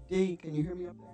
D, can you hear me up there?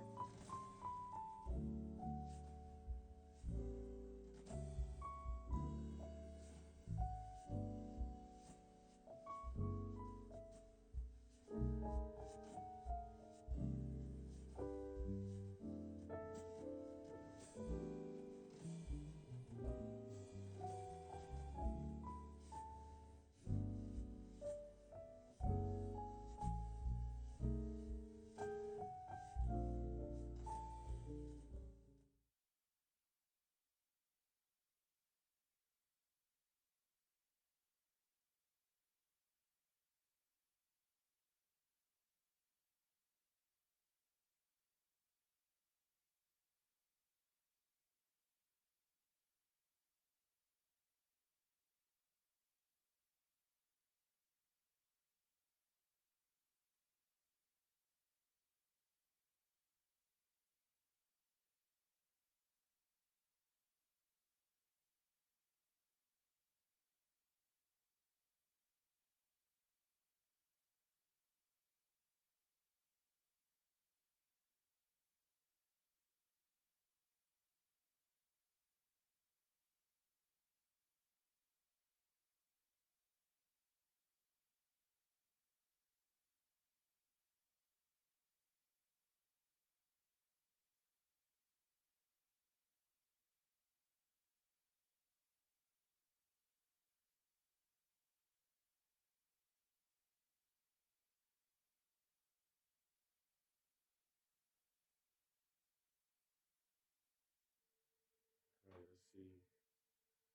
All right, let's see.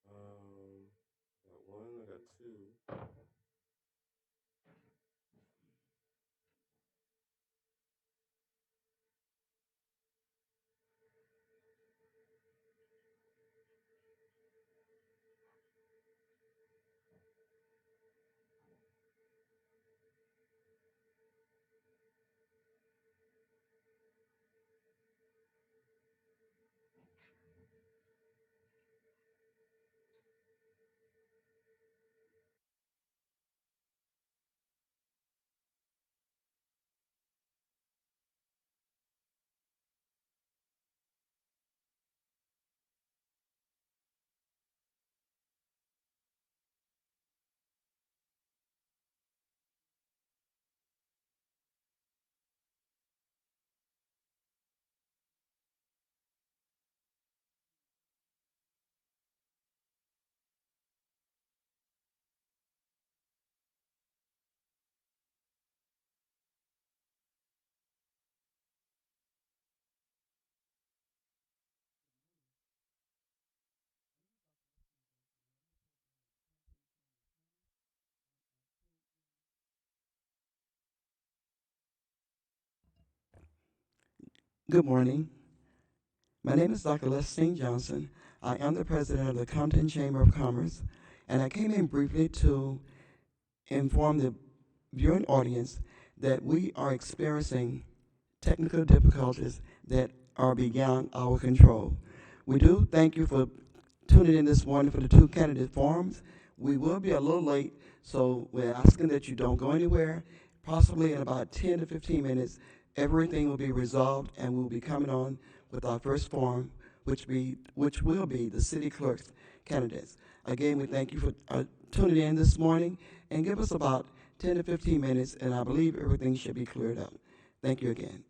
I got one, I got two. Good morning. My name is Dr. Les St. Johnson. I am the president of the Compton Chamber of Commerce, and I came in briefly to inform the viewing audience that we are experiencing technical difficulties that are beyond our control. We do thank you for tuning in this morning for the two candidate forums. We will be a little late, so we're asking that you don't go anywhere. Possibly in about 10 to 15 minutes, everything will be resolved and we'll be coming on with our first forum, which will be the city clerk's candidates. Again, we thank you for tuning in this morning and give us about 10 to 15 minutes, and I believe everything should be cleared up. Thank you again.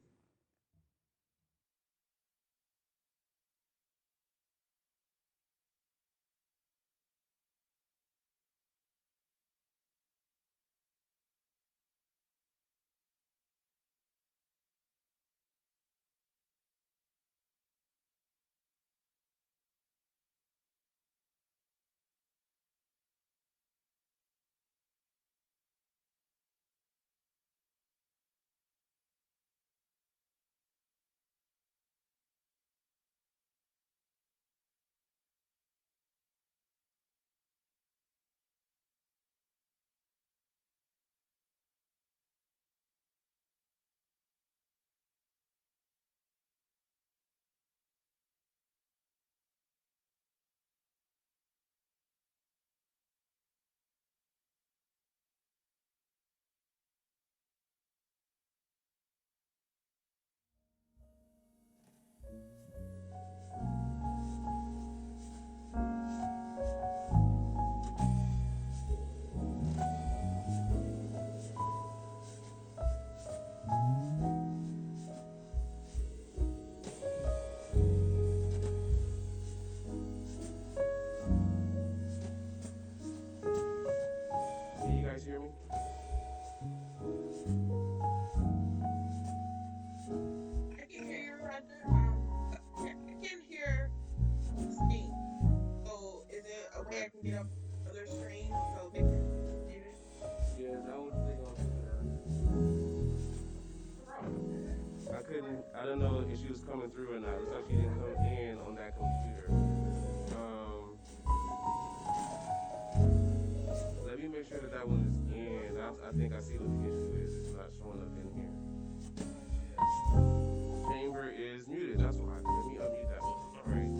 Other screen, so they can see it. Yeah, that was the thing on computer. I couldn't. I don't know if she was coming through or not. Looks like she didn't come in on that computer. Let me make sure that that one is in. I think I see what the issue is. It's not showing up in here. Chamber is muted. That's why. Let me unmute that one. All right.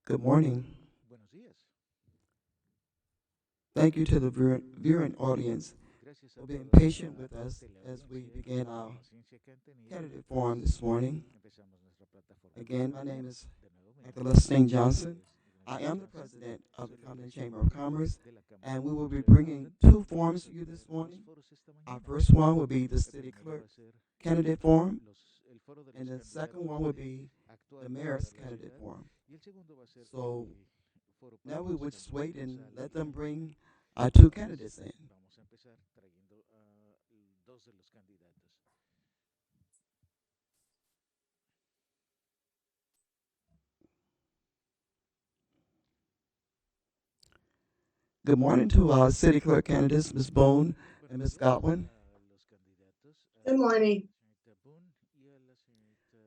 Good morning. Thank you to the viewing audience for being patient with us as we begin our candidate forum this morning. Again, my name is Dr. Leslie Johnson. I am the president of the Compton Chamber of Commerce, and we will be bringing two forums to you this morning. Our first one will be the city clerk candidate forum, and the second one will be the mayor's candidate forum. So now we would just wait and let them bring our two candidates in. Good morning to our city clerk candidates, Ms. Boone and Ms. Godwin. Good morning.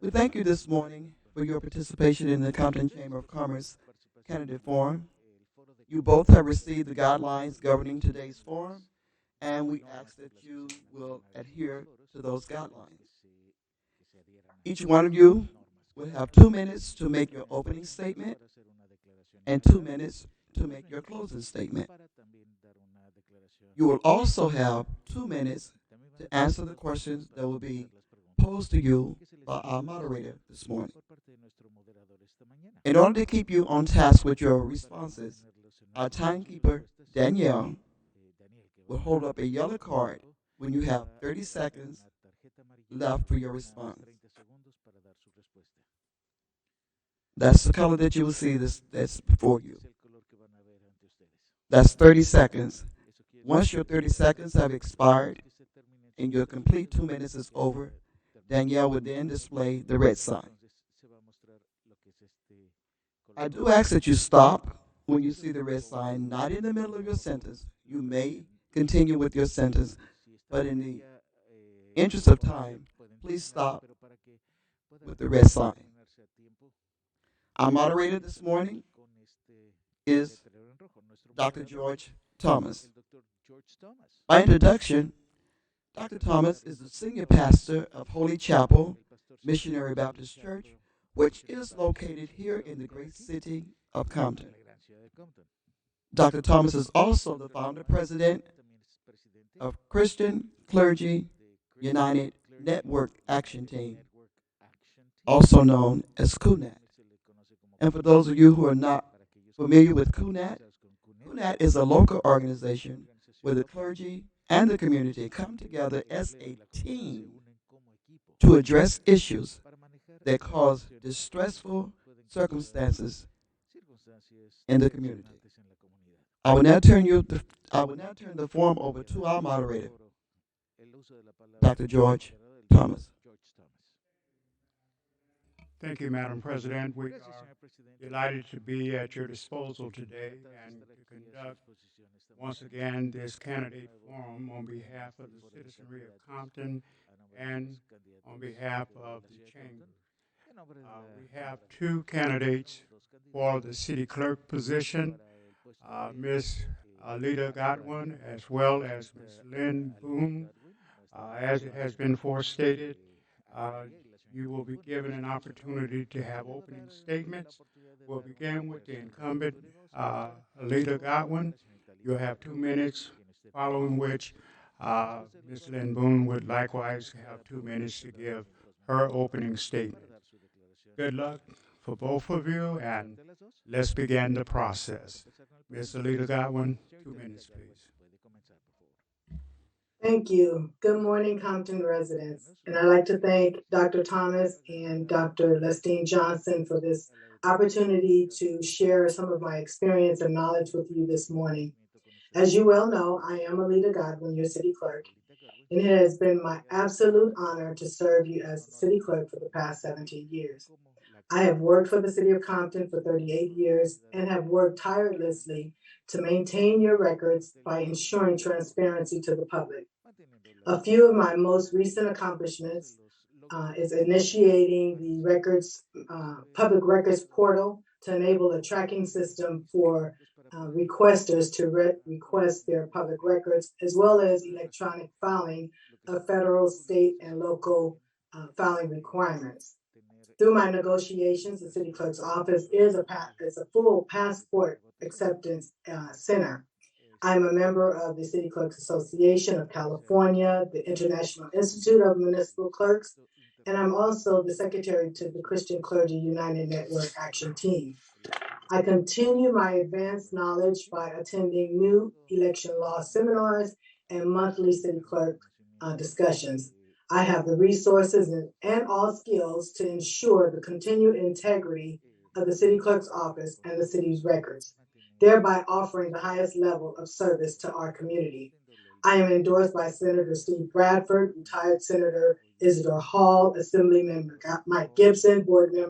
We thank you this morning for your participation in the Compton Chamber of Commerce candidate forum. You both have received the guidelines governing today's forum, and we ask that you will adhere to those guidelines. Each one of you will have 2 minutes to make your opening statement and 2 minutes to make your closing statement. You will also have 2 minutes to answer the questions that will be posed to you by our moderator this morning. In order to keep you on task with your responses, our timekeeper, Danielle, will hold up a yellow card when you have 30 seconds left for your response. That's the color that you will see that's before you. That's 30 seconds. Once your 30 seconds have expired and your complete 2 minutes is over, Danielle will then display the red sign. I do ask that you stop when you see the red sign, not in the middle of your sentence. You may continue with your sentence, but in the interest of time, please stop with the red sign. Our moderator this morning is Dr. George Thomas. By introduction, Dr. Thomas is the senior pastor of Holy Chapel Missionary Baptist Church, which is located here in the great city of Compton. Dr. Thomas is also the founder president of Christian Clergy United Network Action Team, also known as CUNAT. And for those of you who are not familiar with CUNAT, CUNAT is a local organization where the clergy and the community come together as a team to address issues that cause distressful circumstances in the community. I will now turn the forum over to our moderator, Dr. George Thomas. Thank you, Madam President. We are delighted to be at your disposal today and to conduct once again this candidate forum on behalf of the citizenry of Compton and on behalf of the Chamber. We have two candidates for the city clerk position, Ms. Alida Godwin as well as Ms. Lynn Boone. As it has been forestated, you will be given an opportunity to have opening statements. We'll begin with the incumbent, Alida Godwin. You'll have 2 minutes, following which Ms. Lynn Boone would likewise have 2 minutes to give her opening statement. Good luck for both of you, and let's begin the process. Ms. Alida Godwin, 2 minutes, please. Thank you. Good morning, Compton residents. And I'd like to thank Dr. Thomas and Dr. Lestine Johnson for this opportunity to share some of my experience and knowledge with you this morning. As you well know, I am Alida Godwin, your city clerk, and it has been my absolute honor to serve you as the city clerk for the past 17 years. I have worked for the city of Compton for 38 years and have worked tirelessly to maintain your records by ensuring transparency to the public. A few of my most recent accomplishments is initiating the public records portal to enable a tracking system for requesters to request their public records, as well as electronic filing of federal, state, and local filing requirements. Through my negotiations, the city clerk's office is a full passport acceptance center. I'm a member of the City Clerks Association of California, the International Institute of Municipal Clerks, and I'm also the secretary to the Christian Clergy United Network Action Team. I continue my advanced knowledge by attending new election law seminars and monthly city clerk discussions. I have the resources and all skills to ensure the continued integrity of the city clerk's office and the city's records, thereby offering the highest level of service to our community. I am endorsed by Senator Steve Bradford, retired Senator Isidore Hall, Assemblymember Mike Gibson,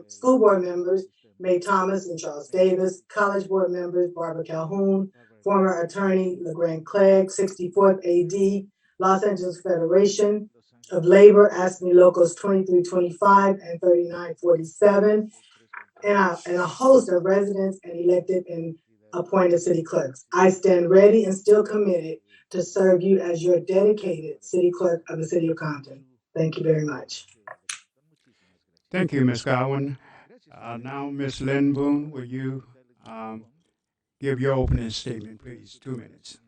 school board members May Thomas and Charles Davis, college board members Barbara Calhoun, former attorney LeGrand Clegg, 64th AD, Los Angeles Federation of Labor, AFSCME Locals 2325 and 3947, and a host of residents and elected and appointed city clerks. I stand ready and still committed to serve you as your dedicated city clerk of the city of Compton. Thank you very much. Thank you, Ms. Godwin. Now, Ms. Lynn Boone, will you give your opening statement, please? 2 minutes.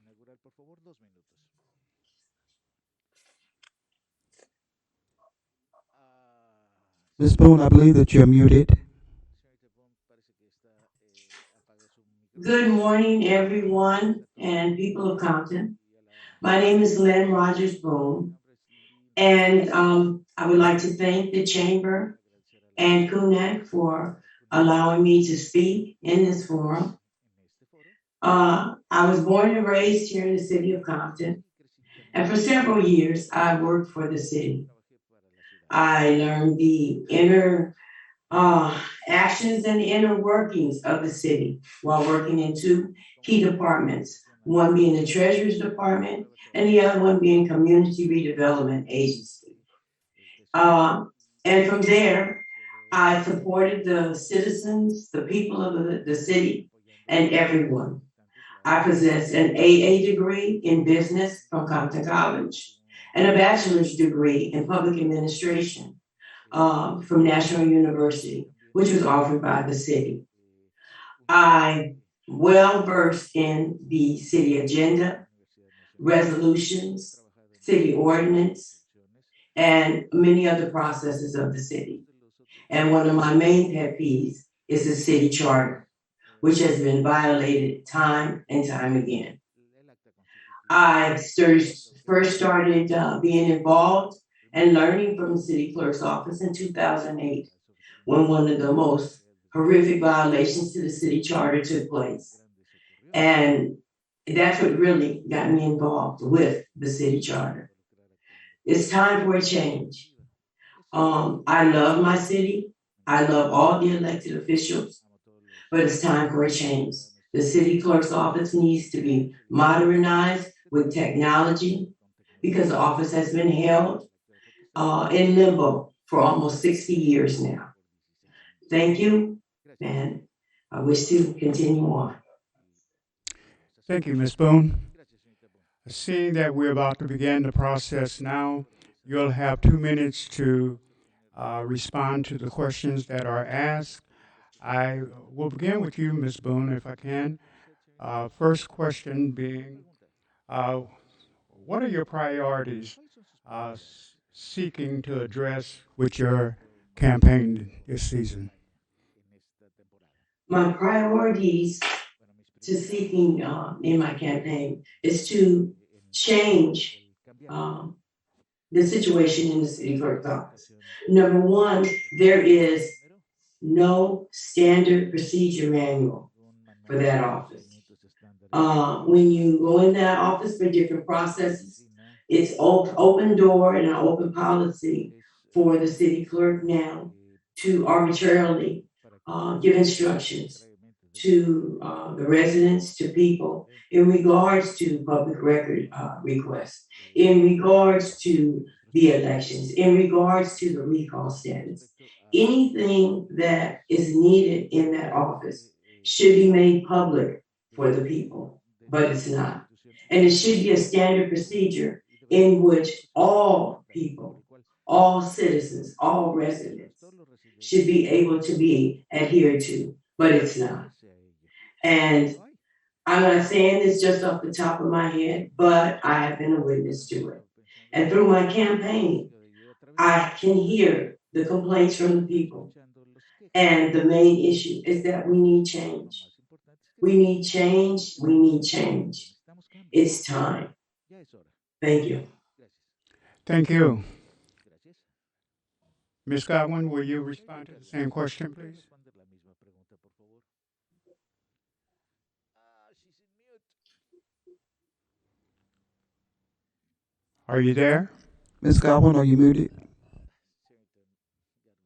Ms. Boone, I believe that you're muted. Good morning, everyone and people of Compton. My name is Lynn Rogers Boone, and I would like to thank the Chamber and CUNAC for allowing me to speak in this forum. I was born and raised here in the city of Compton, and for several years I worked for the city. I learned the inner actions and the inner workings of the city while working in two key departments, one being the Treasurer's Department and the other one being Community Redevelopment Agency. And from there, I supported the citizens, the people of the city, and everyone. I possess an AA degree in business from Compton College and a bachelor's degree in public administration from National University, which was offered by the city. I'm well versed in the city agenda, resolutions, city ordinance, and many other processes of the city. And one of my main pet peeves is the city charter, which has been violated time and time again. I first started being involved and learning from the city clerk's office in 2008, when one of the most horrific violations to the city charter took place. And that's what really got me involved with the city charter. It's time for a change. I love my city. I love all the elected officials, but it's time for a change. The city clerk's office needs to be modernized with technology because the office has been held in limbo for almost 60 years now. Thank you, and I wish to continue on. Thank you, Ms. Boone. Seeing that we're about to begin the process now, you'll have 2 minutes to respond to the questions that are asked. I will begin with you, Ms. Boone, if I can. First question being, what are your priorities seeking to address with your campaign this season? My priorities to seeking in my campaign is to change the situation in the city clerk's office. Number one, there is no standard procedure manual for that office. When you go in that office for different processes, it's open door and an open policy for the city clerk now to arbitrarily give instructions to the residents, to people in regards to public record requests, in regards to the elections, in regards to the recall status. Anything that is needed in that office should be made public for the people, but it's not. And it should be a standard procedure in which all people, all citizens, all residents should be able to be adhered to, but it's not. And I'm not saying this just off the top of my head, but I have been a witness to it. And through my campaign, I can hear the complaints from the people. And the main issue is that we need change. We need change. We need change. It's time. Thank you. Thank you. Ms. Godwin, will you respond to the same question, please? Are you there? Ms. Godwin, are you muted?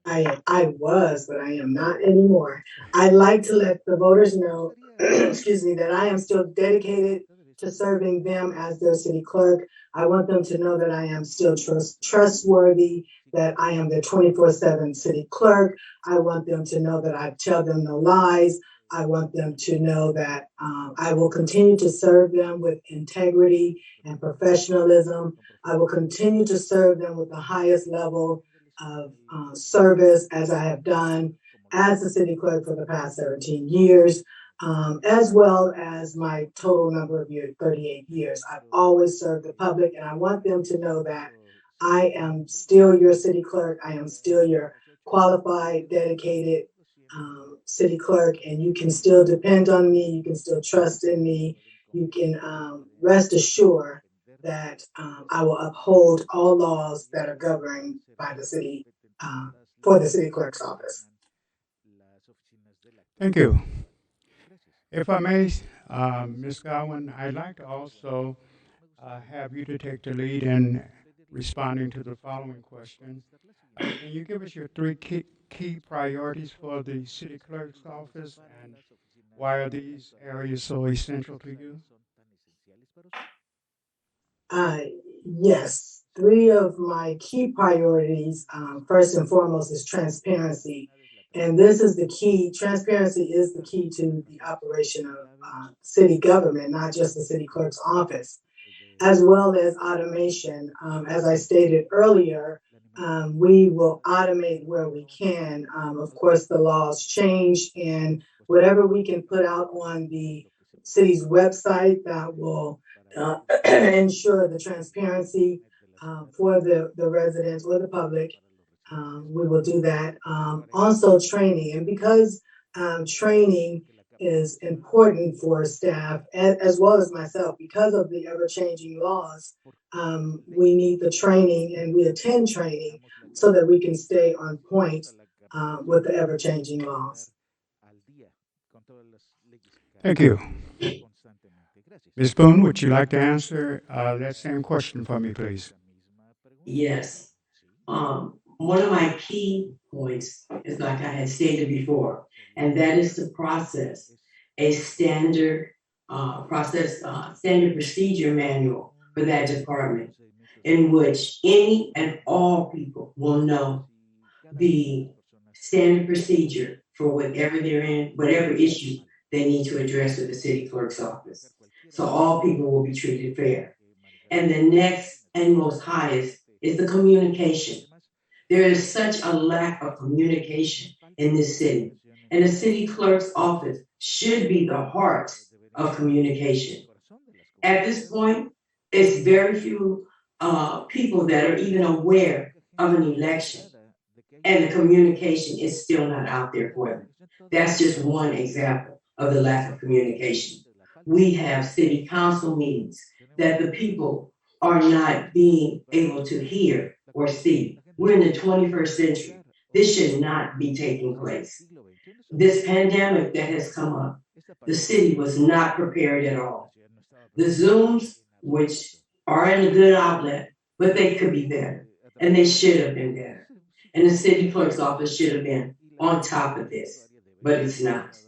I was, but I am not anymore. I'd like to let the voters know, excuse me, that I am still dedicated to serving them as their city clerk. I want them to know that I am still trustworthy, that I am their 24/7 city clerk. I want them to know that I tell them no lies. I want them to know that I will continue to serve them with integrity and professionalism. I will continue to serve them with the highest level of service as I have done as the city clerk for the past 17 years, as well as my total number of years, 38 years. I've always served the public, and I want them to know that I am still your city clerk. I am still your qualified, dedicated city clerk, and you can still depend on me. You can still trust in me. You can rest assured that I will uphold all laws that are governed by the city for the city clerk's office. Thank you. If I may, Ms. Godwin, I'd like to also have you to take the lead in responding to the following question. Can you give us your three key priorities for the city clerk's office, and why are these areas so essential to you? Yes, three of my key priorities, first and foremost, is transparency. And this is the key. Transparency is the key to the operation of city government, not just the city clerk's office, as well as automation. As I stated earlier, we will automate where we can. Of course, the laws change, and whatever we can put out on the city's website that will ensure the transparency for the residents or the public. We will do that. Also training, and because training is important for staff as well as myself, because of the ever-changing laws, we need the training, and we attend training so that we can stay on point with the ever-changing laws. Thank you. Ms. Boone, would you like to answer that same question for me, please? Yes. One of my key points is like I had stated before, and that is to process a standard standard procedure manual for that department, in which any and all people will know the standard procedure for whatever they're in, whatever issue they need to address with the city clerk's office. So all people will be treated fair. And the next and most highest is the communication. There is such a lack of communication in this city, and the city clerk's office should be the heart of communication. At this point, it's very few people that are even aware of an election, and the communication is still not out there for them. That's just one example of the lack of communication. We have city council meetings that the people are not being able to hear or see. We're in the 21st century. This should not be taking place. This pandemic that has come up, the city was not prepared at all. The Zooms, which are in a good outlet, but they could be better, and they should have been better. And the city clerk's office should have been on top of this, but it's not.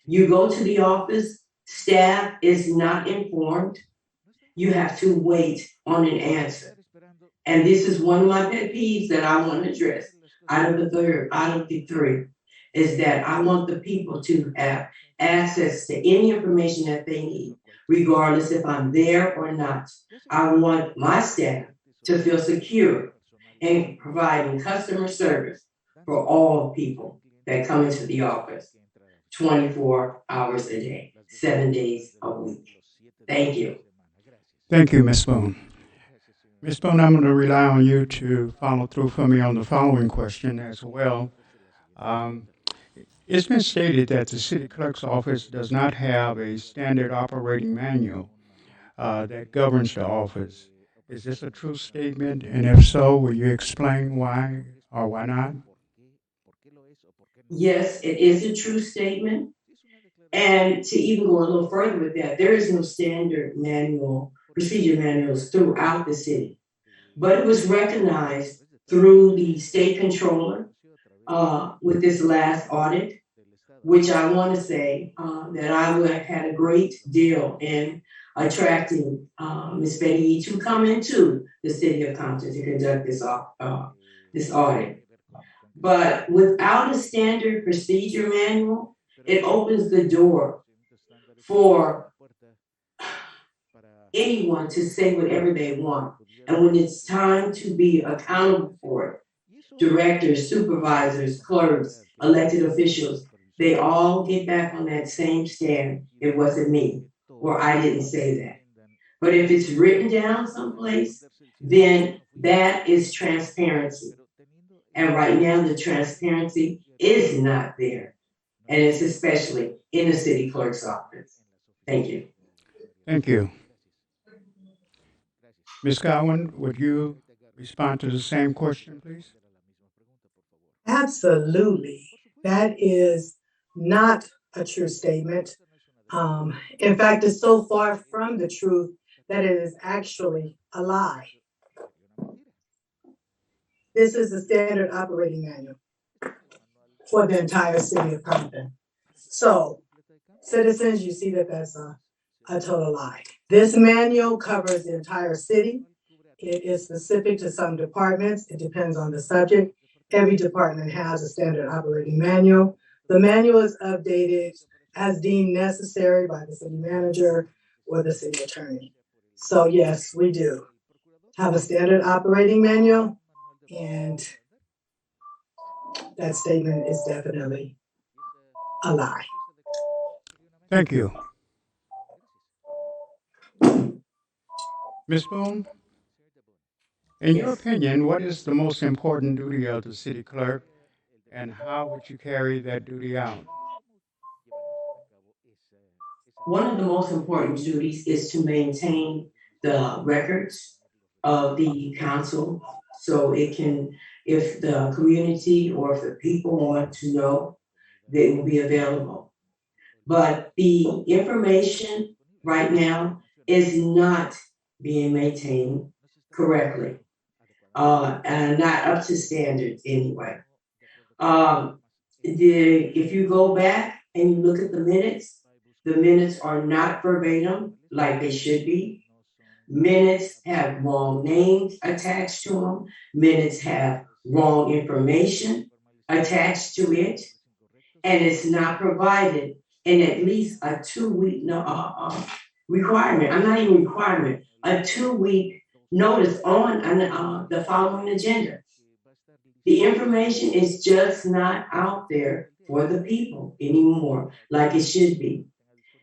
You go to the office, staff is not informed. You have to wait on an answer. And this is one of my pet peeves that I want to address out of the three, is that I want the people to have access to any information that they need, regardless if I'm there or not. I want my staff to feel secure in providing customer service for all people that come into the office 24 hours a day, 7 days a week. Thank you. Thank you, Ms. Boone. Ms. Boone, I'm going to rely on you to follow through for me on the following question as well. Um, it's been stated that the city clerk's office does not have a standard operating manual that governs the office. Is this a true statement? And if so, will you explain why or why not? Yes, it is a true statement. And to even go a little further with that, there is no standard manual, procedure manuals throughout the city. But it was recognized through the state controller with this last audit, which I want to say that I would have had a great deal in attracting Ms. Betty Yee to come into the city of Compton to conduct this audit. But without a standard procedure manual, it opens the door for anyone to say whatever they want. And when it's time to be accountable for it, directors, supervisors, clerks, elected officials, they all get back on that same stand. It wasn't me, or I didn't say that. But if it's written down someplace, then that is transparency. And right now, the transparency is not there. And it's especially in the city clerk's office. Thank you. Thank you. Ms. Godwin, would you respond to the same question, please? Absolutely. That is not a true statement. In fact, it's so far from the truth that it is actually a lie. This is the standard operating manual for the entire city of Compton. So, citizens, you see that that's a total lie. This manual covers the entire city. It is specific to some departments. It depends on the subject. Every department has a standard operating manual. The manual is updated as deemed necessary by the city manager or the city attorney. So yes, we do have a standard operating manual, and that statement is definitely a lie. Thank you. Ms. Boone, in your Yes. opinion, what is the most important duty of the city clerk, and how would you carry that duty out? One of the most important duties is to maintain the records of the council so it can, if the community or if the people want to know, they will be available. But the information right now is not being maintained correctly, and not up to standards anyway. If you go back and you look at the minutes are not verbatim like they should be. Minutes have wrong names attached to them. Minutes have wrong information attached to it. And it's not provided in at least a 2-week requirement. I'm not even requirement, a 2-week notice on the following agenda. The information is just not out there for the people anymore like it should be.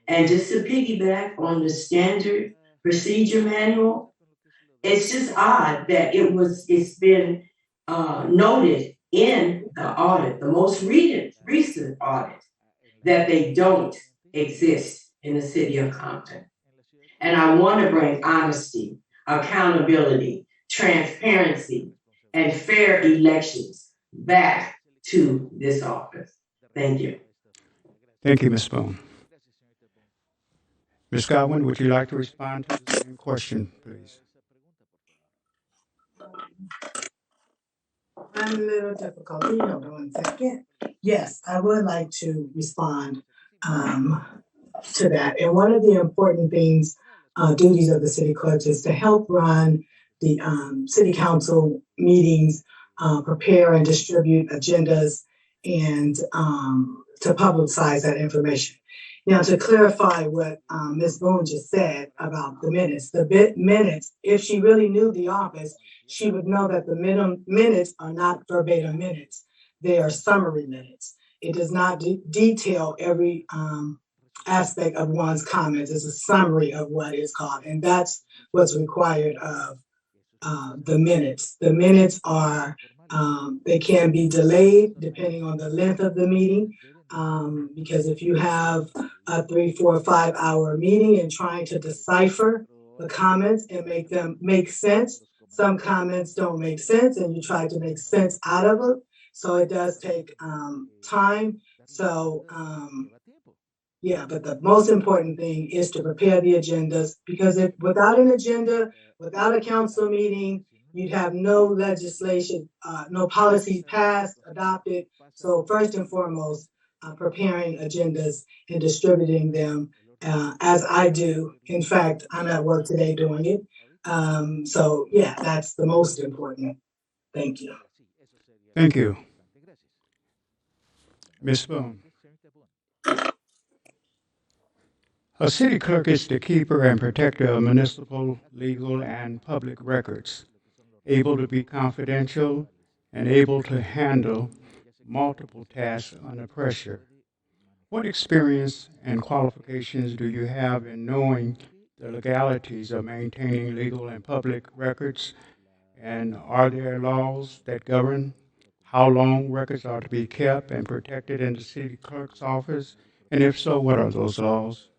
And just to piggyback on the standard procedure manual, it's just odd that it's been noted in the audit, the most recent audit, that they don't exist in the city of Compton. And I want to bring honesty, accountability, transparency, and fair elections back to this office. Thank you. Thank you, Ms. Boone. Ms. Godwin, would you like to respond to the same question, please? I'm a little difficult. Hold on 1 second. Yes, I would like to respond to that. And one of the important things, duties of the city clerk is to help run the city council meetings, prepare and distribute agendas, and to publicize that information. Now, to clarify what Ms. Boone just said about the minutes, if she really knew the office, she would know that the minutes are not verbatim minutes. they are summary minutes. It does not detail every aspect of one's comments. It's a summary of what is called, and that's what's required of the minutes. The minutes are, they can be delayed depending on the length of the meeting, because if you have a 3, 4, 5 hour meeting and trying to decipher the comments and make them make sense, some comments don't make sense and you try to make sense out of it. So it does take time. So yeah, but the most important thing is to prepare the agendas, because if without an agenda, without a council meeting, you'd have no legislation, no policies passed, adopted. So first and foremost, preparing agendas and distributing them as I do. In fact, I'm at work today doing it. So yeah, that's the most important. Thank you. Thank you. Ms. Boone. A city clerk is the keeper and protector of municipal, legal, and public records, able to be confidential and able to handle multiple tasks under pressure. What experience and qualifications do you have in knowing the legalities of maintaining legal and public records? And are there laws that govern how long records are to be kept and protected in the city clerk's office? And if so, what are those laws?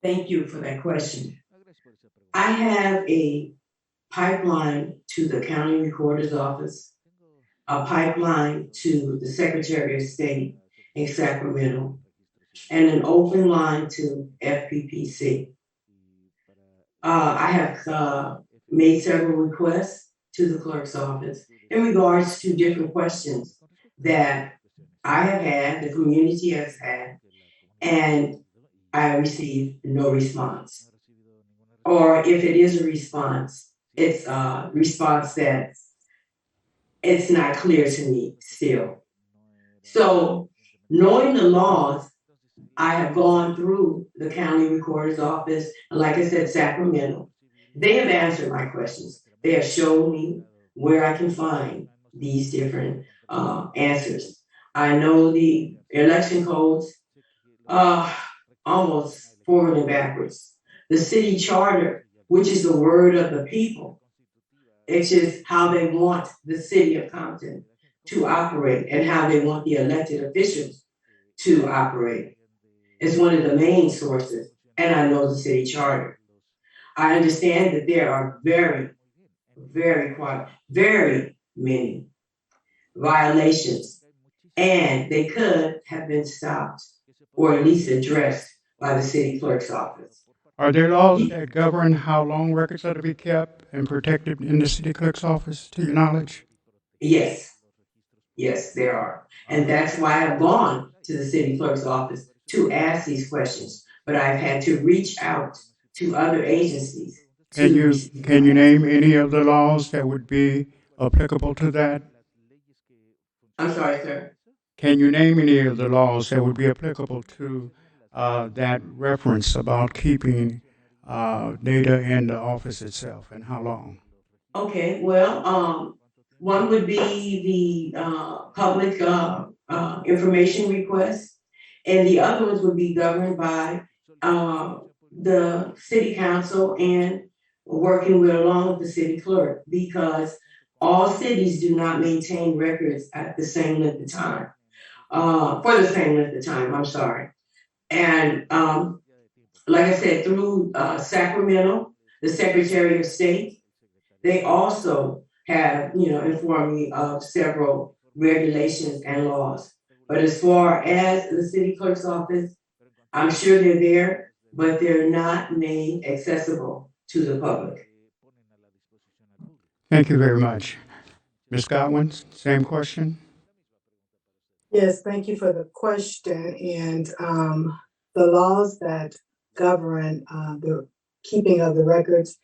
Thank you for that question. I have a pipeline to the county recorder's office, a pipeline to the Secretary of State in Sacramento, and an open line to FPPC. I have made several requests to the clerk's office in regards to different questions that I have had, the community has had, and I received no response. Or if it is a response, it's a response that it's not clear to me still. So knowing the laws, I have gone through the county recorder's office, and like I said, Sacramento. They have answered my questions. They have shown me where I can find these different answers. I know the election codes almost forward and backwards. The city charter, which is the word of the people, it's just how they want the city of Compton to operate and how they want the elected officials to operate. It's one of the main sources, and I know the city charter. I understand that there are very many violations, and they could have been stopped or at least addressed by the city clerk's office. Are there laws that govern how long records are to be kept and protected in the city clerk's office, to your knowledge? Yes, there are. And that's why I've gone to the city clerk's office to ask these questions, but I've had to reach out to other agencies. Can you name any of the laws that would be applicable to that? I'm sorry, sir. Can you name any of the laws that would be applicable to that reference about keeping data in the office itself, and how long? Okay, well, one would be the public information request, and the other ones would be governed by the city council and working along with the city clerk, because all cities do not maintain records at the same length of time, for the same length of time, I'm sorry. And like I said, through Sacramento, the Secretary of State, they also have, informed me of several regulations and laws. But as far as the city clerk's office, I'm sure they're there, but they're not made accessible to the public. Thank you very much. Ms. Godwin, same question? Yes, thank you for the question. And the laws that govern the keeping of the records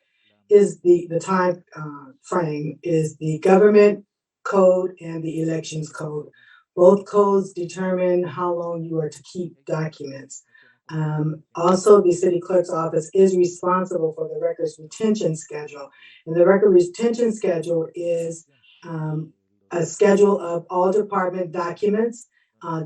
is the time frame is the government code and the elections code. Both codes determine how long you are to keep documents. Also, the city clerk's office is responsible for the records retention schedule. And the record retention schedule is a schedule of all department documents,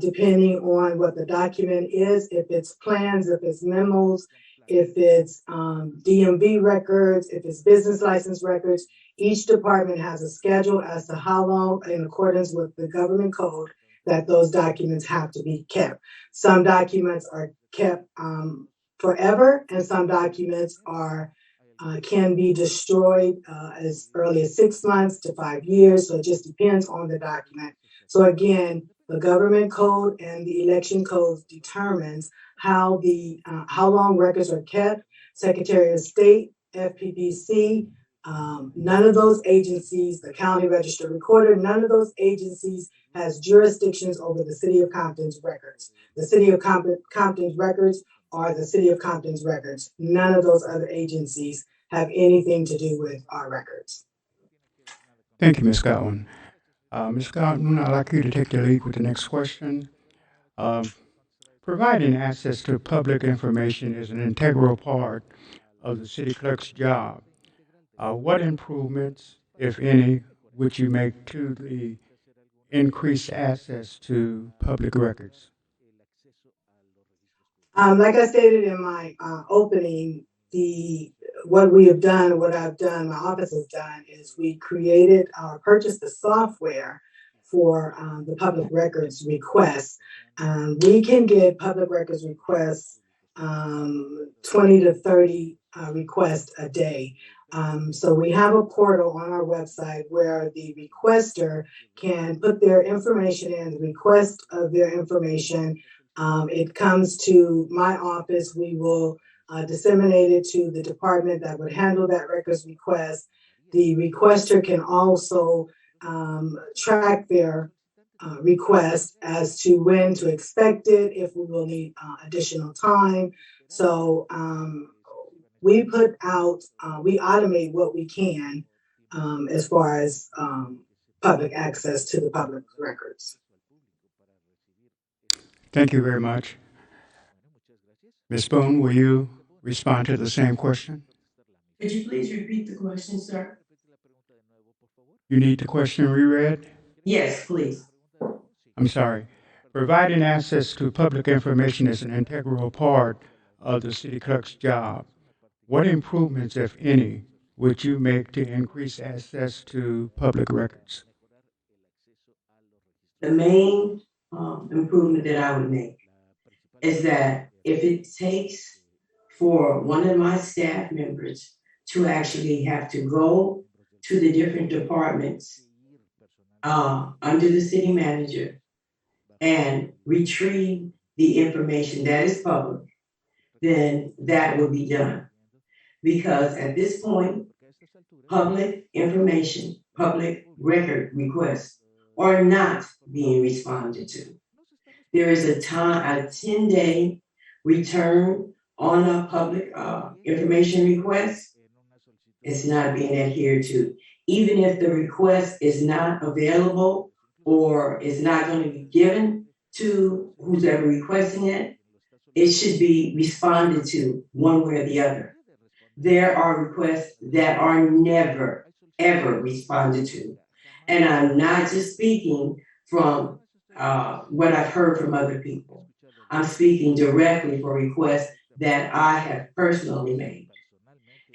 depending on what the document is, if it's plans, if it's memos, if it's DMV records, if it's business license records. Each department has a schedule as to how long, in accordance with the government code, that those documents have to be kept. Some documents are kept forever, and some documents can be destroyed as early as 6 months to 5 years. So it just depends on the document. So again, the government code and the election code determines how long records are kept. Secretary of State, FPPC, none of those agencies, the county register recorder, none of those agencies has jurisdictions over the city of Compton's records. The city of Compton's records are the city of Compton's records. None of those other agencies have anything to do with our records. Thank you, Ms. Godwin. Ms. Godwin, I'd like you to take the lead with the next question. Providing access to public information is an integral part of the city clerk's job. What improvements, if any, would you make to the increased access to public records? Like I stated in my opening, what we have done, what I've done, my office has done, is we created or purchased the software for the public records requests. We can get public records requests, 20 to 30 requests a day. So we have a portal on our website where the requester can put their information in, the request of their information. It comes to my office. We will disseminate it to the department that would handle that records request. The requester can also track their request as to when to expect it, if we will need additional time. So we automate what we can as far as public access to the public records. Thank you very much. Ms. Boone, will you respond to the same question? Could you please repeat the question, sir? You need the question reread? Yes, please. I'm sorry. Providing access to public information is an integral part of the city clerk's job. What improvements, if any, would you make to increase access to public records? The main improvement that I would make is that if it takes for one of my staff members to actually have to go to the different departments under the city manager and retrieve the information that is public, then that will be done. Because at this point, public information, public record requests are not being responded to. There is a 10-day return on a public information request. It's not being adhered to. Even if the request is not available or is not going to be given to who's ever requesting it, it should be responded to one way or the other. There are requests that are never, ever responded to. And I'm not just speaking from what I've heard from other people. I'm speaking directly for requests that I have personally made.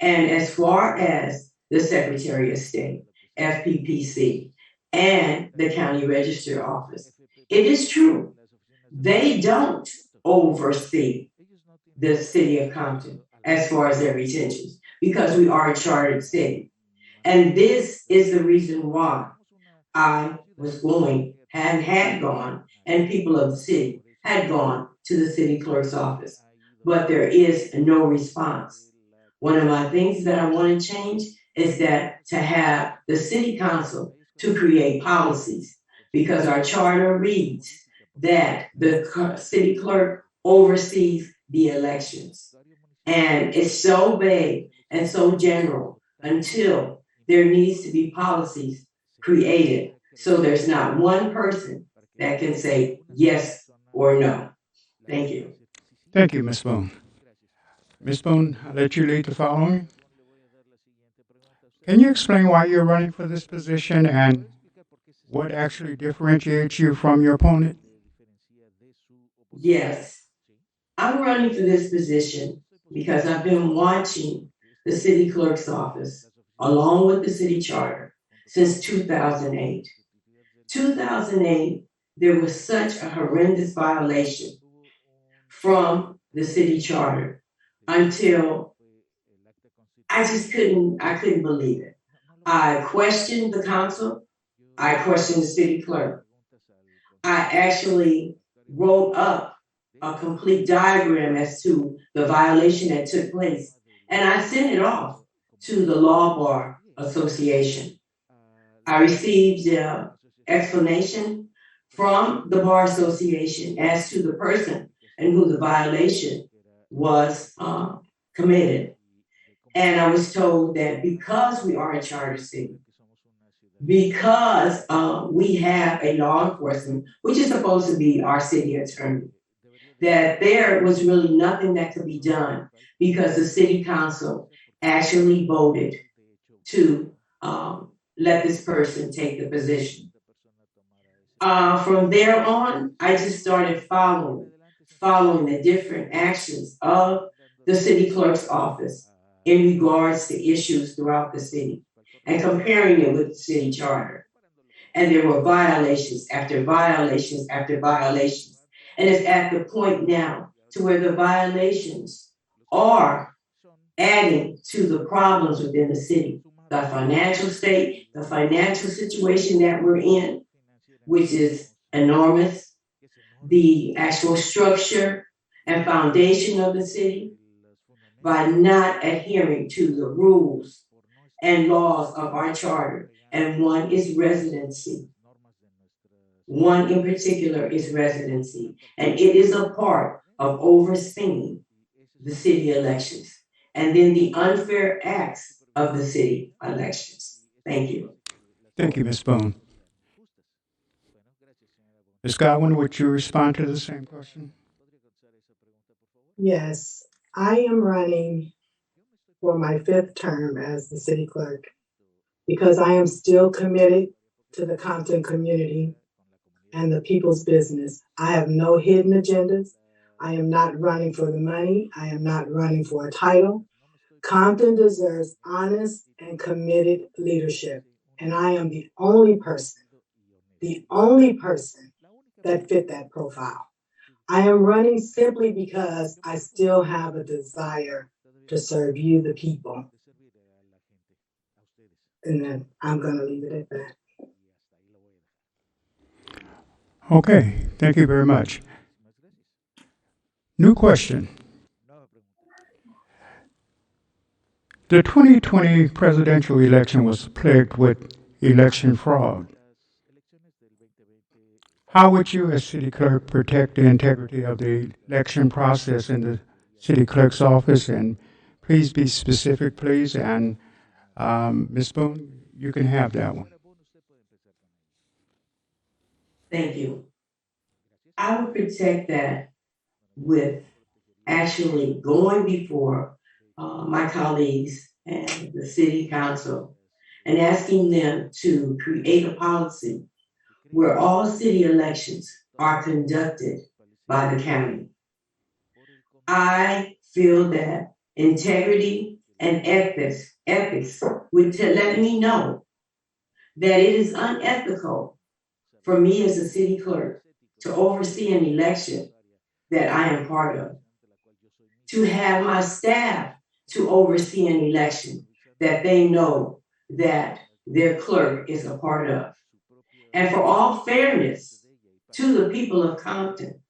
And as far as the Secretary of State, FPPC, and the County Register Office, it is true. They don't oversee the city of Compton as far as their retentions, because we are a chartered city. And this is the reason why I was going and had gone, and people of the city had gone to the city clerk's office, but there is no response. One of my things that I want to change is that to have the city council to create policies, because our charter reads that the city clerk oversees the elections. And it's so vague and so general until there needs to be policies created so there's not one person that can say yes or no. Thank you. Thank you, Ms. Boone. Ms. Boone, I'll let you lead the following. Can you explain why you're running for this position and What actually differentiates you from your opponent? Yes, I'm running for this position because I've been watching the city clerk's office along with the city charter since 2008. 2008, there was such a horrendous violation from the city charter until I couldn't believe it. I questioned the council. I questioned the city clerk. I actually wrote up a complete diagram as to the violation that took place, and I sent it off to the Law Bar Association. I received an explanation from the Bar Association as to the person and who the violation was committed. And I was told that because we are a charter city, because we have a law enforcement, which is supposed to be our city attorney, that there was really nothing that could be done because the city council actually voted to let this person take the position. From there on, I just started following the different actions of the city clerk's office in regards to issues throughout the city and comparing it with the city charter. And there were violations after violations after violations. And it's at the point now to where the violations are adding to the problems within the city. The financial state, the financial situation that we're in, which is enormous, the actual structure and foundation of the city, by not adhering to the rules and laws of our charter. And one is residency. One in particular is residency, and it is a part of overseeing the city elections and then the unfair acts of the city elections. Thank you. Thank you, Ms. Bone. Ms. Godwin, would you respond to the same question? Yes, I am running for my 5th term as the city clerk because I am still committed to the Compton community and the people's business. I have no hidden agendas. I am not running for the money. I am not running for a title. Compton deserves honest and committed leadership. And I am the only person that fit that profile. I am running simply because I still have a desire to serve you, the people. And then I'm going to leave it at that. Okay, thank you very much. New question. The 2020 presidential election was plagued with election fraud. How would you, as city clerk, protect the integrity of the election process in the city clerk's office? And please be specific, please. And Ms. Boone, you can have that one. Thank you. I would protect that with actually going before my colleagues and the city council and asking them to create a policy where all city elections are conducted by the county. I feel that integrity and ethics would let me know that it is unethical for me as a city clerk to oversee an election that I am part of, to have my staff to oversee an election that they know that their clerk is a part of. And for all fairness to the people of Compton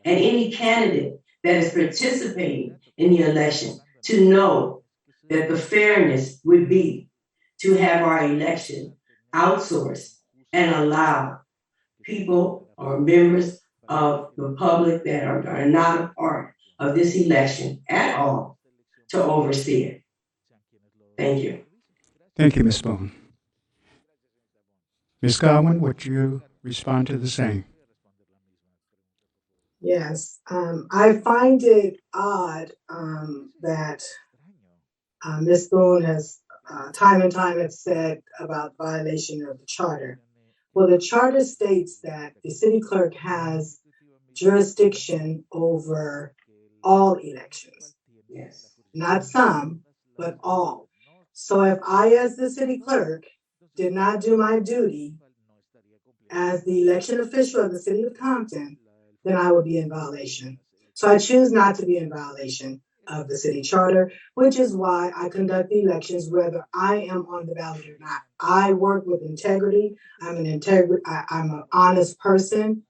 and any candidate that is participating in the election to know that the fairness would be to have our election outsourced and allow people or members of the public that are not a part of this election at all to oversee it. Thank you. Thank you, Ms. Boone. Ms. Godwin, would you respond to the same? Yes, I find it odd that Ms. Boone has time and time has said about violation of the charter. Well, the charter states that the city clerk has jurisdiction over all elections, Yes. not some, but all. So if I, as the city clerk, did not do my duty as the election official of the city of Compton, then I would be in violation. So I choose not to be in violation of the city charter, which is why I conduct the elections whether I am on the ballot or not. I work with integrity. I'm an honest person.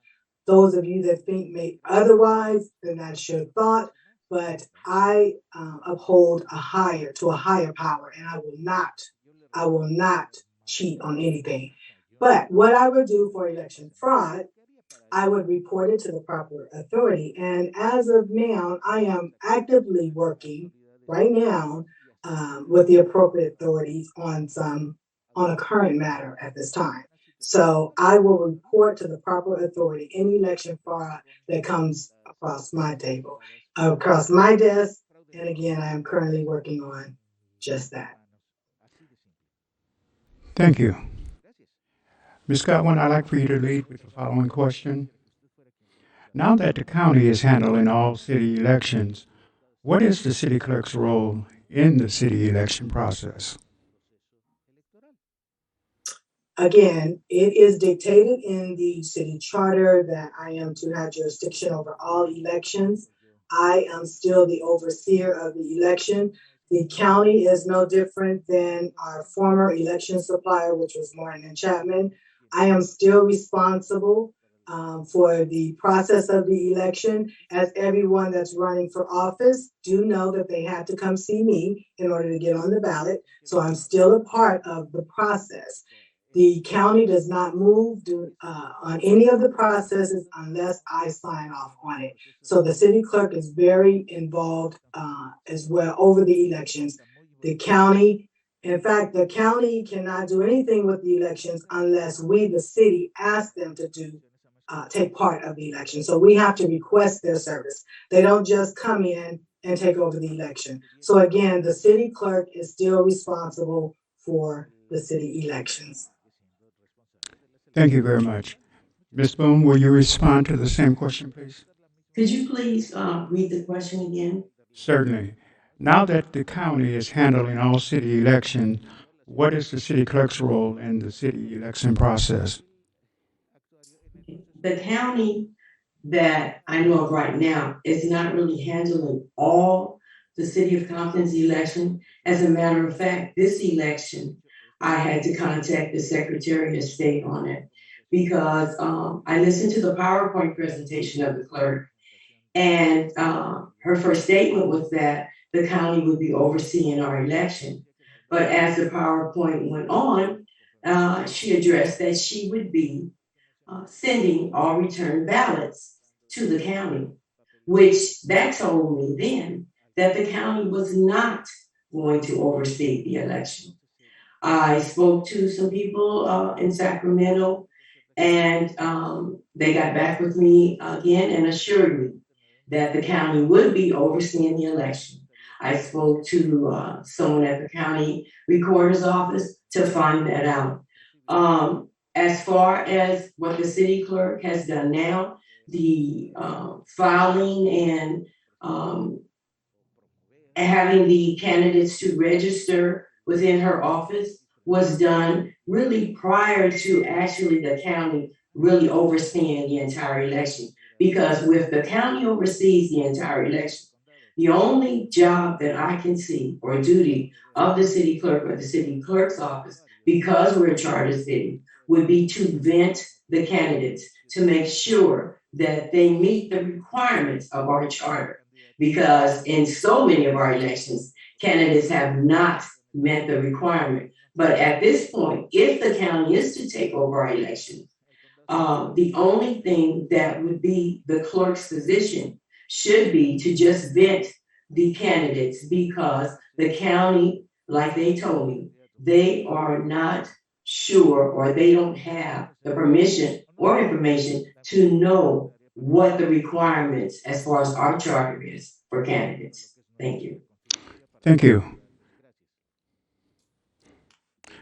Those of you that think otherwise, then that's your thought. But I uphold a higher power, and I will not cheat on anything. But what I would do for election fraud, I would report it to the proper authority. And as of now, I am actively working right now with the appropriate authorities on a current matter at this time. So I will report to the proper authority any election fraud that comes across my table, across my desk. And again, I am currently working on just that. Thank you. Ms. Godwin, I'd like for you to lead with the following question. Now that the county is handling all city elections, what is the city clerk's role in the city election process? Again, it is dictated in the city charter that I am to have jurisdiction over all elections. I am still the overseer of the election. The county is no different than our former election supplier, which was Morton and Chapman. I am still responsible for the process of the election, as everyone that's running for office do know that they had to come see me in order to get on the ballot. So I'm still a part of the process. The county does not move on any of the processes unless I sign off on it. So the city clerk is very involved as well over the elections. The county, in fact, the county cannot do anything with the elections unless we, the city, ask them to take part of the election. So we have to request their service. They don't just come in and take over the election. So again, the city clerk is still responsible for the city elections. Thank you very much. Ms. Boone, will you respond to the same question, please? Could you please read the question again? Certainly. Now that the county is handling all city elections, what is the city clerk's role in the city election process? The county that I know of right now is not really handling all the city of Compton's election. As a matter of fact, this election, I had to contact the Secretary of State on it because I listened to the PowerPoint presentation of the clerk, and her first statement was that the county would be overseeing our election. But as the PowerPoint went on, she addressed that she would be sending all return ballots to the county, which that told me then that the county was not going to oversee the election. I spoke to some people in Sacramento, and they got back with me again and assured me that the county would be overseeing the election. I spoke to someone at the county recorder's office to find that out. As far as what the city clerk has done now, the filing and having the candidates to register within her office was done really prior to actually the county really overseeing the entire election. Because if the county oversees the entire election, the only job that I can see or duty of the city clerk or the city clerk's office, because we're a charter city, would be to vet the candidates to make sure that they meet the requirements of our charter. Because in so many of our elections, candidates have not met the requirement. But at this point, if the county is to take over our elections, the only thing that would be the clerk's position should be to just vet the candidates, because the county, like they told me, they are not sure or they don't have the permission or information to know what the requirements as far as our charter is for candidates. Thank you. Thank you.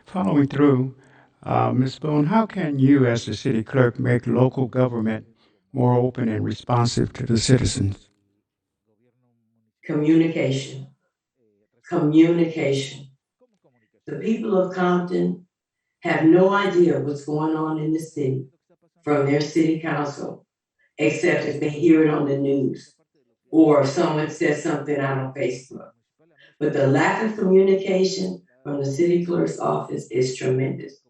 Following through, Ms. Boone, how can you, as the city clerk, make local government more open and responsive to the citizens? Communication. Communication. The people of Compton have no idea what's going on in the city from their city council, except if they hear it on the news or if someone says something out on Facebook. But the lack of communication from the city clerk's office is tremendous.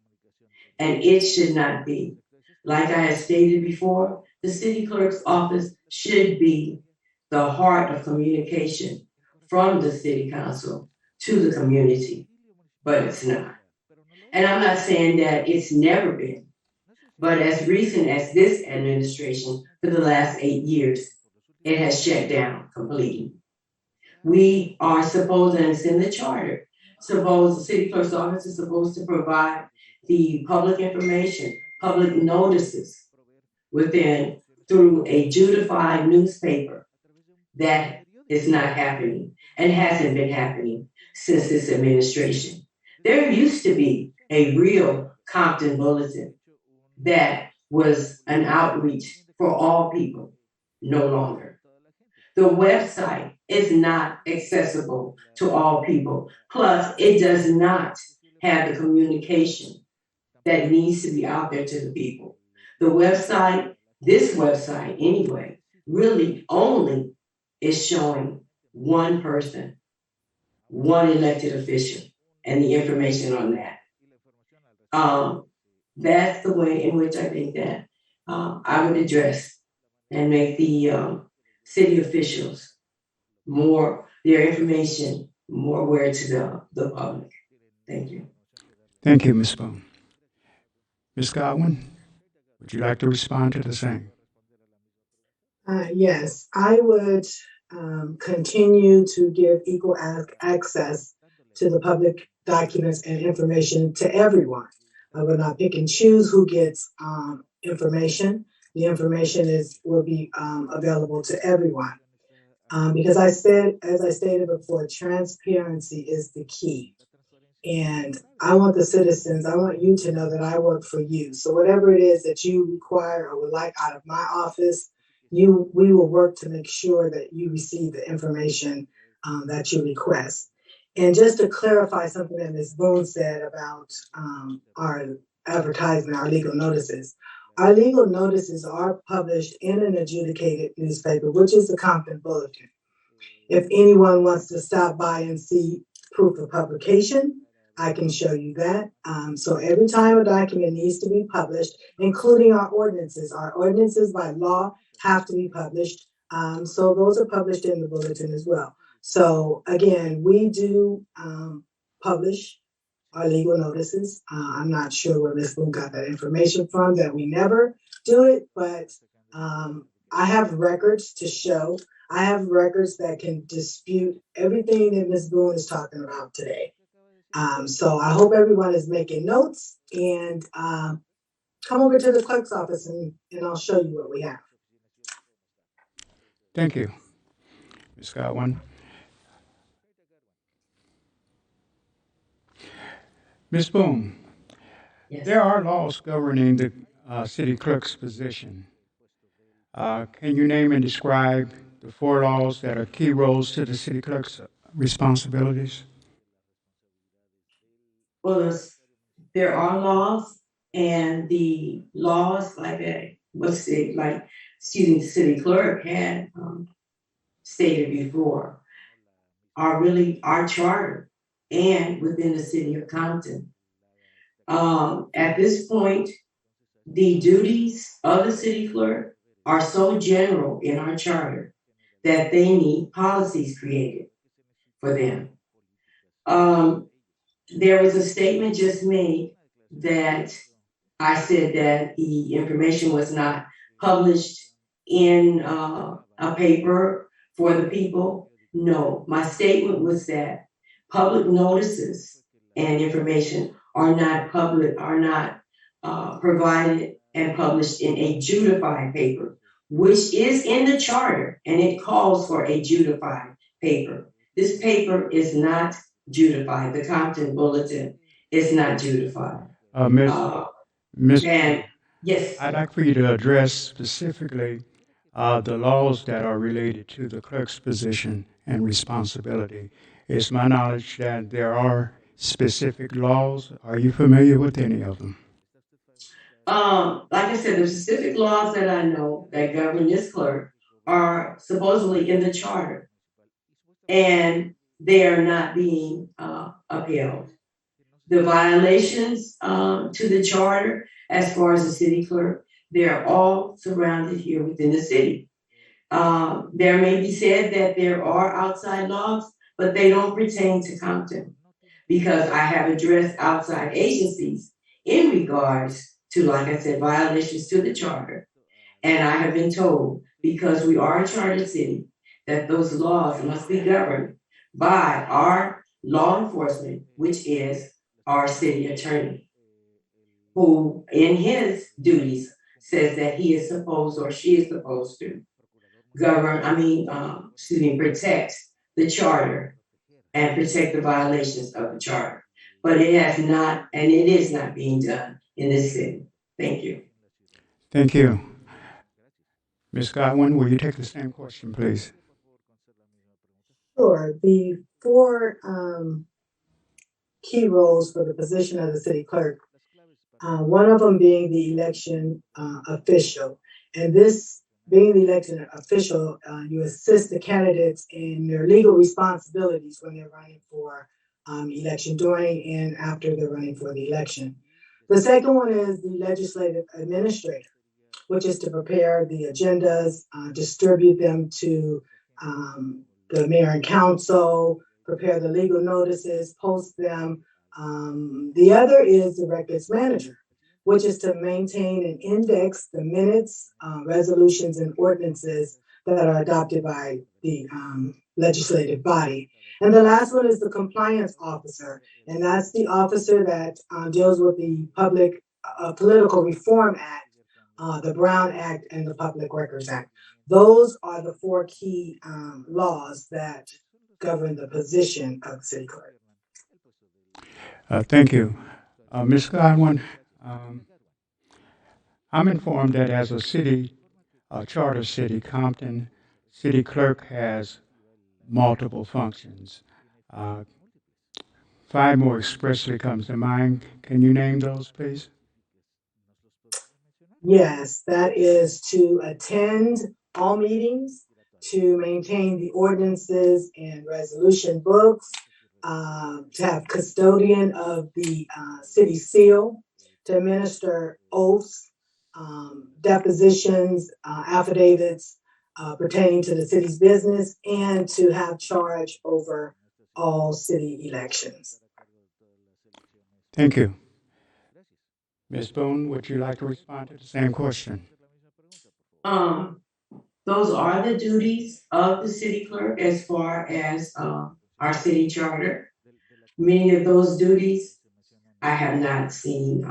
And it should not be. Like I had stated before, the city clerk's office should be the heart of communication from the city council to the community, but it's not. And I'm not saying that it's never been, but as recent as this administration for the last 8 years, it has shut down completely. We are supposed, and it's in the charter, the city clerk's office is supposed to provide the public information, public notices through a judified newspaper. That is not happening and hasn't been happening since this administration. There used to be a real Compton Bulletin that was an outreach for all people, no longer. The website is not accessible to all people. Plus, it does not have the communication that needs to be out there to the people. The website, this website anyway, really only is showing one person, one elected official, and the information on that. That's the way in which I think that I would address and make the city officials their information more aware to the public. Thank you. Thank you, Ms. Boone. Ms. Godwin, would you like to respond to the same? Yes, I would continue to give equal access to the public documents and information to everyone. I will not pick and choose who gets information. The information will be available to everyone. Because as I stated before, transparency is the key. And I want you to know that I work for you. So whatever it is that you require or would like out of my office, we will work to make sure that you receive the information that you request. And just to clarify something that Ms. Boone said about our advertisement, our legal notices. Our legal notices are published in an adjudicated newspaper, which is the Compton Bulletin. If anyone wants to stop by and see proof of publication, I can show you that. So every time a document needs to be published, including our ordinances by law have to be published. So those are published in the bulletin as well. So again, we do publish our legal notices. I'm not sure where Ms. Boone got that information from, that we never do it, but I have records to show. I have records that can dispute everything that Ms. Boone is talking about today. So I hope everyone is making notes and come over to the clerk's office and I'll show you what we have. Thank you, Ms. Godwin. Ms. Boone, Yes. there are laws governing the city clerk's position. Can you name and describe the 4 laws that are key roles to the city clerk's responsibilities? Well, there are laws, and the laws the city clerk had stated before are really our charter and within the city of Compton. At this point, the duties of the city clerk are so general in our charter that they need policies created for them. There was a statement just made that I said that the information was not published in a paper for the people. No, my statement was that public notices and information are not provided and published in a judified paper, which is in the charter, and it calls for a judified paper. This paper is not judified. The Compton Bulletin is not judified. Miss, Miss, And yes, I'd like for you to address specifically the laws that are related to the clerk's position and responsibility. It's my knowledge that there are specific laws. Are you familiar with any of them? like I said, the specific laws that I know that govern this clerk are supposedly in the charter, and they are not being upheld. The violations to the charter, as far as the city clerk, they're all surrounded here within the city. There may be said that there are outside laws, but they don't pertain to Compton, because I have addressed outside agencies in regards to, like I said, violations to the charter. And I have been told, because we are a charter city, that those laws must be governed by our law enforcement, which is our city attorney, who in his duties says that he is supposed, or she is supposed to protect the charter and protect the violations of the charter. But it has not, and it is not being done in this city. Thank you. Thank you. Ms. Godwin, will you take the same question, please? Sure. The four key roles for the position of the city clerk, one of them being the election official. And this being the election official, you assist the candidates in their legal responsibilities when they're running for election, during and after they're running for the election. The second one is the legislative administrator, which is to prepare the agendas, distribute them to the mayor and council, prepare the legal notices, post them. The other is the records manager, which is to maintain and index the minutes, resolutions, and ordinances that are adopted by the legislative body. And the last one is the compliance officer, and that's the officer that deals with the Public Political Reform Act, the Brown Act, and the Public Records Act. Those are the four key laws that govern the position of city clerk. Thank you. Ms. Godwin, um, I'm informed that as a charter city, Compton City Clerk has multiple functions. Uh, Five more expressly comes to mind. Can you name those, please? Yes, that is to attend all meetings, to maintain the ordinances and resolution books, to have custodian of the city seal, to administer oaths, depositions, affidavits pertaining to the city's business, and to have charge over all city elections. Thank you. Ms. Boone, would you like to respond to the same question? Um, those are the duties of the city clerk as far as our city charter. Many of those duties I have not seen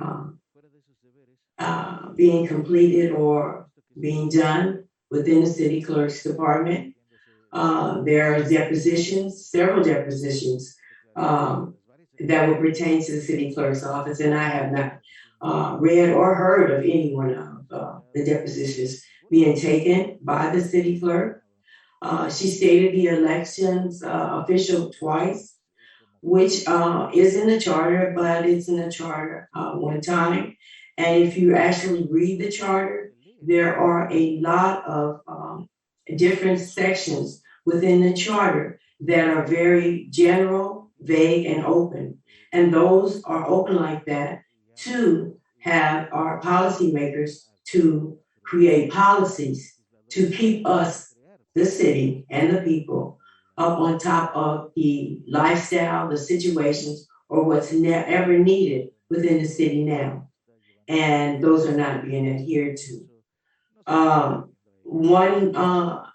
being completed or being done within the city clerk's department. There are depositions, several depositions that would pertain to the city clerk's office, and I have not read or heard of any one of the depositions being taken by the city clerk. She stated the elections official twice, which is in the charter, but it's in the charter one time. And if you actually read the charter, there are a lot of different sections within the charter that are very general, vague, and open. And those are open like that to have our policymakers to create policies to keep us, the city and the people, up on top of the lifestyle, the situations, or what's ever needed within the city now. And those are not being adhered to. One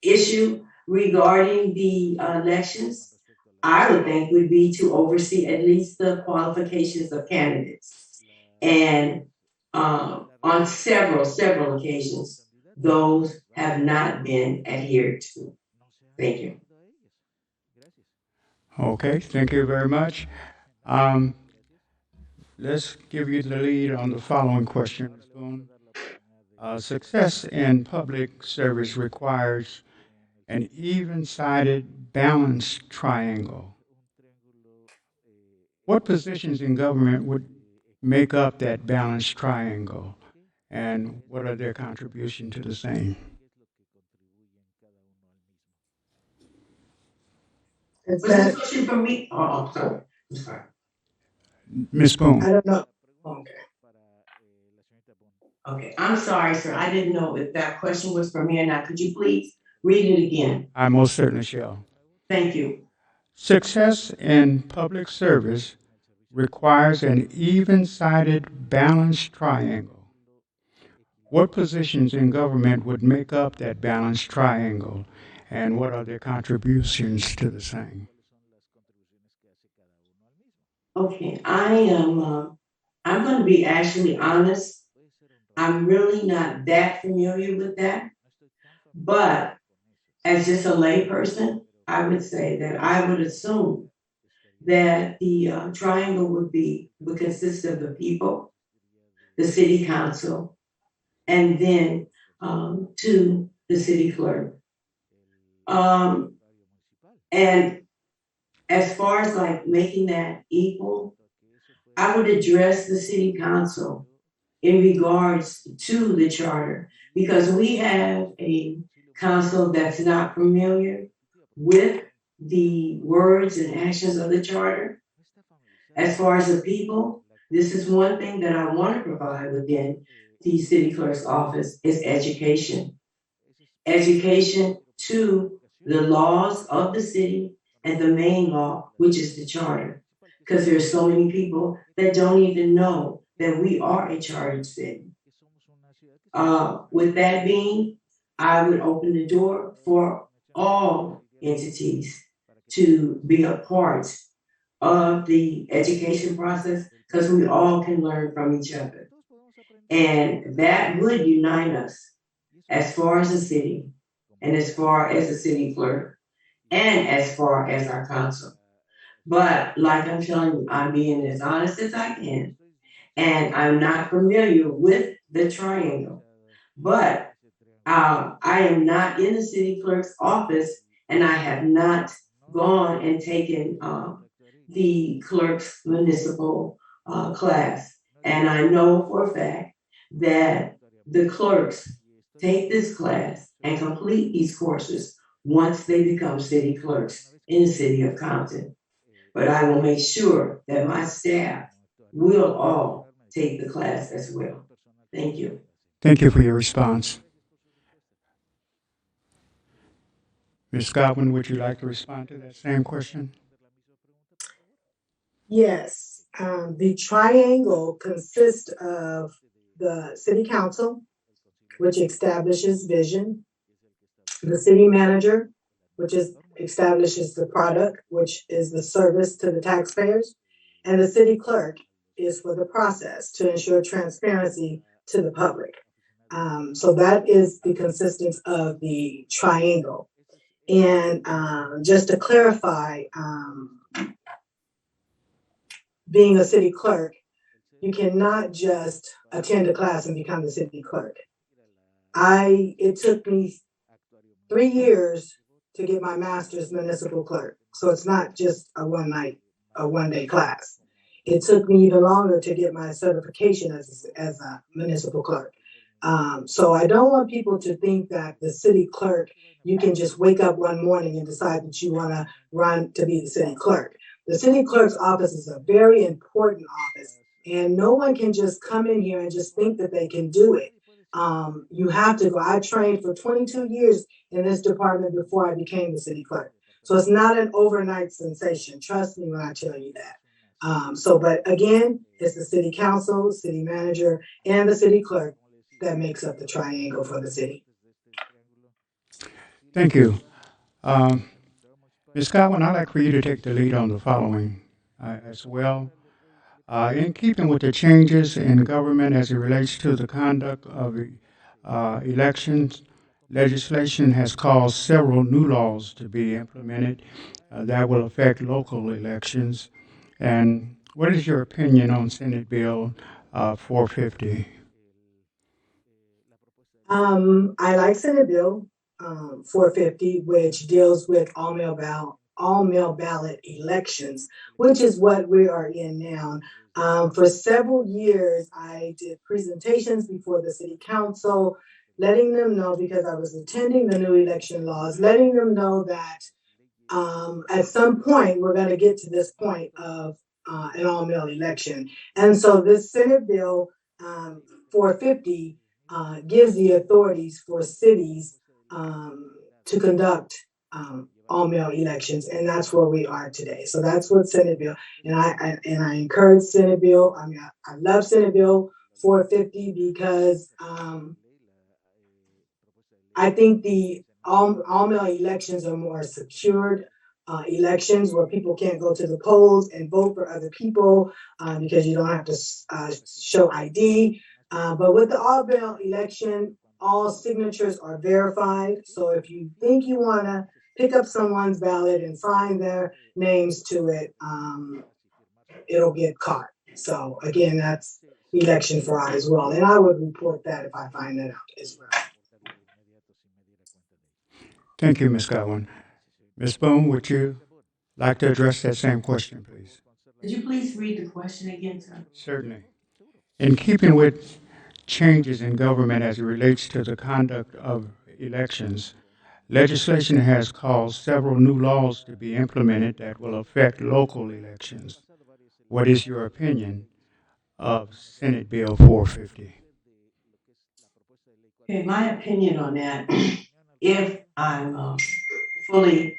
issue regarding the elections, I would think would be to oversee at least the qualifications of candidates. And on several occasions, those have not been adhered to. Thank you. Okay, thank you very much. Um, let's give you the lead on the following question, Ms. Boone. Success in public service requires an even-sided, balanced triangle. What positions in government would make up that balanced triangle, and what are their contribution to the same? Is Was this that, question for me? Oh, I'm sorry. I'm sorry. Ms. Boone. I don't know. Okay. Okay, I'm sorry, sir. I didn't know if that question was for me or not. Could you please read it again? I most certainly shall. Thank you. Success in public service requires an even-sided, balanced triangle. What positions in government would make up that balanced triangle, and what are their contributions to the same? Okay, I'm gonna be actually honest. I'm really not that familiar with that, but as just a layperson, I would say that I would assume that the triangle would consist of the people, the city council, and then to the city clerk. And as far as like making that equal, I would address the city council in regards to the charter, because we have a council that's not familiar with the words and actions of the charter. As far as the people, this is one thing that I want to provide within the city clerk's office is education. Education to the laws of the city and the main law, which is the charter. Because there's so many people that don't even know that we are a chartered city. With that being, I would open the door for all entities to be a part of the education process because we all can learn from each other. And that would unite us as far as the city and as far as the city clerk and as far as our council. But like I'm telling you, I'm being as honest as I can. And I'm not familiar with the triangle. But I am not in the city clerk's office and I have not gone and taken the clerk's municipal class. And I know for a fact that the clerks take this class and complete these courses once they become city clerks in the city of Compton. But I will make sure that my staff will all take the class as well. Thank you. Thank you for your response. Ms. Godwin, would you like to respond to that same question? Yes, the triangle consists of the city council, which establishes vision, the city manager, which establishes the product, which is the service to the taxpayers, and the city clerk is for the process to ensure transparency to the public. So that is the consistence of the triangle. And just to clarify, being a city clerk, you cannot just attend a class and become the city clerk. It took me 3 years to get my master's municipal clerk. So it's not just a one-day class. It took me even longer to get my certification as a municipal clerk. So I don't want people to think that the city clerk, you can just wake up one morning and decide that you want to run to be the city clerk. The city clerk's office is a very important office, and no one can just come in here and just think that they can do it. You have to go. I trained for 22 years in this department before I became the city clerk. So it's not an overnight sensation. Trust me when I tell you that. But again, it's the city council, city manager, and the city clerk that makes up the triangle for the city. Thank you. Ms. Godwin, I'd like for you to take the lead on the following as well. In keeping with the changes in government as it relates to the conduct of elections, legislation has caused several new laws to be implemented that will affect local elections. And What is your opinion on Senate Bill 450? I like Senate Bill 450, which deals with all mail ballot elections, which is what we are in now. For several years, I did presentations before the city council, letting them know, because I was attending the new election laws, letting them know that at some point we're going to get to this point of an all mail election. And so this Senate Bill 450 gives the authorities for cities to conduct all mail elections, and that's where we are today. So that's what Senate Bill, and I encourage Senate Bill. I mean, I love Senate Bill 450 because I think the all mail elections are more secured elections where people can't go to the polls and vote for other people because you don't have to show ID. But with the all mail election, all signatures are verified. So if you think you want to pick up someone's ballot and sign their names to it, it'll get caught. So again, that's election fraud as well. And I would report that if I find that out as well. Thank you, Ms. Godwin. Ms. Boone, would you like to address that same question, please? Could you please read the question again, sir? Certainly. In keeping with changes in government as it relates to the conduct of elections, legislation has caused several new laws to be implemented that will affect local elections. What is your opinion of Senate Bill 450? Okay, my opinion on that, if I'm fully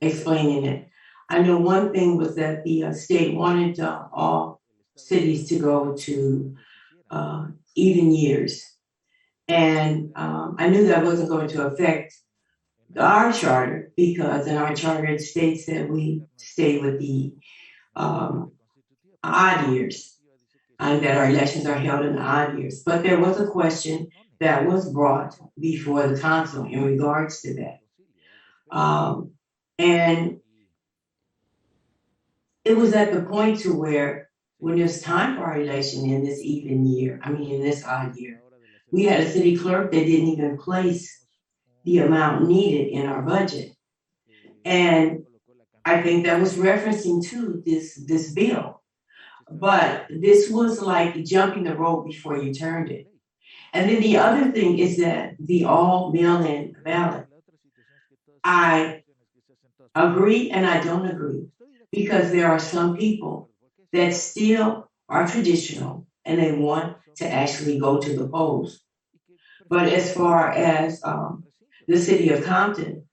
explaining it. I know one thing was that the state wanted all cities to go to even years. And I knew that wasn't going to affect our charter, because in our charter it states that we stay with the odd years, and that our elections are held in the odd years. But there was a question that was brought before the council in regards to that. And it was at the point to where when it was time for our election in this even year, in this odd year, we had a city clerk that didn't even place the amount needed in our budget. And I think that was referencing to this bill. But this was like jumping the rope before you turned it. And then the other thing is that the all mail-in ballot, I agree and I don't agree, because there are some people that still are traditional and they want to actually go to the polls. But as far as the city of Compton,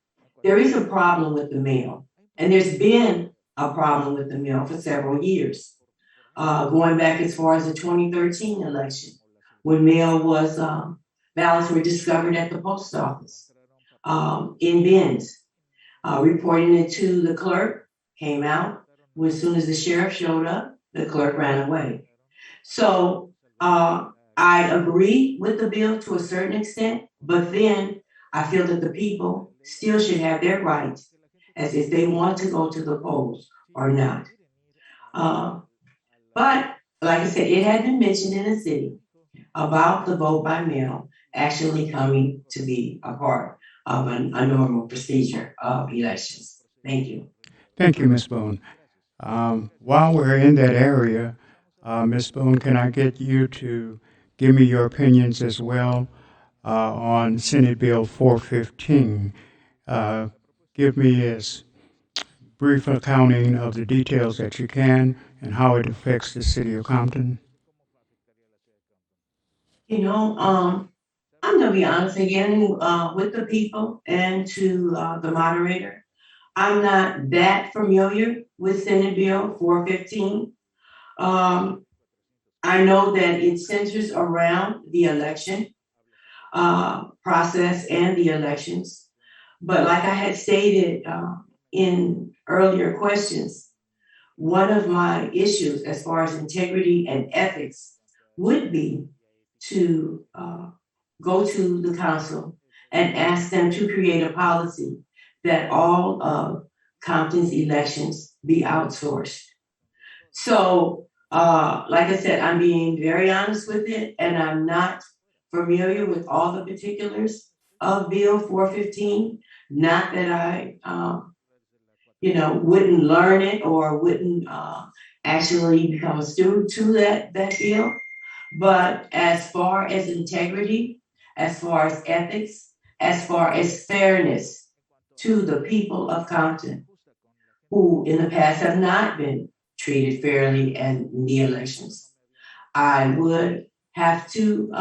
there is a problem with the mail, and there's been a problem with the mail for several years, going back as far as the 2013 election, when ballots were discovered at the post office in bins. Reporting it to the clerk, came out. As soon as the sheriff showed up, the clerk ran away. So I agree with the bill to a certain extent, but then I feel that the people still should have their rights as if they want to go to the polls or not. But like I said, it had been mentioned in the city about the vote by mail actually coming to be a part of a normal procedure of elections. Thank you. Thank you, Ms. Boone. While we're in that area, Ms. Boone, can I get you to give me your opinions as well on Senate Bill 415? Give me as brief accounting of the details that you can and how it affects the city of Compton. I'm gonna be honest again with the people and to the moderator. I'm not that familiar with Senate Bill 415. I know that it centers around the election process and the elections. But like I had stated in earlier questions, one of my issues as far as integrity and ethics would be to go to the council and ask them to create a policy that all of Compton's elections be outsourced. So, like I said, I'm being very honest with it, and I'm not familiar with all the particulars of Bill 415. Not that I, wouldn't learn it or wouldn't actually become a student to that bill. But as far as integrity, as far as ethics, as far as fairness to the people of Compton, who in the past have not been treated fairly in the elections, I would have to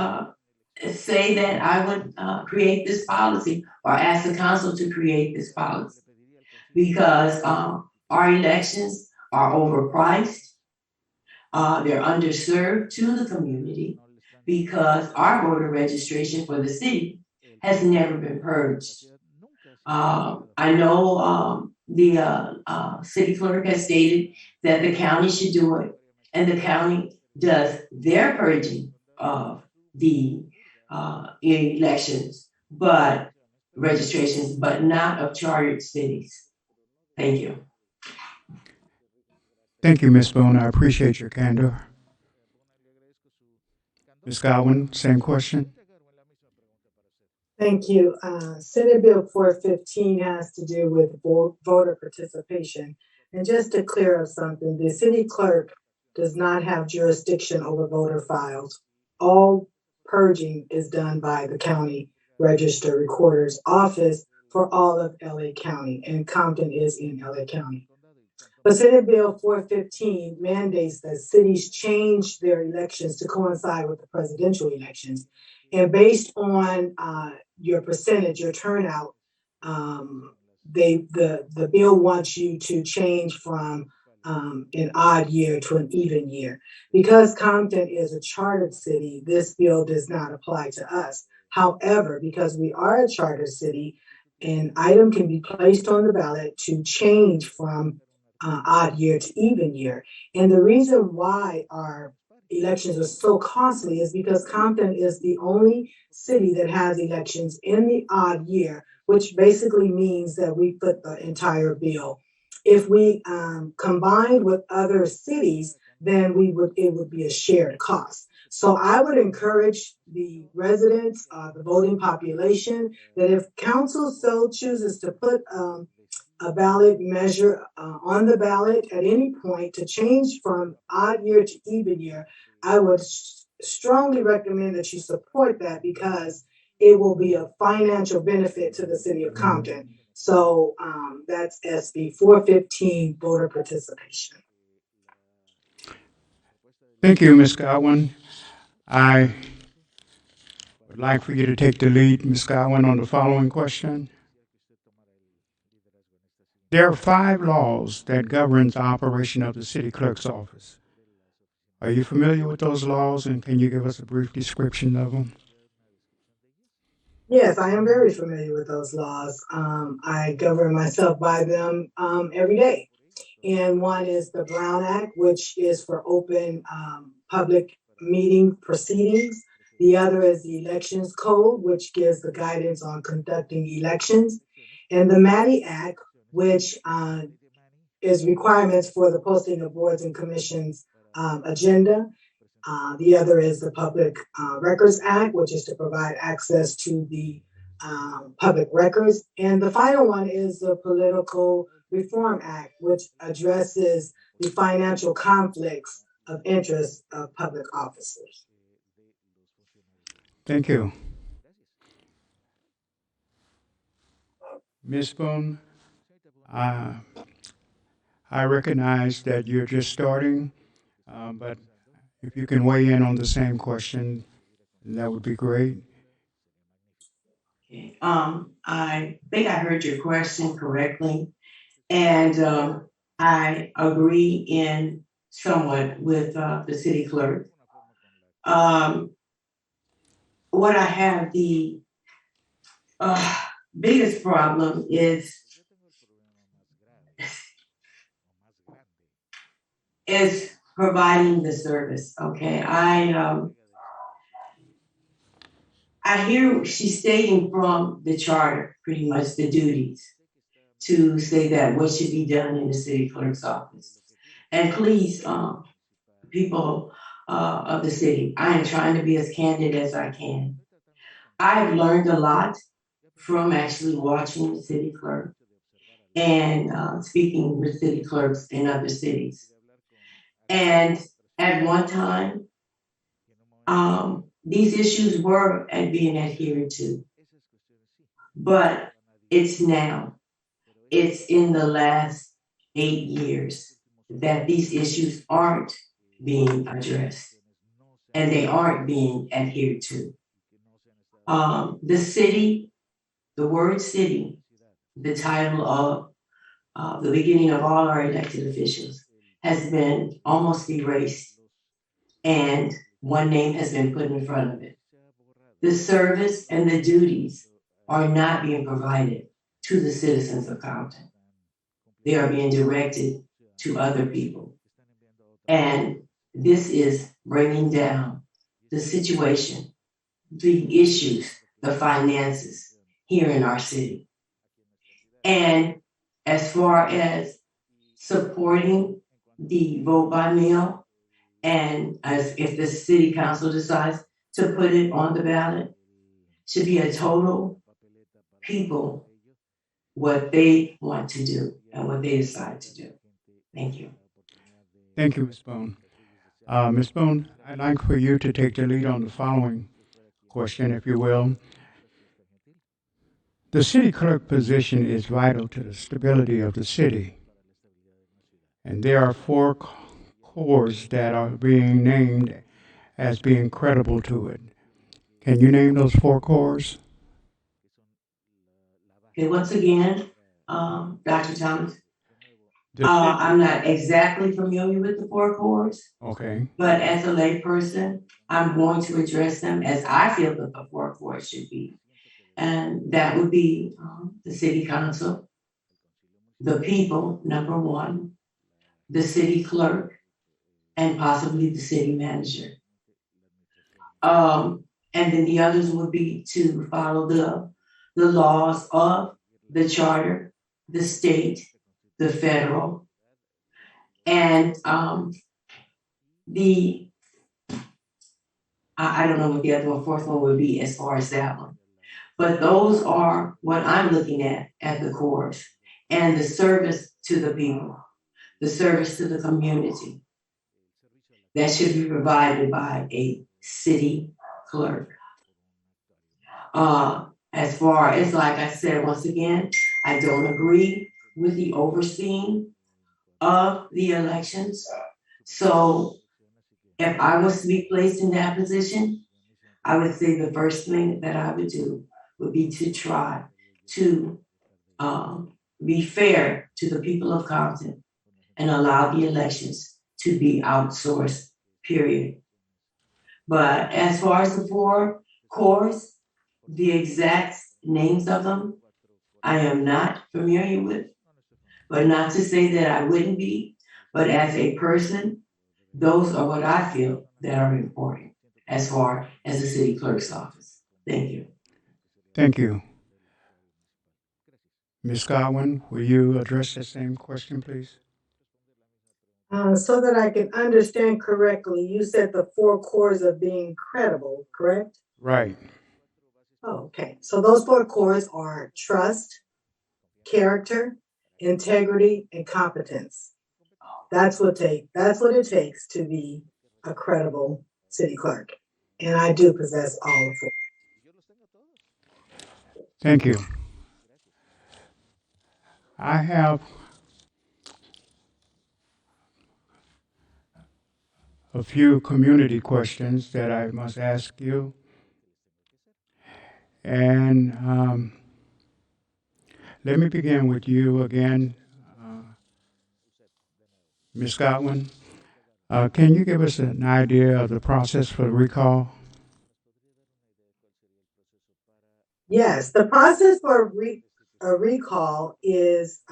say that I would create this policy or ask the council to create this policy because our elections are overpriced. They're underserved to the community because our voter registration for the city has never been purged. I know the city clerk has stated that the county should do it, and the county does their purging of the elections, but registrations, but not of chartered cities. Thank you. Thank you, Ms. Boone. I appreciate your candor. Ms. Godwin, same question. Thank you. Senate Bill 415 has to do with voter participation. And just to clear up something, the city clerk does not have jurisdiction over voter files. All purging is done by the county register recorder's office for all of LA County, and Compton is in LA County. But Senate Bill 415 mandates that cities change their elections to coincide with the presidential elections. And based on your percentage, your turnout, the bill wants you to change from an odd year to an even year. Because Compton is a chartered city, this bill does not apply to us. However, because we are a chartered city, an item can be placed on the ballot to change from odd year to even year. And the reason why our elections are so costly is because Compton is the only city that has elections in the odd year, which basically means that we put the entire bill. If we combined with other cities, then it would be a shared cost. So I would encourage the residents, the voting population, that if council so chooses to put a ballot measure on the ballot at any point to change from odd year to even year, I would strongly recommend that you support that because it will be a financial benefit to the city of Compton. So that's SB 415, voter participation. Thank you, Ms. Godwin. I would like for you to take the lead, Ms. Godwin, on the following question. There are 5 laws that govern the operation of the city clerk's office. Are you familiar with those laws, and can you give us a brief description of them? Yes, I am very familiar with those laws. I govern myself by them every day. And one is the Brown Act, which is for open public meeting proceedings. The other is the Elections Code, which gives the guidance on conducting elections. And the Maddie Act, which is requirements for the posting of boards and commissions agenda. The other is the Public Records Act, which is to provide access to the public records. And the final one is the Political Reform Act, which addresses the financial conflicts of interest of public officers. Thank you. Ms. Boone, I recognize that you're just starting, but if you can weigh in on the same question, that would be great. Okay. I think I heard your question correctly, and I agree in somewhat with the city clerk. What I have the biggest problem is providing the service. Okay, I hear she's stating from the charter pretty much the duties to say that what should be done in the city clerk's office. And please, people of the city, I am trying to be as candid as I can. I've learned a lot from actually watching the city clerk and speaking with city clerks in other cities. And at one time, these issues were being adhered to, but it's now, it's in the last 8 years that these issues aren't being addressed and they aren't being adhered to. The city, the word city, the title of the beginning of all our elected officials has been almost erased and one name has been put in front of it. The service and the duties are not being provided to the citizens of Compton. They are being directed to other people. And this is bringing down the situation, the issues, the finances here in our city. And as far as supporting the vote by mail, and as if the city council decides to put it on the ballot, should be a total people what they want to do and what they decide to do. Thank you. Thank you, Ms. Bone. Ms. Bone, I'd like for you to take the lead on the following question, if you will. The city clerk position is vital to the stability of the city, and there are four cores that are being named as being credible to it. Can you name those four cores? Okay, once again, Dr. Thomas, The I'm not exactly familiar with the four cores, okay, but as a layperson, I'm going to address them as I feel that the four cores should be. And that would be the city council, the people, number one, the city clerk, and possibly the city manager. And then the others would be to follow the laws of the charter, the state, the federal, and I don't know what the other one, fourth one would be as far as that one. But those are what I'm looking at the cores, and the service to the people, the service to the community that should be provided by a city clerk. As far as, like I said, once again, I don't agree with the overseeing of the elections. So if I was to be placed in that position, I would say the first thing that I would do would be to try to be fair to the people of Compton and allow the elections to be outsourced, period. But as far as the four cores, the exact names of them, I am not familiar with, but not to say that I wouldn't be, but as a person, those are what I feel that are important as far as the city clerk's office. Thank you. thank you. Ms. Godwin, will you address the same question, please? So that I can understand correctly, you said the four cores of being credible, correct? Right. Oh, okay, so those four cores are trust, character, integrity, and competence. That's what it takes to be a credible city clerk. And I do possess all four. Thank you. I have a few community questions that I must ask you. And let me begin with you again, Ms. Godwin. Can you give us an idea of the process for recall? Yes, the process for a recall is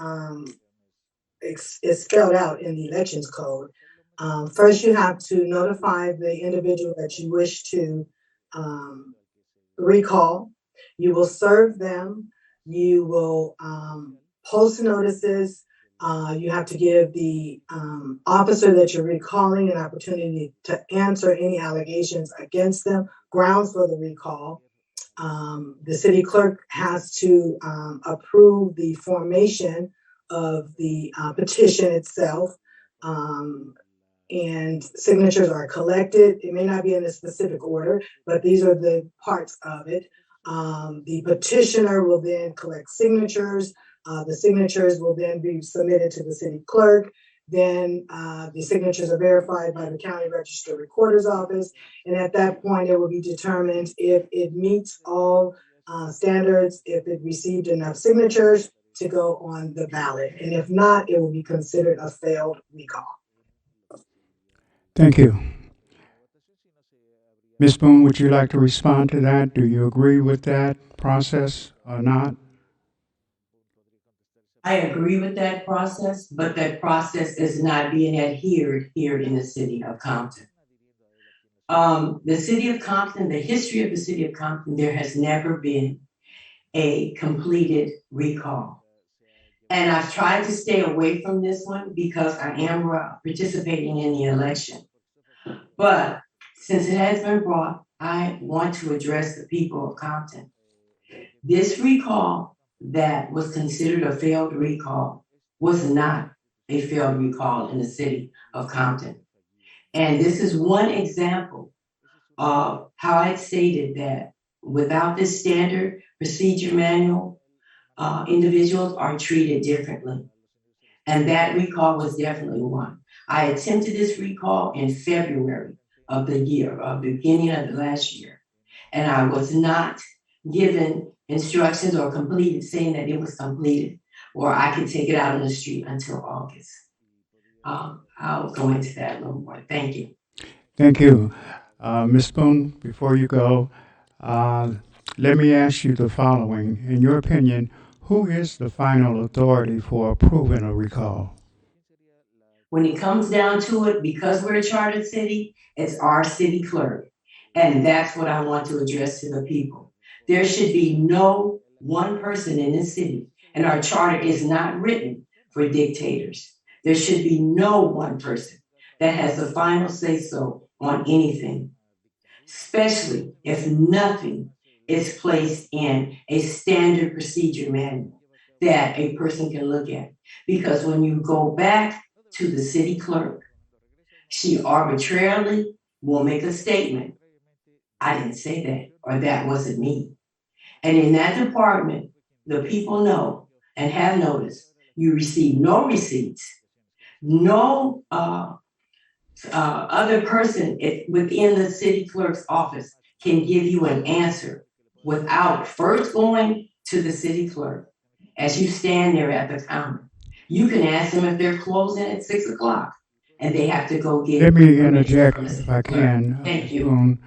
spelled out in the elections code. First, you have to notify the individual that you wish to recall. You will serve them. You will post notices You have to give the officer that you're recalling an opportunity to answer any allegations against them, grounds for the recall. The city clerk has to approve the formation of the petition itself. And signatures are collected. It may not be in a specific order, but these are the parts of it. The petitioner will then collect signatures. The signatures will then be submitted to the city clerk. Then the signatures are verified by the county register recorder's office. And at that point, it will be determined if it meets all standards, if it received enough signatures to go on the ballot. And if not, it will be considered a failed recall. Thank you. Ms. Boone, would you like to respond to that? Do you agree with that process or not? I agree with that process, but that process is not being adhered here in the city of Compton. The city of Compton, the history of the city of Compton, there has never been a completed recall. And I've tried to stay away from this one because I am participating in the election. But since it has been brought, I want to address the people of Compton. This recall that was considered a failed recall was not a failed recall in the city of Compton. And this is one example of how I stated that without this standard procedure manual, individuals are treated differently. And that recall was definitely one. I attempted this recall in February of the year, beginning of the last year. And I was not given instructions or completed saying that it was completed or I could take it out on the street until August. I'll go into that a little more. Thank you. Thank you. Ms. Boone, before you go, let me ask you the following. In your opinion, who is the final authority for approving a recall? When it comes down to it, because we're a chartered city, it's our city clerk. And that's what I want to address to the people. There should be no one person in this city, and our charter is not written for dictators. There should be no one person that has the final say-so on anything, especially if nothing is placed in a standard procedure manual that a person can look at. Because when you go back to the city clerk, she arbitrarily will make a statement. I didn't say that, or that wasn't me. And in that department, the people know and have noticed you receive no receipts, no other person within the city clerk's office can give you an answer without first going to the city clerk. As you stand there at the counter, you can ask them if they're closing at 6 o'clock and they have to go get. Let me interject if I can. Thank you. Boone.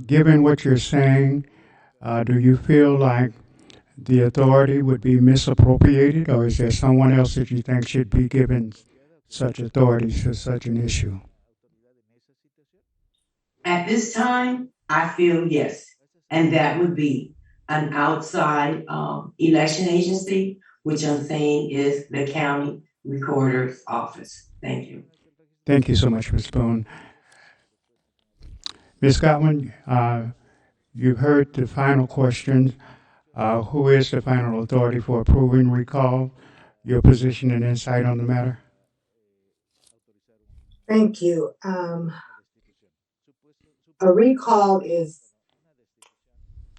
Given what you're saying, do you feel like the authority would be misappropriated, or is there someone else that you think should be given such authority to such an issue? At this time, I feel yes, and that would be an outside election agency, which I'm saying is the county recorder's office. Thank you. Thank you so much, Ms. Boone. Ms. Godwin, you've heard the final question. Who is the final authority for approving recall? Your position and insight on the matter? Thank you. A recall is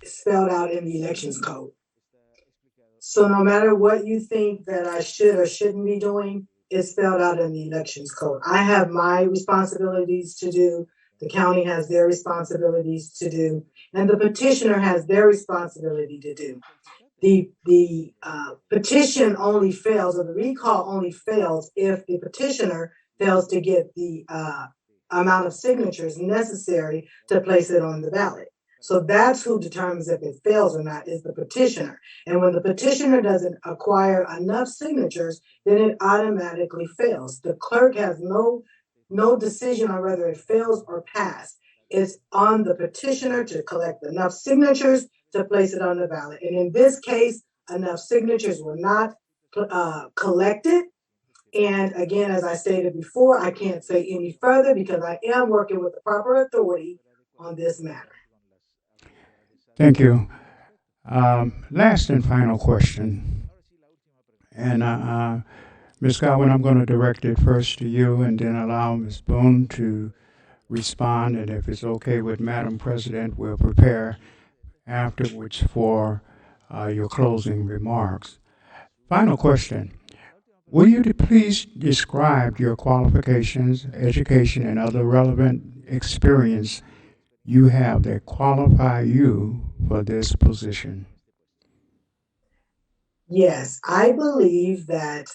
spelled out in the elections code. So no matter what you think that I should or shouldn't be doing, it's spelled out in the elections code. I have my responsibilities to do. The county has their responsibilities to do, and the petitioner has their responsibility to do. The petition only fails, or the recall only fails, if the petitioner fails to get the amount of signatures necessary to place it on the ballot. So that's who determines if it fails or not, is the petitioner. And when the petitioner doesn't acquire enough signatures, then it automatically fails. The clerk has no decision on whether it fails or pass. It's on the petitioner to collect enough signatures to place it on the ballot. And in this case, enough signatures were not collected. And again, as I stated before, I can't say any further because I am working with the proper authority on this matter. Thank you. Last and final question. And Ms. Godwin, I'm going to direct it first to you and then allow Ms. Boone to respond. And if it's okay with Madam President, we'll prepare afterwards for your closing remarks. Final question. Will you please describe your qualifications, education, and other relevant experience you have that qualify you for this position? Yes, I believe that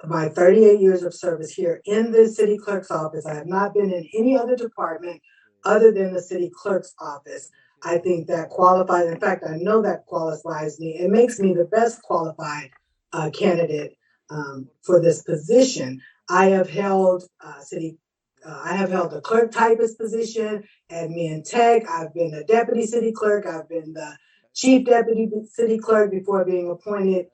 my 38 years of service here in the city clerk's office, I have not been in any other department other than the city clerk's office. I think that qualifies, in fact, I know that qualifies me. It makes me the best qualified candidate for this position. I have held the clerk typist position, admin tech. I've been a deputy city clerk. I've been the chief deputy city clerk before being appointed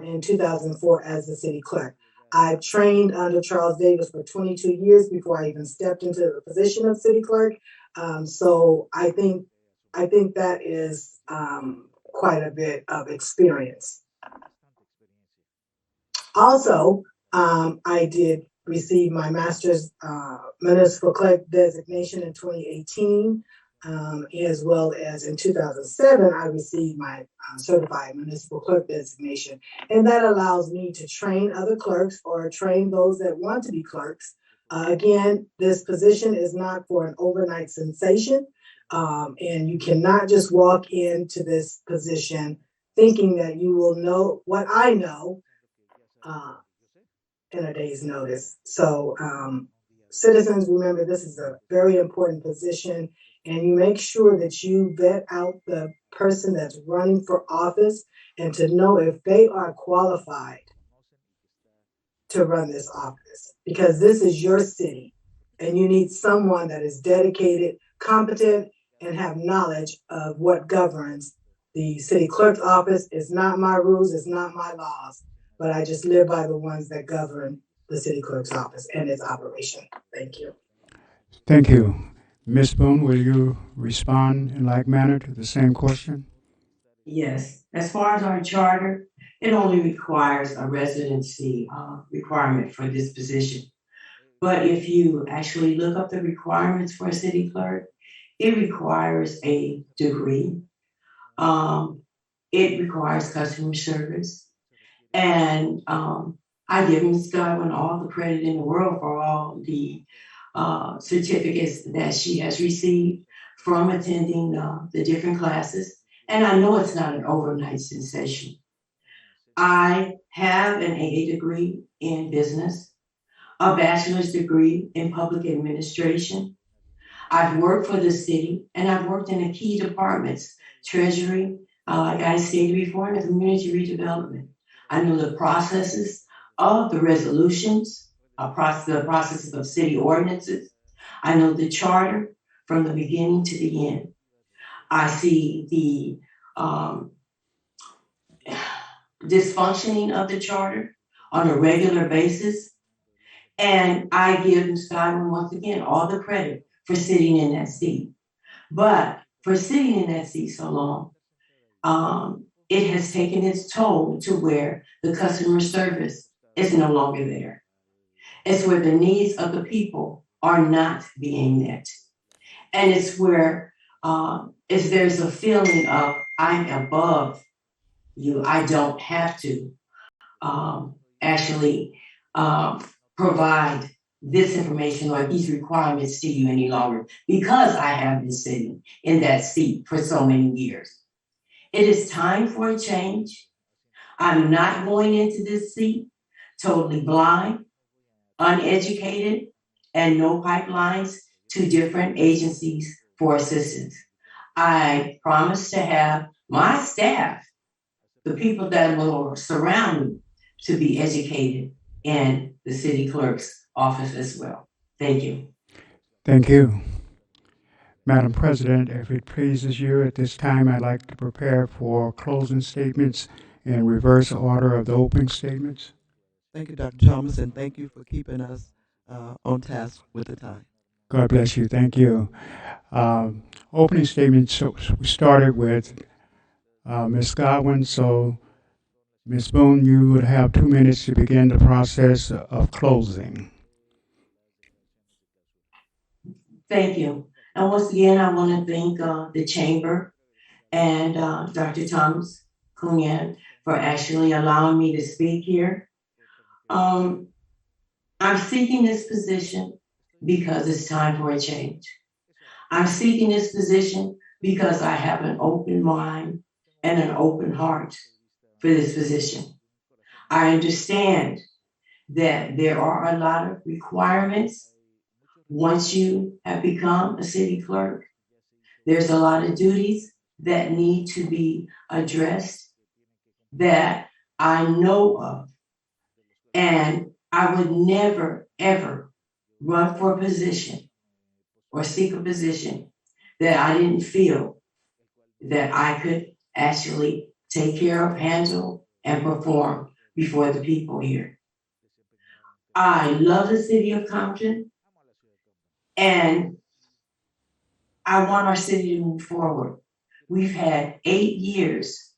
in 2004 as the city clerk. I've trained under Charles Davis for 22 years before I even stepped into the position of city clerk. So I think that is quite a bit of experience. Also, I did receive my master's municipal clerk designation in 2018, as well as in 2007, I received my certified municipal clerk designation. And that allows me to train other clerks or train those that want to be clerks. Again, this position is not for an overnight sensation. And you cannot just walk into this position thinking that you will know what I know in a day's notice. So citizens, remember, this is a very important position, and you make sure that you vet out the person that's running for office and to know if they are qualified to run this office, because this is your city and you need someone that is dedicated, competent, and have knowledge of what governs the city clerk's office. It's not my rules, it's not my laws, but I just live by the ones that govern the city clerk's office and its operation. Thank you. Thank you. Ms. Boone, will you respond in like manner to the same question? Yes, as far as our charter, it only requires a residency requirement for this position. But if you actually look up the requirements for a city clerk, it requires a degree. It requires customer service. And I give Ms. Godwin all the credit in the world for all the certificates that she has received from attending the different classes. And I know it's not an overnight sensation. I have an AA degree in business, a bachelor's degree in public administration. I've worked for the city and I've worked in the key departments, treasury, like I stated before, and community redevelopment. I know the processes of the resolutions, the processes of city ordinances. I know the charter from the beginning to the end. I see the dysfunctioning of the charter on a regular basis. And I give Ms. Godwin once again all the credit for sitting in that seat. But for sitting in that seat so long, it has taken its toll to where the customer service is no longer there. It's where the needs of the people are not being met. And it's where there's a feeling of I'm above you. I don't have to actually provide this information or these requirements to you any longer because I have been sitting in that seat for so many years. It is time for a change. I'm not going into this seat totally blind, uneducated, and no pipelines to different agencies for assistance. I promise to have my staff, the people that will surround me, to be educated in the city clerk's office as well. Thank you. Thank you. Madam President, if it pleases you, at this time, I'd like to prepare for closing statements in reverse order of the opening statements. Thank you, Dr. Thomas, and thank you for keeping us on task with the time. God bless you. Thank you. Opening statements, so we started with Ms. Godwin. So, Ms. Boone, you would have 2 minutes to begin the process of closing. Thank you. And once again, I want to thank the chamber and Dr. Thomas Cunyan for actually allowing me to speak here. I'm seeking this position because it's time for a change. I'm seeking this position because I have an open mind and an open heart for this position. I understand that there are a lot of requirements once you have become a city clerk. There's a lot of duties that need to be addressed that I know of. And I would never, ever run for a position or seek a position that I didn't feel that I could actually take care of, handle, and perform before the people here. I love the city of Compton, and I want our city to move forward. We've had 8 years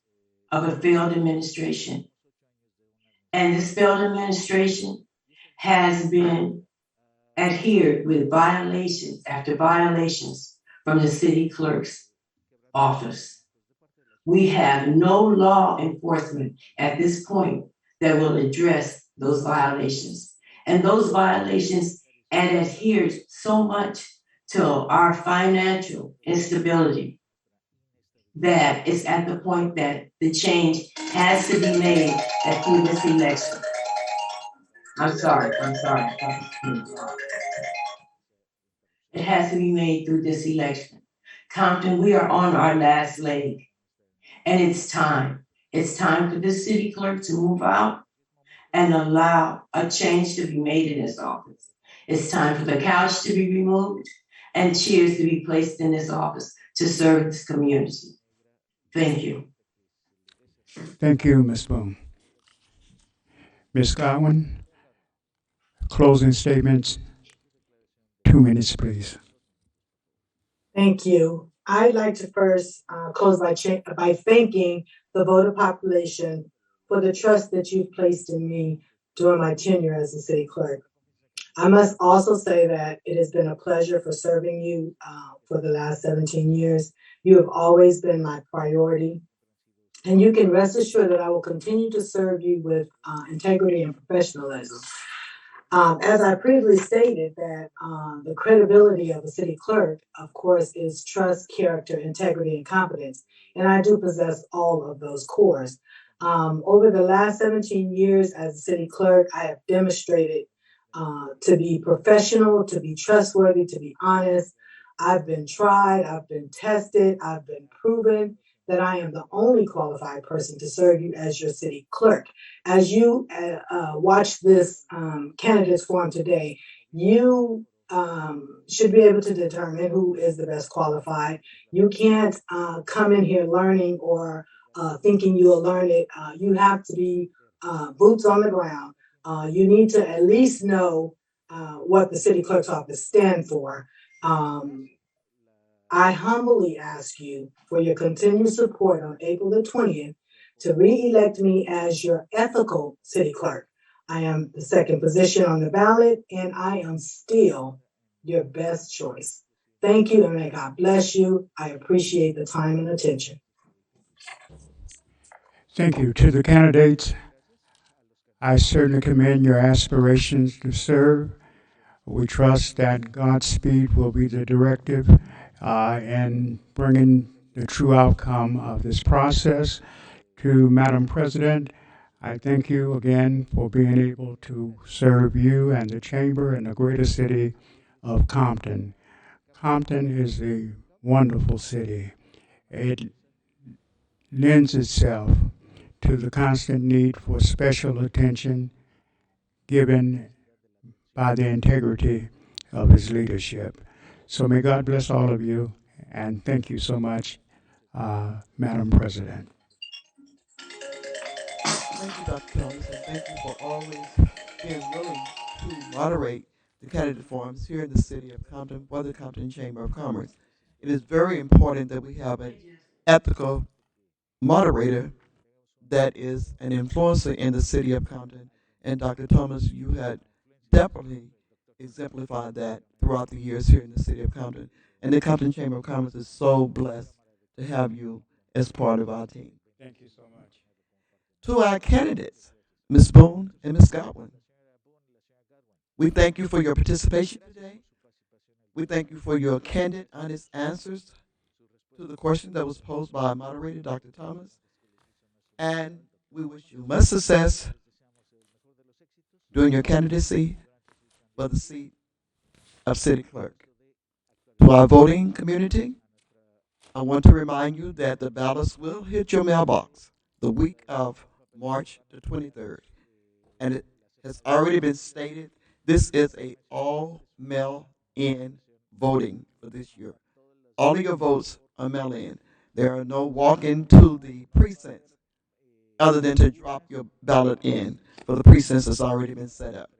of a failed administration. And this failed administration has been adhered with violations after violations from the city clerk's office. We have no law enforcement at this point that will address those violations. And those violations had adhered so much to our financial instability that it's at the point that the change has to be made through this election. I'm sorry. It has to be made through this election. Compton, we are on our last leg, and it's time. It's time for the city clerk to move out and allow a change to be made in his office. It's time for the couch to be removed and chairs to be placed in this office to serve this community. Thank you. Thank you, Ms. Boone. Ms. Godwin, closing statements, 2 minutes, please. Thank you. I'd like to first close by thanking the voter population for the trust that you've placed in me during my tenure as a city clerk. I must also say that it has been a pleasure for serving you for the last 17 years. You have always been my priority. And you can rest assured that I will continue to serve you with integrity and professionalism. As I previously stated, that the credibility of a city clerk, of course, is trust, character, integrity, and competence. And I do possess all of those cores. Over the last 17 years as a city clerk, I have demonstrated to be professional, to be trustworthy, to be honest. I've been tried, I've been tested, I've been proven that I am the only qualified person to serve you as your city clerk. As you watch this candidates forum today, you should be able to determine who is the best qualified. You can't come in here learning or thinking you'll learn it. You have to be boots on the ground. You need to at least know what the city clerk's office stands for. I humbly ask you for your continued support on April the 20th to re-elect me as your ethical city clerk. I am the second position on the ballot, and I am still your best choice. Thank you, and may God bless you. I appreciate the time and attention. Thank you. To the candidates, I certainly commend your aspirations to serve. We trust that Godspeed will be the directive in bringing the true outcome of this process. To Madam President, I thank you again for being able to serve you and the Chamber in the greater city of Compton. Compton is a wonderful city. It lends itself to the constant need for special attention given by the integrity of his leadership. So may God bless all of you, and thank you so much, Madam President. Thank you, Dr. Thomas, and thank you for always being willing to moderate the candidate forums here in the city of Compton for the Compton Chamber of Commerce. It is very important that we have an ethical moderator that is an influencer in the city of Compton. And Dr. Thomas, you had definitely exemplified that throughout the years here in the city of Compton. And the Compton Chamber of Commerce is so blessed to have you as part of our team. Thank you so much. To our candidates, Ms. Boone and Ms. Godwin, we thank you for your participation today. We thank you for your candid, honest answers to the question that was posed by our moderator, Dr. Thomas. And we wish you much success during your candidacy for the seat of city clerk. To our voting community, I want to remind you that the ballots will hit your mailbox the week of March the 23rd. And it has already been stated, this is a all mail-in voting for this year. All of your votes are mail-in. There are no walk-in to the precincts other than to drop your ballot in for the precincts that's already been set up.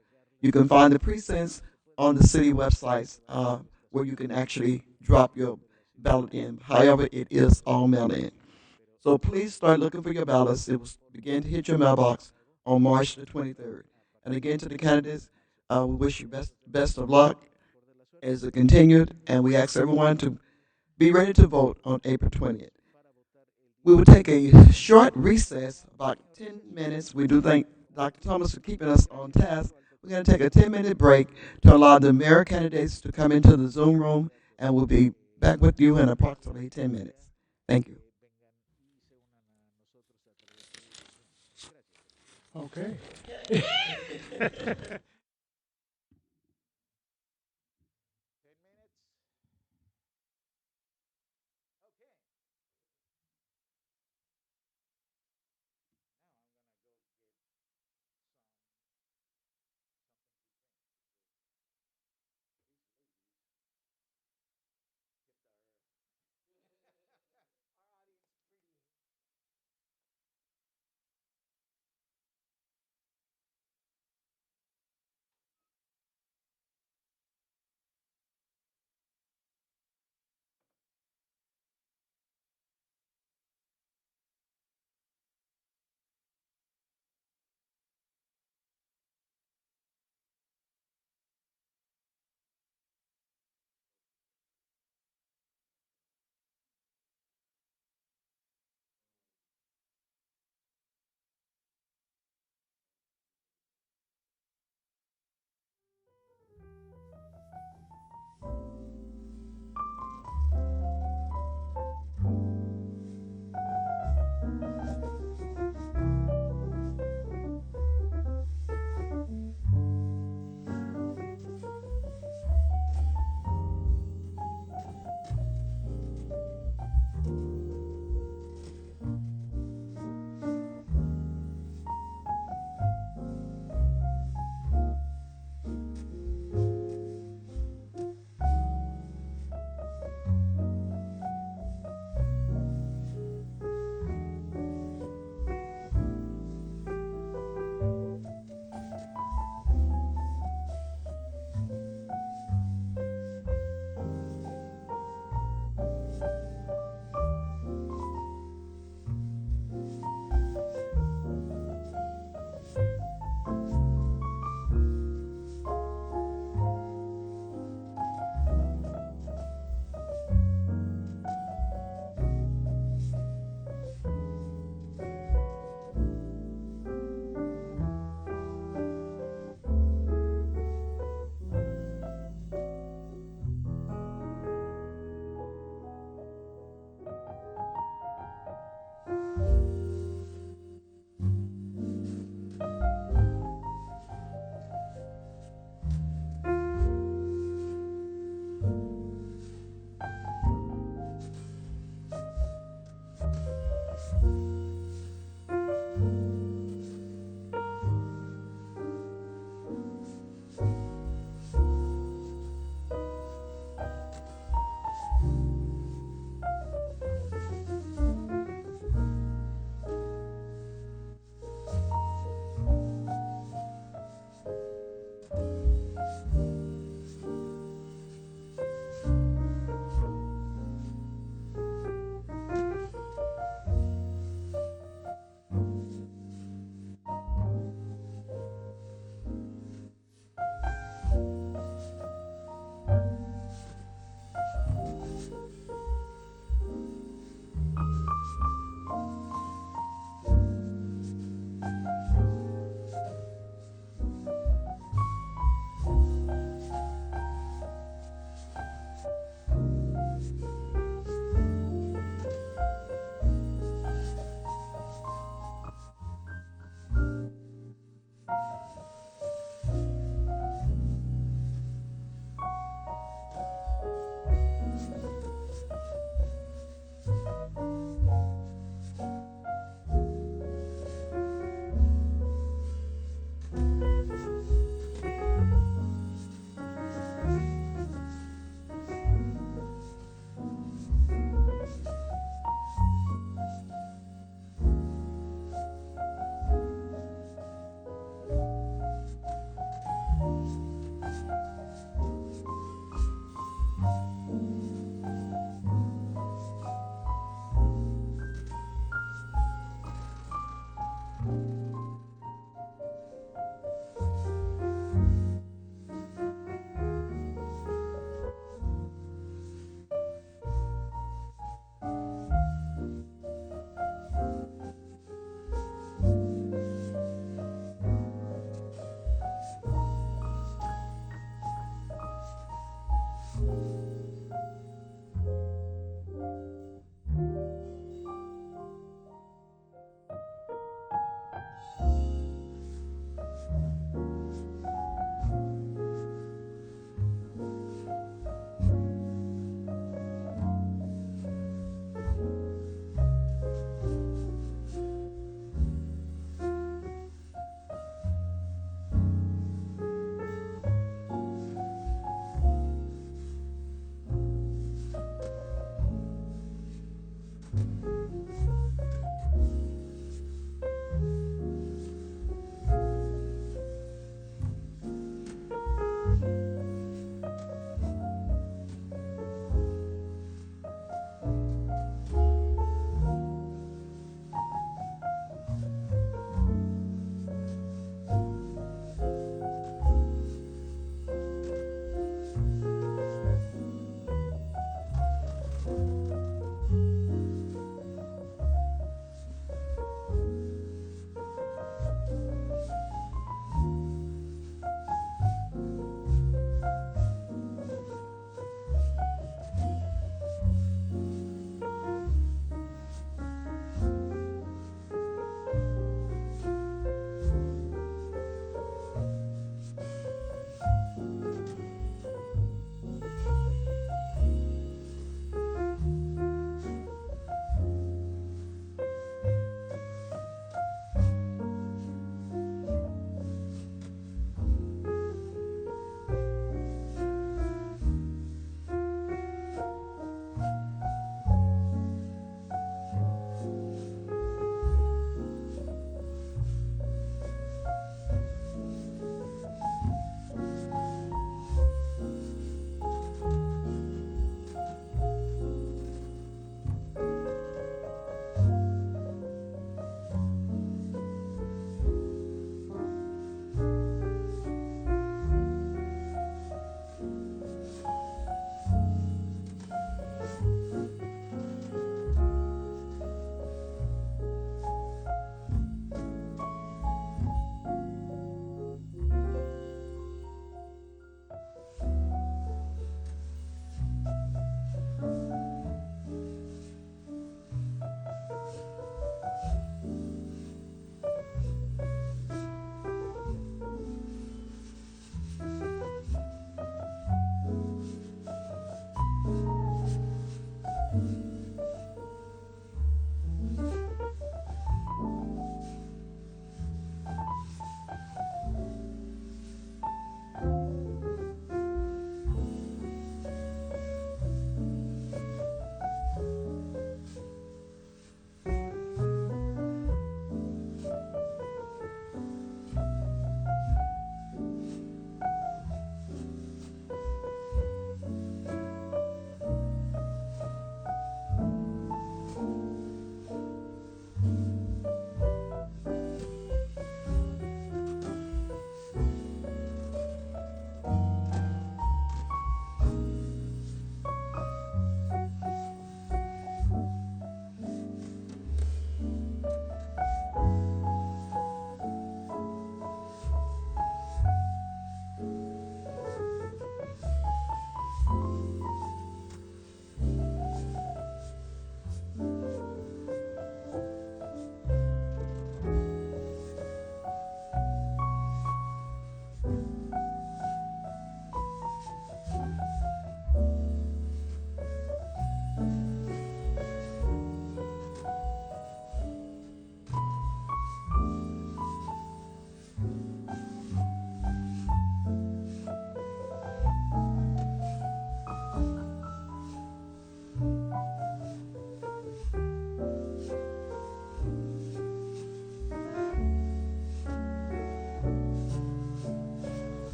You can find the precincts on the city websites where you can actually drop your ballot in. However, it is all mail-in. So please start looking for your ballots. It will begin to hit your mailbox on March the 23rd. And again, to the candidates, we wish you best of luck as it continued, and we ask everyone to be ready to vote on April 20th. We will take a short recess, about 10 minutes. We do thank Dr. Thomas for keeping us on task. We're going to take a 10-minute break to allow the mayor candidates to come into the Zoom room, and we'll be back with you in approximately 10 minutes. Thank you. Okay.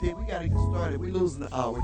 See, we gotta get started. We losing the hour.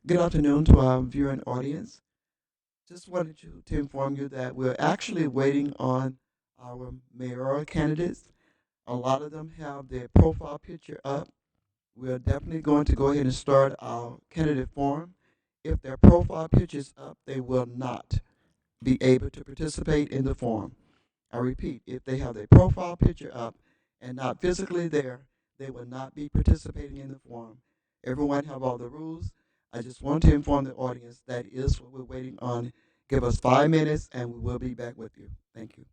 Good afternoon to our viewing audience. Just wanted to inform you that we're actually waiting on our mayoral candidates. A lot of them have their profile picture up. We're definitely going to go ahead and start our candidate forum. If their profile picture is up, they will not be able to participate in the forum. I repeat, if they have their profile picture up and not physically there, they will not be participating in the forum. Everyone have all the rules. I just want to inform the audience that is what we're waiting on. Give us 5 minutes and we will be back with you. Thank you.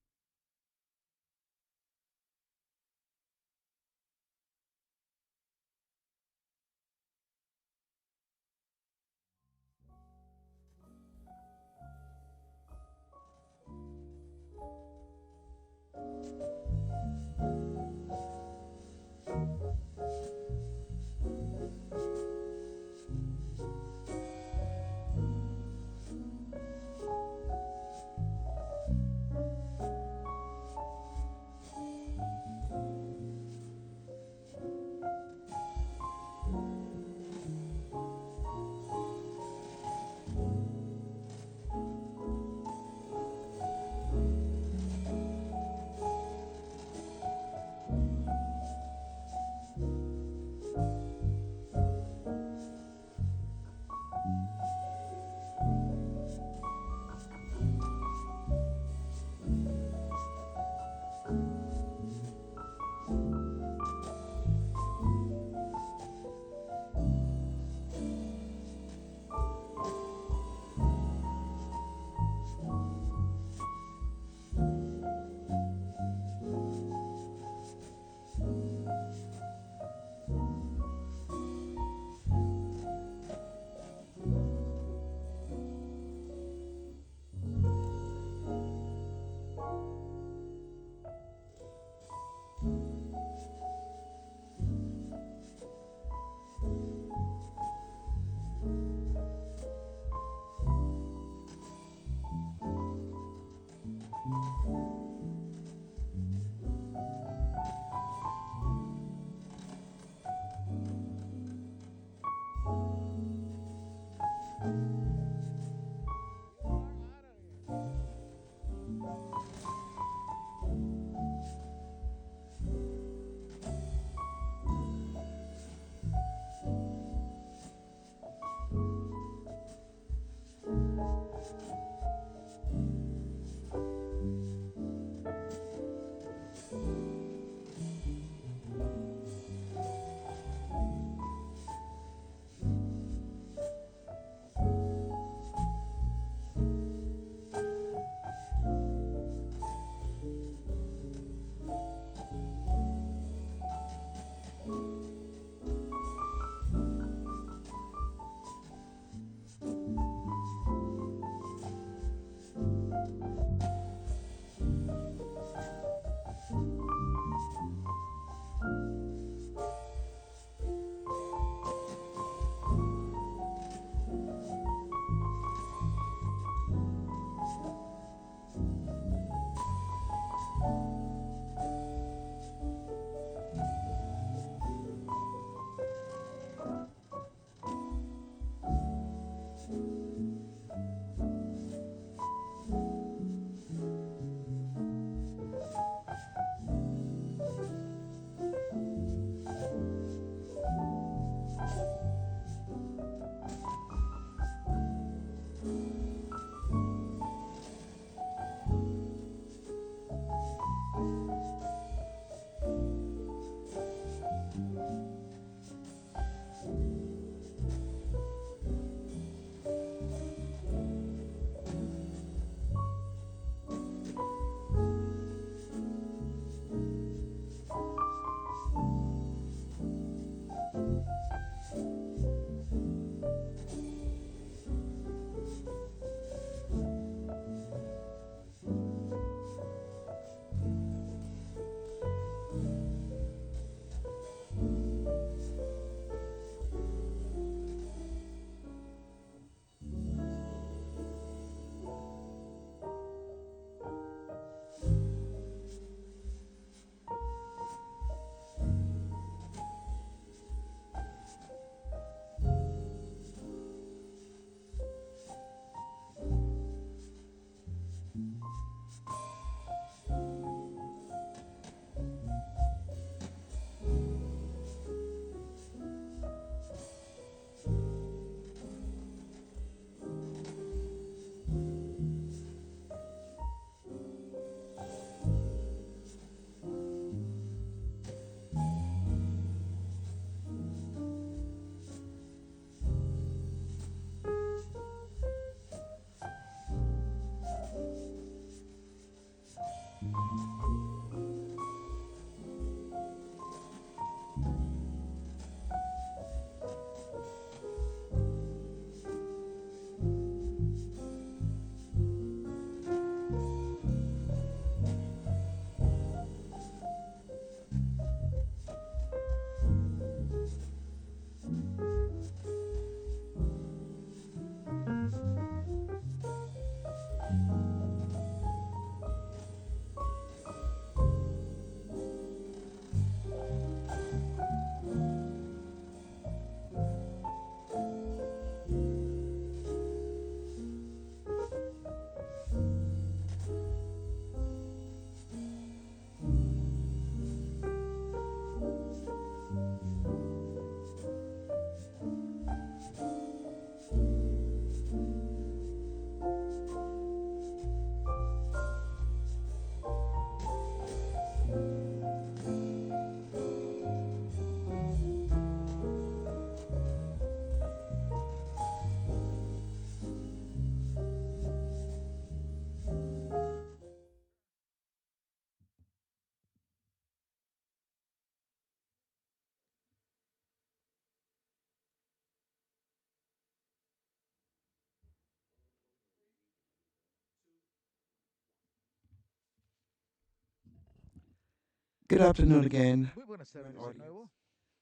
Good afternoon again.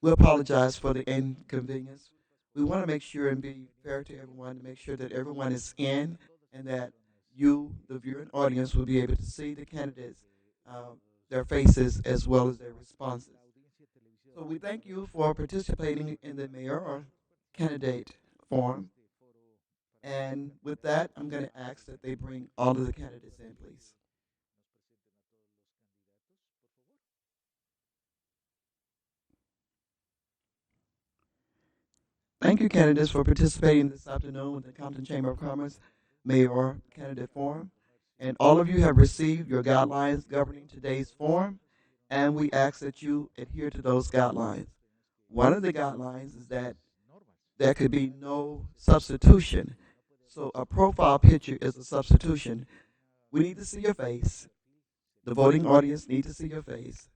We apologize for the inconvenience. We want to make sure and be fair to everyone, to make sure that everyone is in and that you, the viewing audience, will be able to see the candidates, their faces, as well as their responses. So we thank you for participating in the mayoral candidate forum. And with that, I'm going to ask that they bring all of the candidates in, please. Thank you, candidates, for participating this afternoon with the Compton Chamber of Commerce Mayor Candidate Forum. And all of you have received your guidelines governing today's forum, and we ask that you adhere to those guidelines. One of the guidelines is that there could be no substitution. So a profile picture is a substitution. We need to see your face. The voting audience needs to see your face,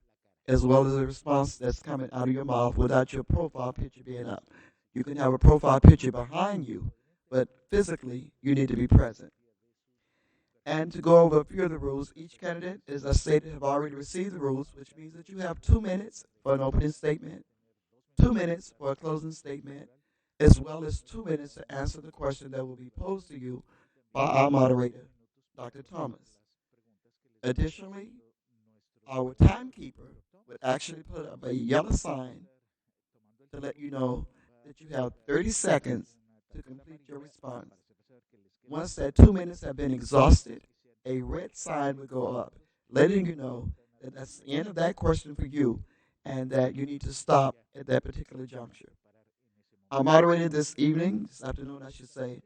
as well as the response that's coming out of your mouth without your profile picture being up. You can have a profile picture behind you, but physically you need to be present. And to go over a few of the rules, each candidate, as I stated, have already received the rules, which means that you have 2 minutes for an opening statement, 2 minutes for a closing statement, as well as 2 minutes to answer the question that will be posed to you by our moderator, Dr. Thomas. Additionally, our timekeeper would actually put up a yellow sign to let you know that you have 30 seconds to complete your response. Once that 2 minutes have been exhausted, a red sign will go up, letting you know that that's the end of that question for you and that you need to stop at that particular juncture. Our moderator this evening, this afternoon, I should say,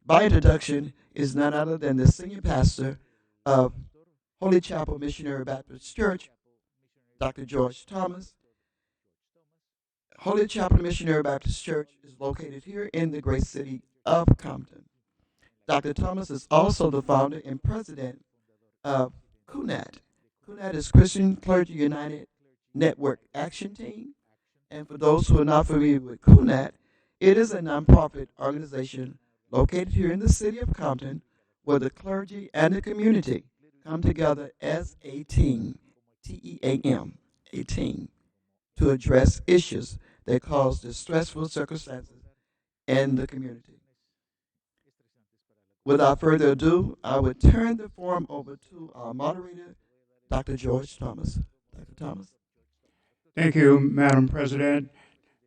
by introduction, is none other than the senior pastor of Holy Chapel Missionary Baptist Church, Dr. George Thomas. Holy Chapel Missionary Baptist Church is located here in the great city of Compton. Dr. Thomas is also the founder and president of CUNAT. CUNAT is Christian Clergy United Network Action Team. And for those who are not familiar with CUNAT, it is a nonprofit organization located here in the city of Compton where the clergy and the community come together as a team, T-E-A-M, a team, to address issues that cause distressful circumstances in the community. Without further ado, I would turn the forum over to our moderator, Dr. George Thomas. Dr. Thomas. Thank you, Madam President.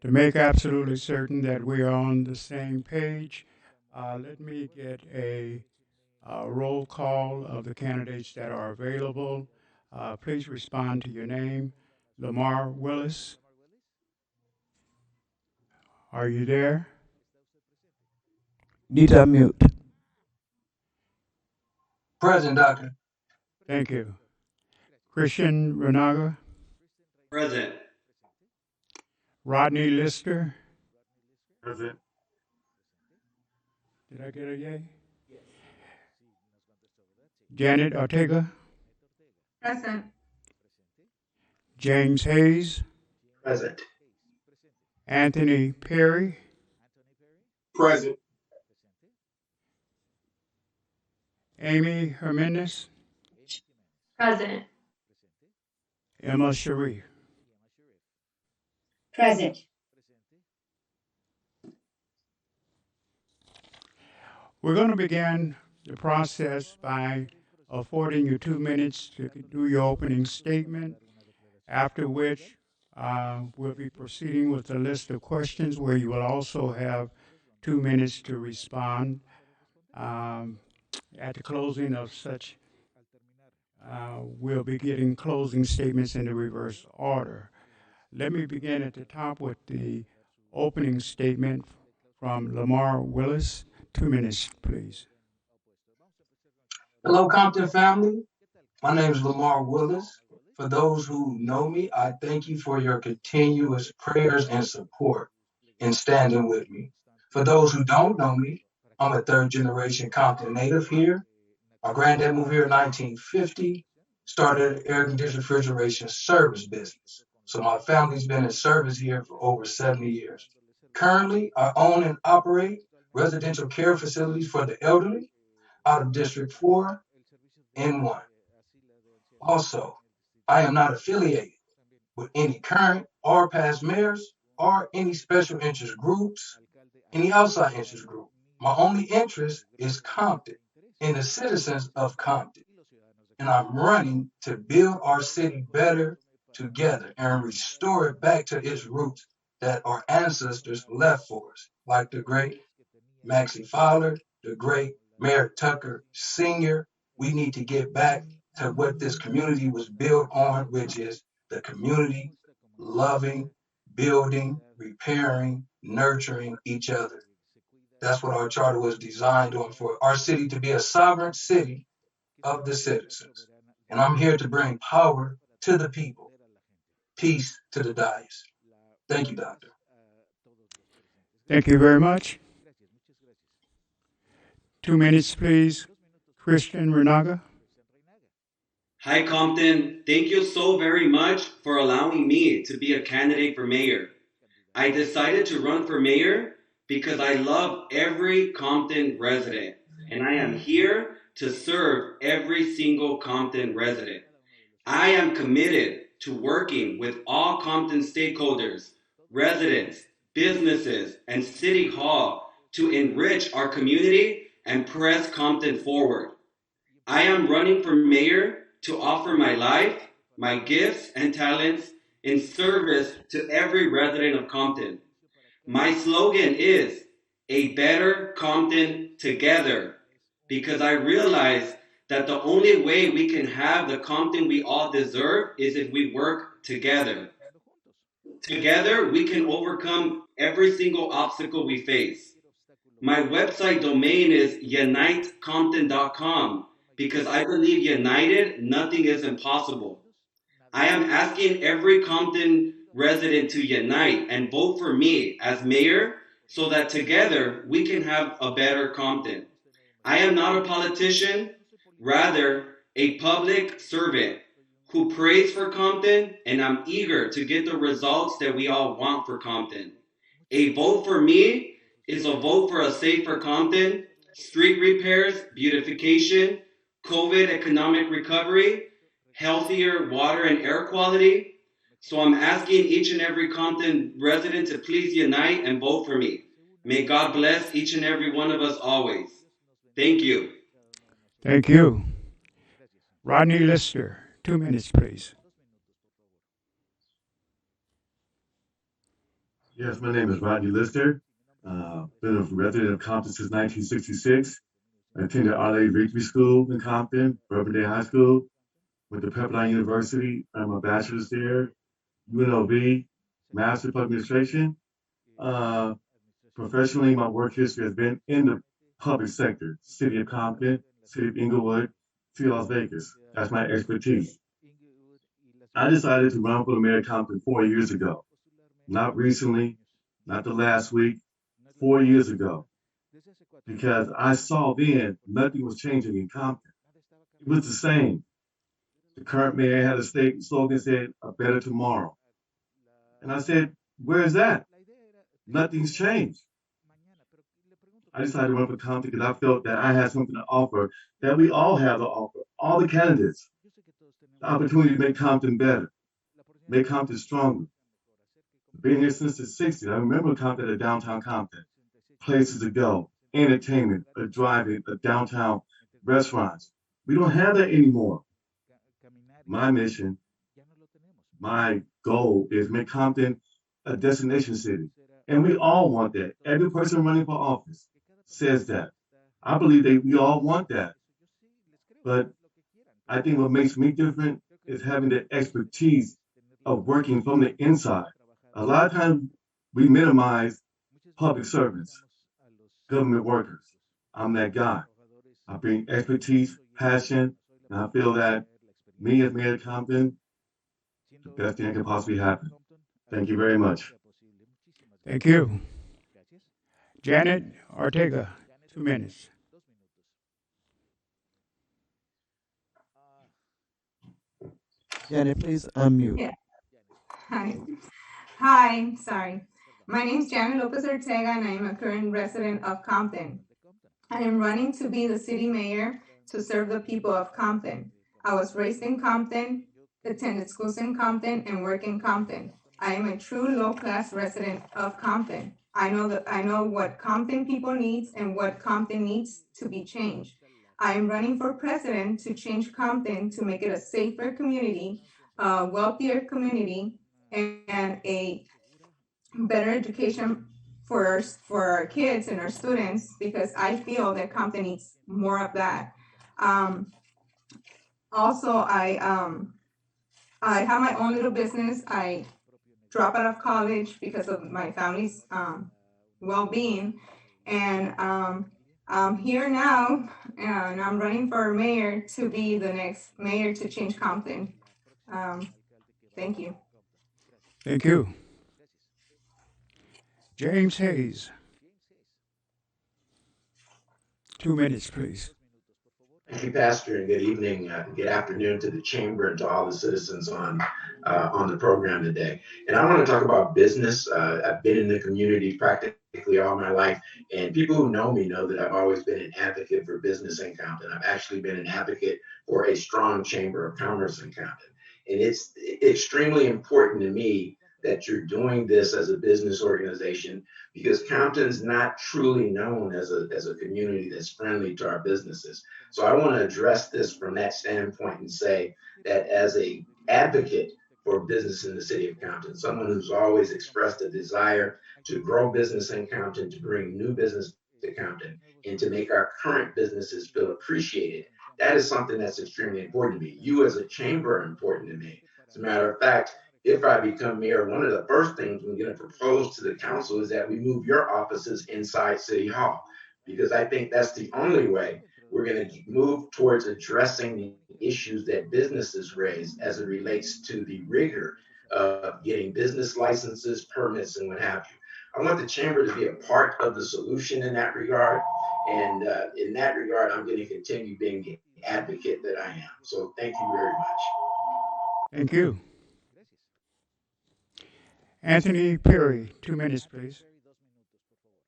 To make absolutely certain that we are on the same page, let me get a roll call of the candidates that are available. Please respond to your name. Lamar Willis, are you there? Need to unmute. Present, Doctor. Thank you. Christian Renaga, Present. Rodney Lister, Present. did I get a yay? Janet Ortega, Present. James Hayes, Present. Anthony Perry, Present. Amy Hernandez, Present. Emma Sharif. Present. We're going to begin the process by affording you 2 minutes to do your opening statement, after which we'll be proceeding with a list of questions where you will also have 2 minutes to respond. At the closing of such, we'll be getting closing statements in the reverse order. Let me begin at the top with the opening statement from Lamar Willis. 2 minutes, please. Hello, Compton family. My name is Lamar Willis. For those who know me, I thank you for your continuous prayers and support in standing with me. For those who don't know me, I'm a third generation Compton native here. My granddad moved here in 1950, started an air conditioned refrigeration service business. So my family's been in service here for over 70 years. Currently, I own and operate residential care facilities for the elderly out of District 4 and 1. Also, I am not affiliated with any current or past mayors or any special interest groups, any outside interest group. My only interest is Compton and the citizens of Compton. And I'm running to build our city better together and restore it back to its roots that our ancestors left for us, like the great Maxie Fowler, the great Mayor Tucker Sr. We need to get back to what this community was built on, which is the community loving, building, repairing, nurturing each other. That's what our charter was designed on, for our city to be a sovereign city of the citizens. And I'm here to bring power to the people, peace to the dais. Thank you, Doctor. Thank you very much. 2 minutes, please. Christian Renaga. Hi, Compton. Thank you so very much for allowing me to be a candidate for mayor. I decided to run for mayor because I love every Compton resident, and I am here to serve every single Compton resident. I am committed to working with all Compton stakeholders, residents, businesses, and City Hall to enrich our community and press Compton forward. I am running for mayor to offer my life, my gifts, and talents in service to every resident of Compton. My slogan is a better Compton together, because I realize that the only way we can have the Compton we all deserve is if we work together. Together, we can overcome every single obstacle we face. My website domain is unitecompton.com, because I believe united, nothing is impossible. I am asking every Compton resident to unite and vote for me as mayor so that together we can have a better Compton. I am not a politician, rather a public servant who prays for Compton, and I'm eager to get the results that we all want for Compton. A vote for me is a vote for a safer Compton, street repairs, beautification, COVID economic recovery, healthier water and air quality. So I'm asking each and every Compton resident to please unite and vote for me. May God bless each and every one of us always. Thank you. Thank you. Rodney Lister, 2 minutes, please. Yes, my name is Rodney Lister. Been a resident of Compton since 1966. I attended Our Lady Victory School in Compton, Bourbon Day High School. Went to Pepperdine University. I'm a bachelor's there. UNLV, Master of Administration. Professionally, my work history has been in the public sector, City of Compton, City of Inglewood, City of Las Vegas. That's my expertise. I decided to run for the mayor of Compton 4 years ago. Not recently, not the last week, 4 years ago. Because I saw then nothing was changing in Compton. It was the same. The current mayor had a slogan said, "A better tomorrow." And I said, "Where is that? Nothing's changed." I decided to run for Compton because I felt that I had something to offer that we all have to offer, all the candidates. The opportunity to make Compton better, make Compton stronger. Been here since the 60s. I remember Compton at downtown Compton. Places to go, entertainment, a drive-in, a downtown restaurants. We don't have that anymore. My mission, my goal is make Compton a destination city. And we all want that. Every person running for office says that. I believe that we all want that. But I think what makes me different is having the expertise of working from the inside. A lot of times we minimize public servants, government workers. I'm that guy. I bring expertise, passion, and I feel that me as Mayor of Compton, the best thing that can possibly happen. Thank you very much. Thank you. Janet Ortega, 2 minutes. Janet, please unmute. Yeah. Hi, sorry. My name is Janet Lopez Ortega, and I am a current resident of Compton. I am running to be the city mayor to serve the people of Compton. I was raised in Compton, attended schools in Compton, and work in Compton. I am a true low-class resident of Compton. I know what Compton people needs and what Compton needs to be changed. I am running for president to change Compton to make it a safer community, a wealthier community, and a better education for our kids and our students, because I feel that Compton needs more of that. Also, I have my own little business. I dropped out of college because of my family's well-being, and I'm here now, and I'm running for mayor to be the next mayor to change Compton. Thank you. Thank you. James Hayes. 2 minutes, please. Thank you, Pastor, and good evening, good afternoon to the chamber and to all the citizens on the program today. And I want to talk about business. I've been in the community practically all my life, and people who know me know that I've always been an advocate for business in Compton. I've actually been an advocate for a strong chamber of commerce in Compton. And it's extremely important to me that you're doing this as a business organization, because Compton's not truly known as a community that's friendly to our businesses. So I want to address this from that standpoint and say that as a advocate for business in the city of Compton, someone who's always expressed a desire to grow business in Compton, to bring new business to Compton, and to make our current businesses feel appreciated, that is something that's extremely important to me. You as a chamber are important to me. As a matter of fact, if I become mayor, one of the first things we're going to propose to the council is that we move your offices inside City Hall, because I think that's the only way we're going to move towards addressing the issues that businesses raise as it relates to the rigor of getting business licenses, permits, and what have you. I want the chamber to be a part of the solution in that regard. And in that regard, I'm going to continue being the advocate that I am. So thank you very much. Thank you. Anthony Perry, 2 minutes, please.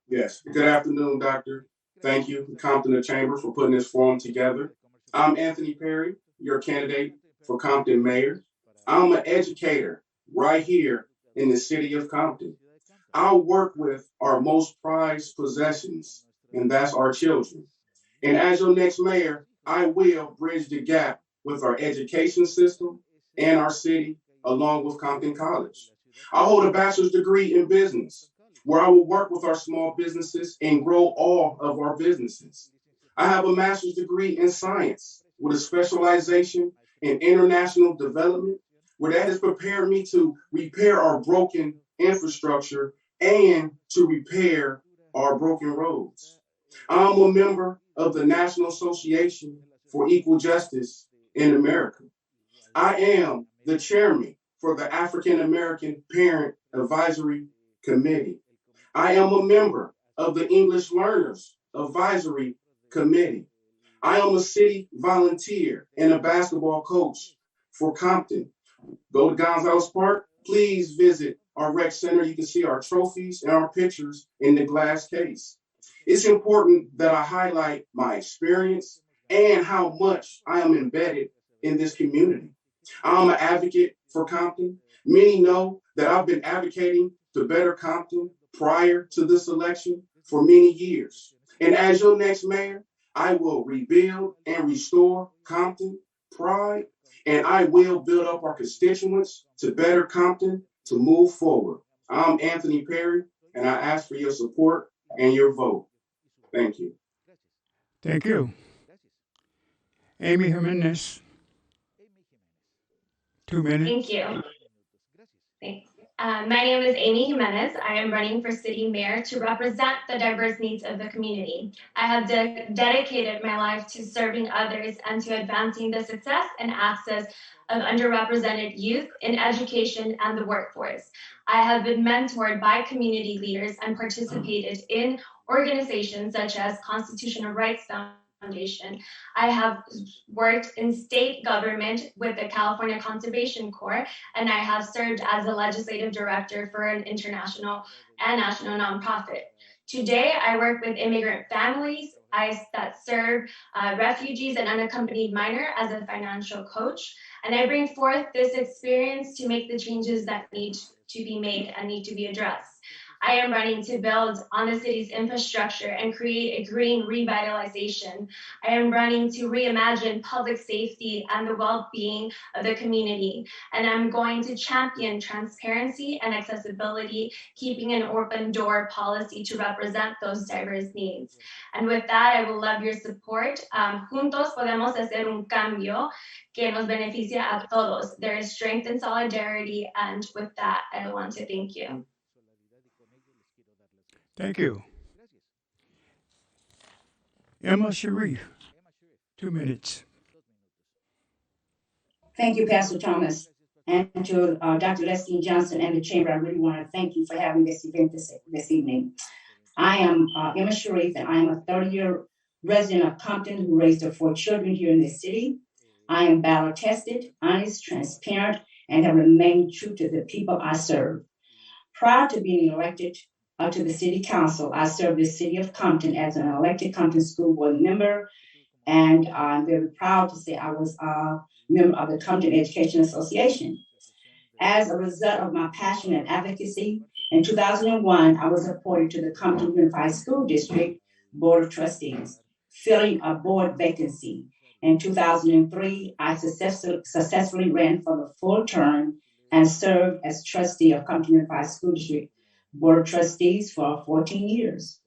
Yes. Good afternoon, Doctor. Thank you, Compton Chamber, for putting this forum together. I'm Anthony Perry, your candidate for Compton Mayor. I'm an educator right here in the city of Compton. I'll work with our most prized possessions, and that's our children. And as your next mayor, I will bridge the gap with our education system and our city, along with Compton College. I hold a bachelor's degree in business, where I will work with our small businesses and grow all of our businesses. I have a master's degree in science with a specialization in international development, where that has prepared me to repair our broken infrastructure and to repair our broken roads. I'm a member of the National Association for Equal Justice in America. I am the chairman for the African American Parent Advisory Committee. I am a member of the English Learners Advisory Committee. I am a city volunteer and a basketball coach for Compton. Go to Gonzales Park. Please visit our rec center. You can see our trophies and our pictures in the glass case. It's important that I highlight my experience and how much I am embedded in this community. I'm an advocate for Compton. Many know that I've been advocating to better Compton prior to this election for many years. And as your next mayor, I will rebuild and restore Compton pride, and I will build up our constituents to better Compton to move forward. I'm Anthony Perry, and I ask for your support and your vote. Thank you. Thank you. Amy Jimenez, 2 minutes. Thank you. Thanks. My name is Amy Jimenez. I am running for city mayor to represent the diverse needs of the community. I have dedicated my life to serving others and to advancing the success and access of underrepresented youth in education and the workforce. I have been mentored by community leaders and participated in organizations such as Constitutional Rights Foundation. I have worked in state government with the California Conservation Corps, and I have served as a legislative director for an international and national nonprofit. Today, I work with immigrant families that serve refugees and unaccompanied minor as a financial coach. And I bring forth this experience to make the changes that need to be made and need to be addressed. I am running to build on the city's infrastructure and create a green revitalization. I am running to reimagine public safety and the well-being of the community. And I'm going to champion transparency and accessibility, keeping an open door policy to represent those diverse needs. And with that, I will love your support. Juntos podemos hacer un cambio que nos beneficia a todos. There is strength in solidarity. And with that, I want to thank you. Thank you. Emma Sharif, 2 minutes. Thank you, Pastor Thomas. And to Dr. Lestine Johnson and the Chamber, I really want to thank you for having this event this evening. I am Emma Sharif, and I am a 30-year resident of Compton who raised her 4 children here in this city. I am battle-tested, honest, transparent, and have remained true to the people I serve. Prior to being elected to the City Council, I served the City of Compton as an elected Compton School Board member, and I'm very proud to say I was a member of the Compton Education Association. As a result of my passion and advocacy, in 2001, I was appointed to the Compton Unified School District Board of Trustees, filling a board vacancy. In 2003, I successfully ran for the full term and served as trustee of Compton Unified School District Board of Trustees for 14 years.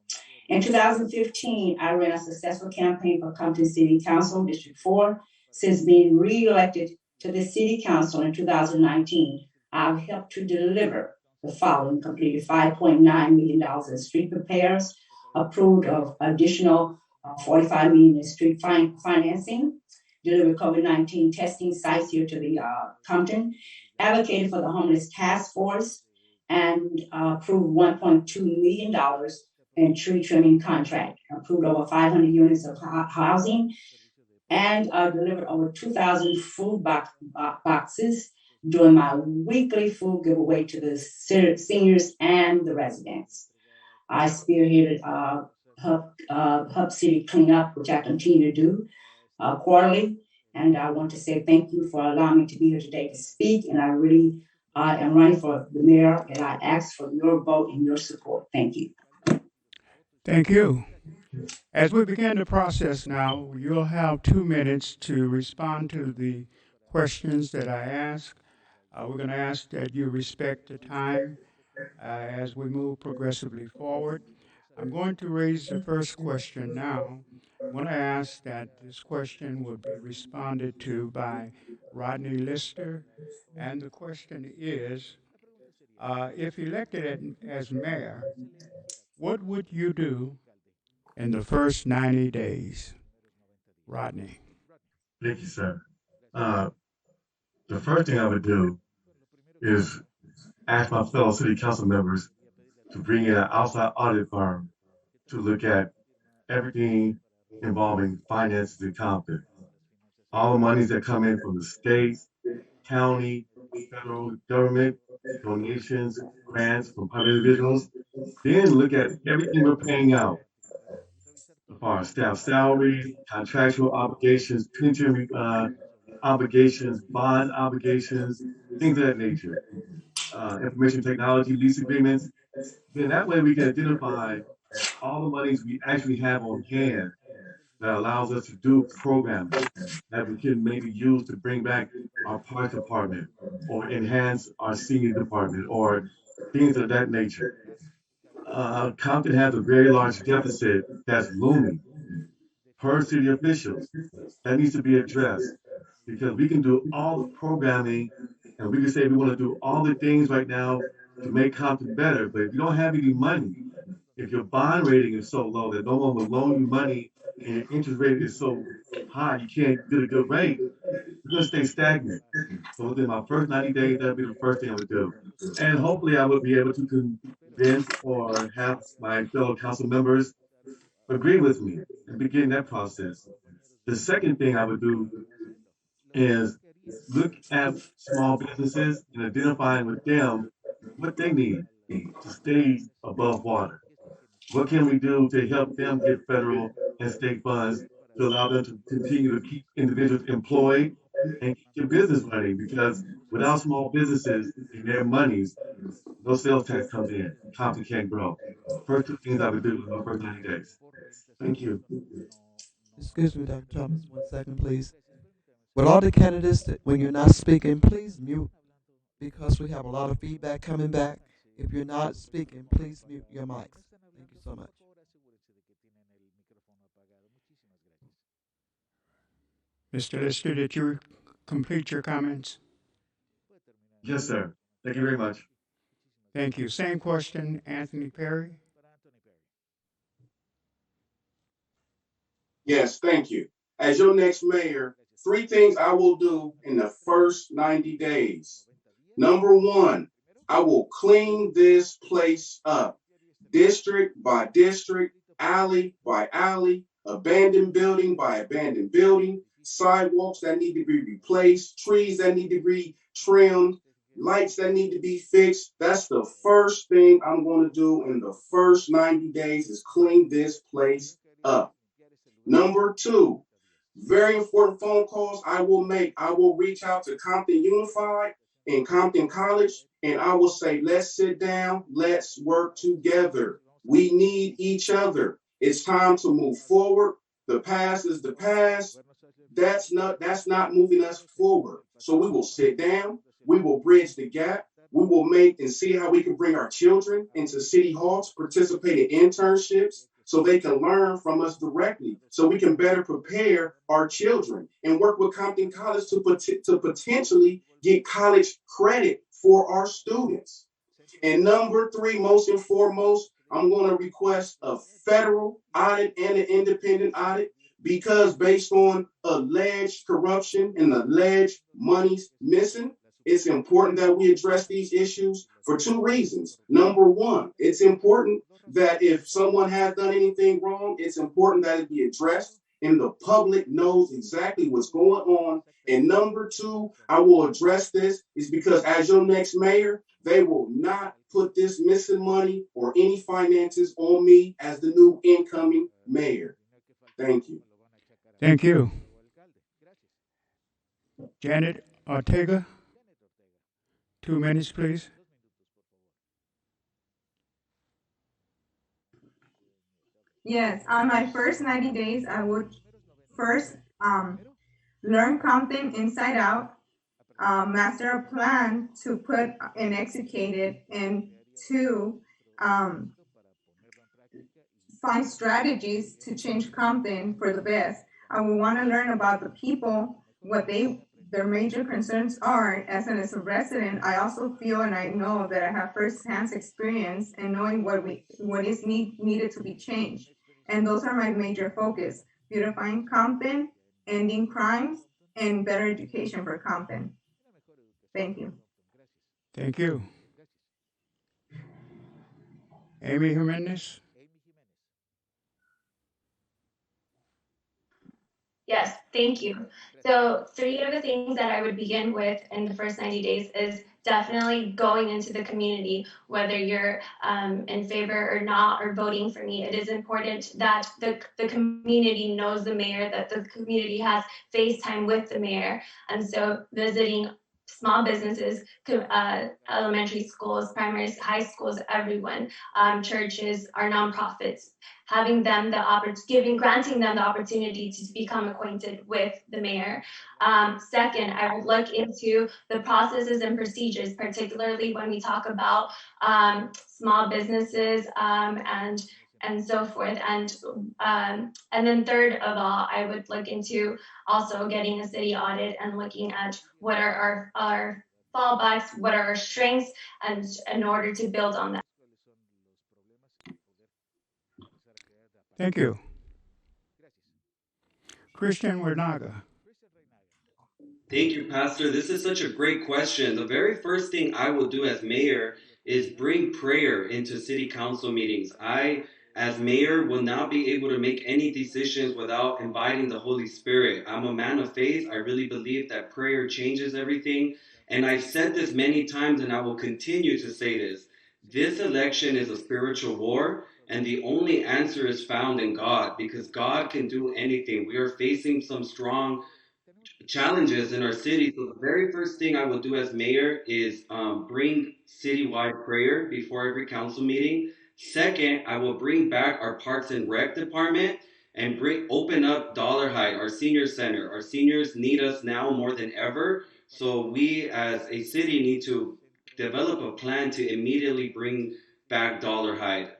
In 2015, I ran a successful campaign for Compton City Council District 4. Since being re-elected to the City Council in 2019, I've helped to deliver the following: completed $5.9 million in street repairs, approved of additional $45 million in street financing, delivered COVID-19 testing sites here to the Compton, advocated for the homeless task force, and approved $1.2 million in tree trimming contract, approved over 500 units of housing, and delivered over 2,000 food boxes during my weekly food giveaway to the seniors and the residents. I spearheaded Hub City cleanup, which I continue to do quarterly. And I want to say thank you for allowing me to be here today to speak. And I really am running for the mayor, and I ask for your vote and your support. Thank you. Thank you. As we begin the process now, you'll have 2 minutes to respond to the questions that I ask. We're going to ask that you respect the time as we move progressively forward. I'm going to raise the first question now. I'm going to ask that this question will be responded to by Rodney Lister. And the question is, if elected as mayor, what would you do in the first 90 days? Rodney. Thank you, sir. The first thing I would do is ask my fellow city council members to bring in an outside audit firm to look at everything involving finances in Compton. All the monies that come in from the state, county, federal government, donations, grants from private individuals. Then look at everything we're paying out as far as staff salaries, contractual obligations, pension obligations, bond obligations, things of that nature. Information technology lease agreements. Then that way we can identify all the monies we actually have on hand that allows us to do programming that we can maybe use to bring back our parks department or enhance our senior department or things of that nature. Compton has a very large deficit that's looming per city officials that needs to be addressed, because we can do all the programming and we can say we want to do all the things right now to make Compton better, but if you don't have any money, if your bond rating is so low that no one will loan you money and your interest rate is so high you can't get a good rate, you're going to stay stagnant. So within my first 90 days, that'd be the first thing I would do. And hopefully I would be able to convince or have my fellow council members agree with me and begin that process. The second thing I would do is look at small businesses and identifying with them what they need to stay above water. What can we do to help them get federal and state funds to allow them to continue to keep individuals employed and keep your business running? Because without small businesses and their monies, no sales tax comes in. Compton can't grow. First two things I would do in the first 90 days. Thank you. Excuse me, Dr. Thomas, 1 second, please. With all the candidates, when you're not speaking, please mute because we have a lot of feedback coming back. If you're not speaking, please mute your mics. Thank you so much. Mr. Lister, did you complete your comments? Yes, sir. Thank you very much. Thank you. Same question, Anthony Perry. Yes, thank you. As your next mayor, 3 things I will do in the first 90 days. Number 1, I will clean this place up, district by district, alley by alley, abandoned building by abandoned building, sidewalks that need to be replaced, trees that need to be trimmed, lights that need to be fixed. That's the first thing I'm going to do in the first 90 days is clean this place up. Number 2, very important phone calls I will make. I will reach out to Compton Unified and Compton College, and I will say, let's sit down, let's work together. We need each other. It's time to move forward. The past is the past. That's not moving us forward. So we will sit down, we will bridge the gap, we will make and see how we can bring our children into City Hall to participate in internships so they can learn from us directly, so we can better prepare our children and work with Compton College to potentially get college credit for our students. And number 3, most and foremost, I'm going to request a federal audit and an independent audit because based on alleged corruption and alleged monies missing, it's important that we address these issues for 2 reasons. Number 1, it's important that if someone has done anything wrong, it's important that it be addressed and the public knows exactly what's going on. And number 2, I will address this is because as your next mayor, they will not put this missing money or any finances on me as the new incoming mayor. Thank you. Thank you. Janet Ortega, 2 minutes, please. Yes, on my first 90 days, I would first learn Compton inside out, master a plan to put and execute it, and 2, find strategies to change Compton for the best. I would want to learn about the people, what their major concerns are. As a resident, I also feel and I know that I have firsthand experience in knowing what is needed to be changed. And those are my major focus: beautifying Compton, ending crimes, and better education for Compton. Thank you. Thank you. Amy Jimenez. Yes, thank you. So 3 of the things that I would begin with in the first 90 days is definitely going into the community, whether you're in favor or not, or voting for me. It is important that the community knows the mayor, that the community has FaceTime with the mayor. And so visiting small businesses, elementary schools, primary, high schools, everyone, churches, our nonprofits, having them granting them the opportunity to become acquainted with the mayor. Second, I would look into the processes and procedures, particularly when we talk about small businesses and so forth. And then third of all, I would look into also getting a city audit and looking at what are our fallbacks, what are our strengths, and in order to build on that. Thank you. Christian Wernaga. Thank you, Pastor. This is such a great question. The very first thing I will do as mayor is bring prayer into city council meetings. I, as mayor, will not be able to make any decisions without inviting the Holy Spirit. I'm a man of faith. I really believe that prayer changes everything. And I've said this many times, and I will continue to say this. This election is a spiritual war, and the only answer is found in God because God can do anything. We are facing some strong challenges in our city. So the very first thing I will do as mayor is bring citywide prayer before every council meeting. Second, I will bring back our Parks and Rec department and open up Dollarhide, our senior center. Our seniors need us now more than ever. So we as a city need to develop a plan to immediately bring back Dollarhide.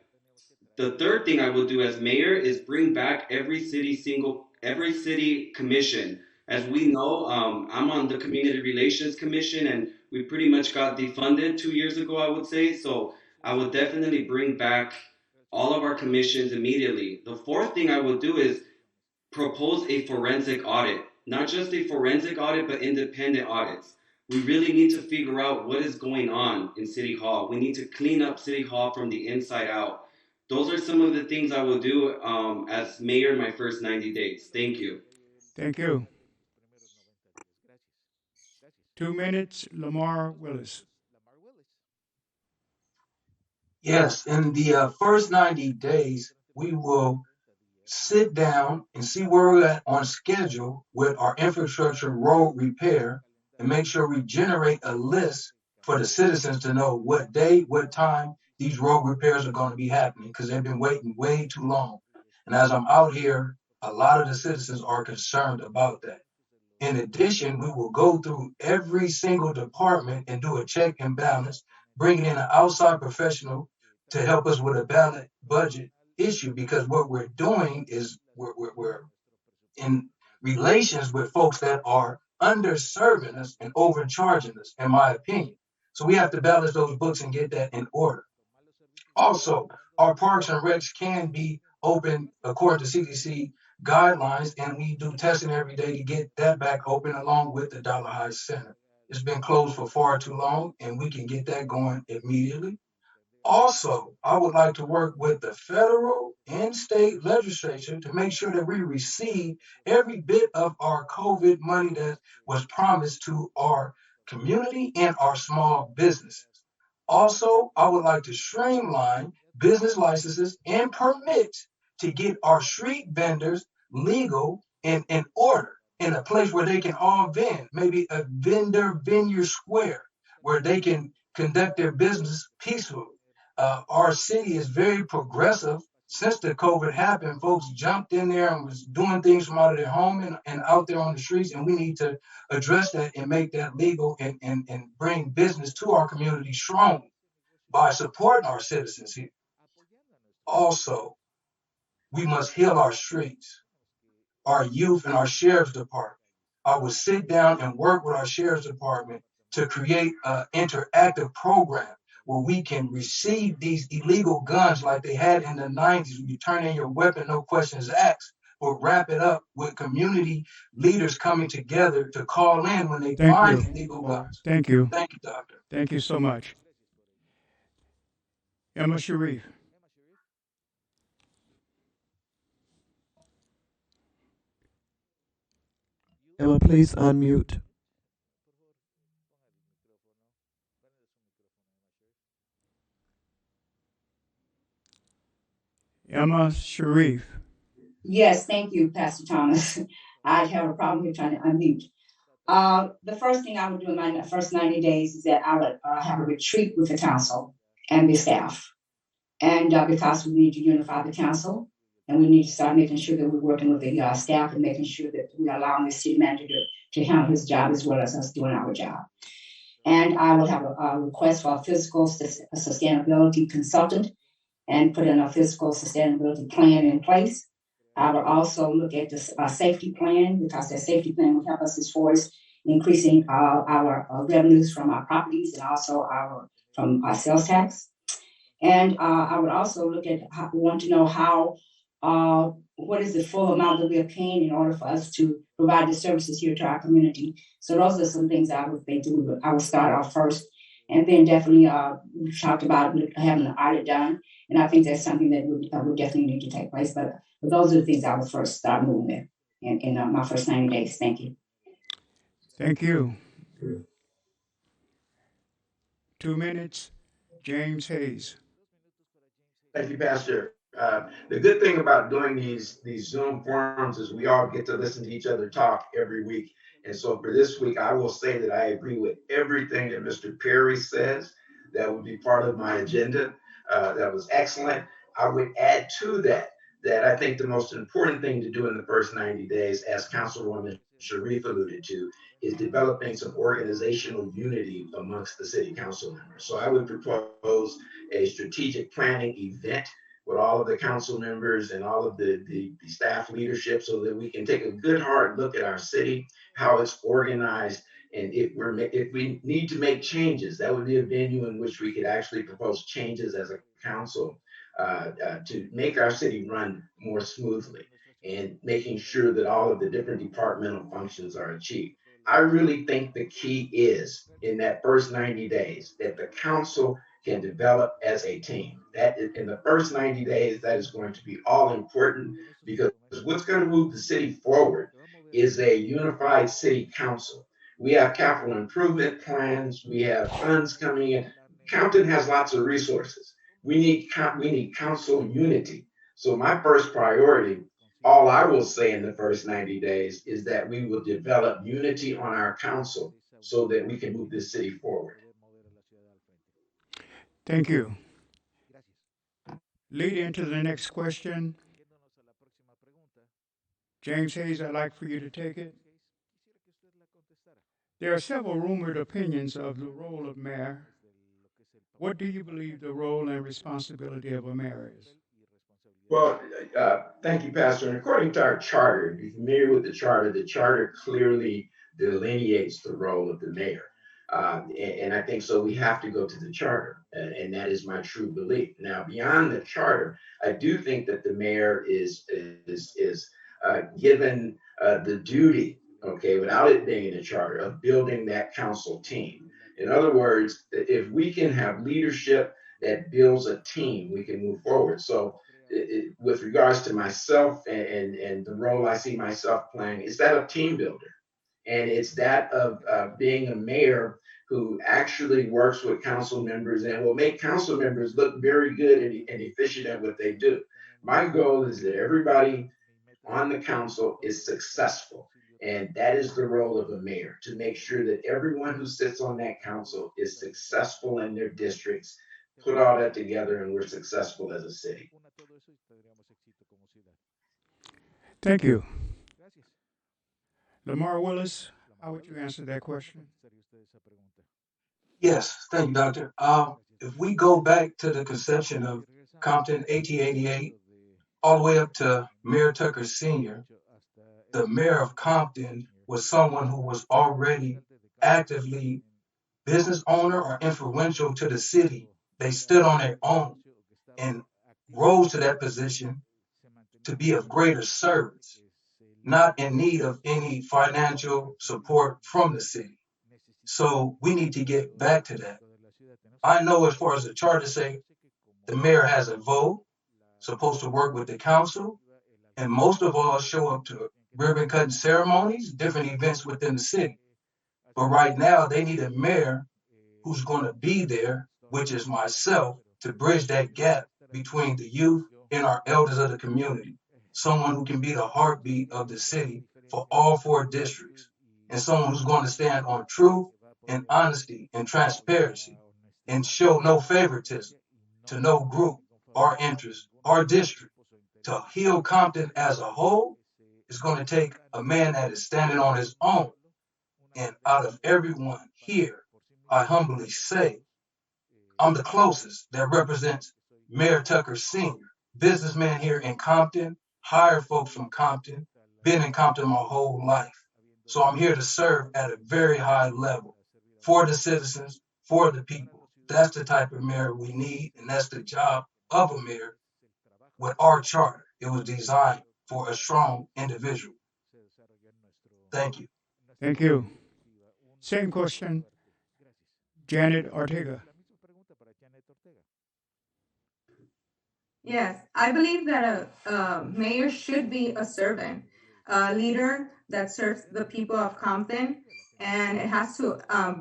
The third thing I will do as mayor is bring back every city commission. As we know, I'm on the community relations commission, and we pretty much got defunded 2 years ago, I would say. So I would definitely bring back all of our commissions immediately. The fourth thing I will do is propose a forensic audit, not just a forensic audit, but independent audits. We really need to figure out what is going on in City Hall. We need to clean up City Hall from the inside out. Those are some of the things I will do as mayor in my first 90 days. Thank you. Thank you. 2 minutes, Lamar Willis. Yes, in the first 90 days, we will sit down and see where we're at on schedule with our infrastructure road repair and make sure we generate a list for the citizens to know what day, what time these road repairs are going to be happening because they've been waiting way too long. And as I'm out here, a lot of the citizens are concerned about that. In addition, we will go through every single department and do a check and balance, bringing in an outside professional to help us with a balanced budget issue, because what we're doing is we're in relations with folks that are underserving us and overcharging us, in my opinion. So we have to balance those books and get that in order. Also, our parks and recs can be open according to CDC guidelines, and we do testing every day to get that back open along with the Dollarhide Center. It's been closed for far too long, and we can get that going immediately. Also, I would like to work with the federal and state legislature to make sure that we receive every bit of our COVID money that was promised to our community and our small businesses. Also, I would like to streamline business licenses and permits to get our street vendors legal and in order in a place where they can all vend, maybe a vineyard square where they can conduct their business peacefully. Our city is very progressive. Since the COVID happened, folks jumped in there and was doing things from out of their home and out there on the streets, and we need to address that and make that legal and bring business to our community strong by supporting our citizens here. Also, we must heal our streets, our youth, and our sheriff's department. I would sit down and work with our sheriff's department to create an interactive program where we can receive these illegal guns like they had in the 90s. When you turn in your weapon, no questions asked, but wrap it up with community leaders coming together to call in when they find illegal guns. Thank you. Thank you, Doctor. Thank you so much. Emma Sharif. Emma, please unmute. Emma Sharif. Yes, thank you, Pastor Thomas. I have a problem here trying to unmute. The first thing I would do in my first 90 days is that I would have a retreat with the council and the staff. And because we need to unify the council, and we need to start making sure that we're working with the staff and making sure that we're allowing the city manager to handle his job as well as us doing our job. And I will have a request for a fiscal sustainability consultant and put in a fiscal sustainability plan in place. I will also look at the safety plan, because the safety plan will help us as far as increasing our revenues from our properties and also from our sales tax. And I would also look at want to know how what is the full amount that we are paying in order for us to provide the services here to our community. So those are some things I would think I would start off first. And then definitely we talked about having an audit done. And I think that's something that would definitely need to take place. But those are the things I would first start moving with in my first 90 days. Thank you. Thank you. 2 minutes, James Hayes. Thank you, Pastor. The good thing about doing these Zoom forums is we all get to listen to each other talk every week. And so for this week, I will say that I agree with everything that Mr. Perry says. That would be part of my agenda. That was excellent. I would add to that I think the most important thing to do in the first 90 days, as Councilwoman Sharif alluded to, is developing some organizational unity amongst the city council members. So I would propose a strategic planning event with all of the council members and all of the staff leadership so that we can take a good hard look at our city, how it's organized, and if we need to make changes, that would be a venue in which we could actually propose changes as a council to make our city run more smoothly and making sure that all of the different departmental functions are achieved. I really think the key is in that first 90 days that the council can develop as a team. That is, in the first 90 days, that is going to be all important because what's going to move the city forward is a unified city council. We have capital improvement plans. We have funds coming in. Compton has lots of resources. We need council unity. So my first priority, all I will say in the first 90 days is that we will develop unity on our council so that we can move this city forward. Thank you. Leading into the next question, James Hayes, I'd like for you to take it. There are several rumored opinions of the role of mayor. What do you believe the role and responsibility of a mayor is? Well, thank you, Pastor. And according to our charter, if you're familiar with the charter clearly delineates the role of the mayor. And I think so we have to go to the charter, and that is my true belief. Now, beyond the charter, I do think that the mayor is given the duty, okay, without it being in the charter, of building that council team. In other words, if we can have leadership that builds a team, we can move forward. So with regards to myself and the role I see myself playing, is that of team builder. And it's that of being a mayor who actually works with council members and will make council members look very good and efficient at what they do. My goal is that everybody on the council is successful. And that is the role of a mayor, to make sure that everyone who sits on that council is successful in their districts, put all that together, and we're successful as a city. Thank you. Lamar Willis, how would you answer that question? Yes, thank you, Doctor. If we go back to the conception of Compton 1888, all the way up to Mayor Tucker Sr., the mayor of Compton was someone who was already actively business owner or influential to the city. They stood on their own and rose to that position to be of greater service, not in need of any financial support from the city. So we need to get back to that. I know as far as the charter say, the mayor has a vote, supposed to work with the council, and most of all show up to ribbon cutting ceremonies, different events within the city. But right now they need a mayor who's going to be there, which is myself, to bridge that gap between the youth and our elders of the community. Someone who can be the heartbeat of the city for all 4 districts, and someone who's going to stand on truth and honesty and transparency and show no favoritism to no group or interest or district. To heal Compton as a whole is going to take a man that is standing on his own. And out of everyone here, I humbly say, I'm the closest that represents Mayor Tucker Sr., businessman here in Compton, hired folks from Compton, been in Compton my whole life. So I'm here to serve at a very high level for the citizens, for the people. That's the type of mayor we need, and that's the job of a mayor. With our charter, it was designed for a strong individual. Thank you. Thank you. Same question, Janet Ortega. Yes, I believe that a mayor should be a servant, a leader that serves the people of Compton And it has to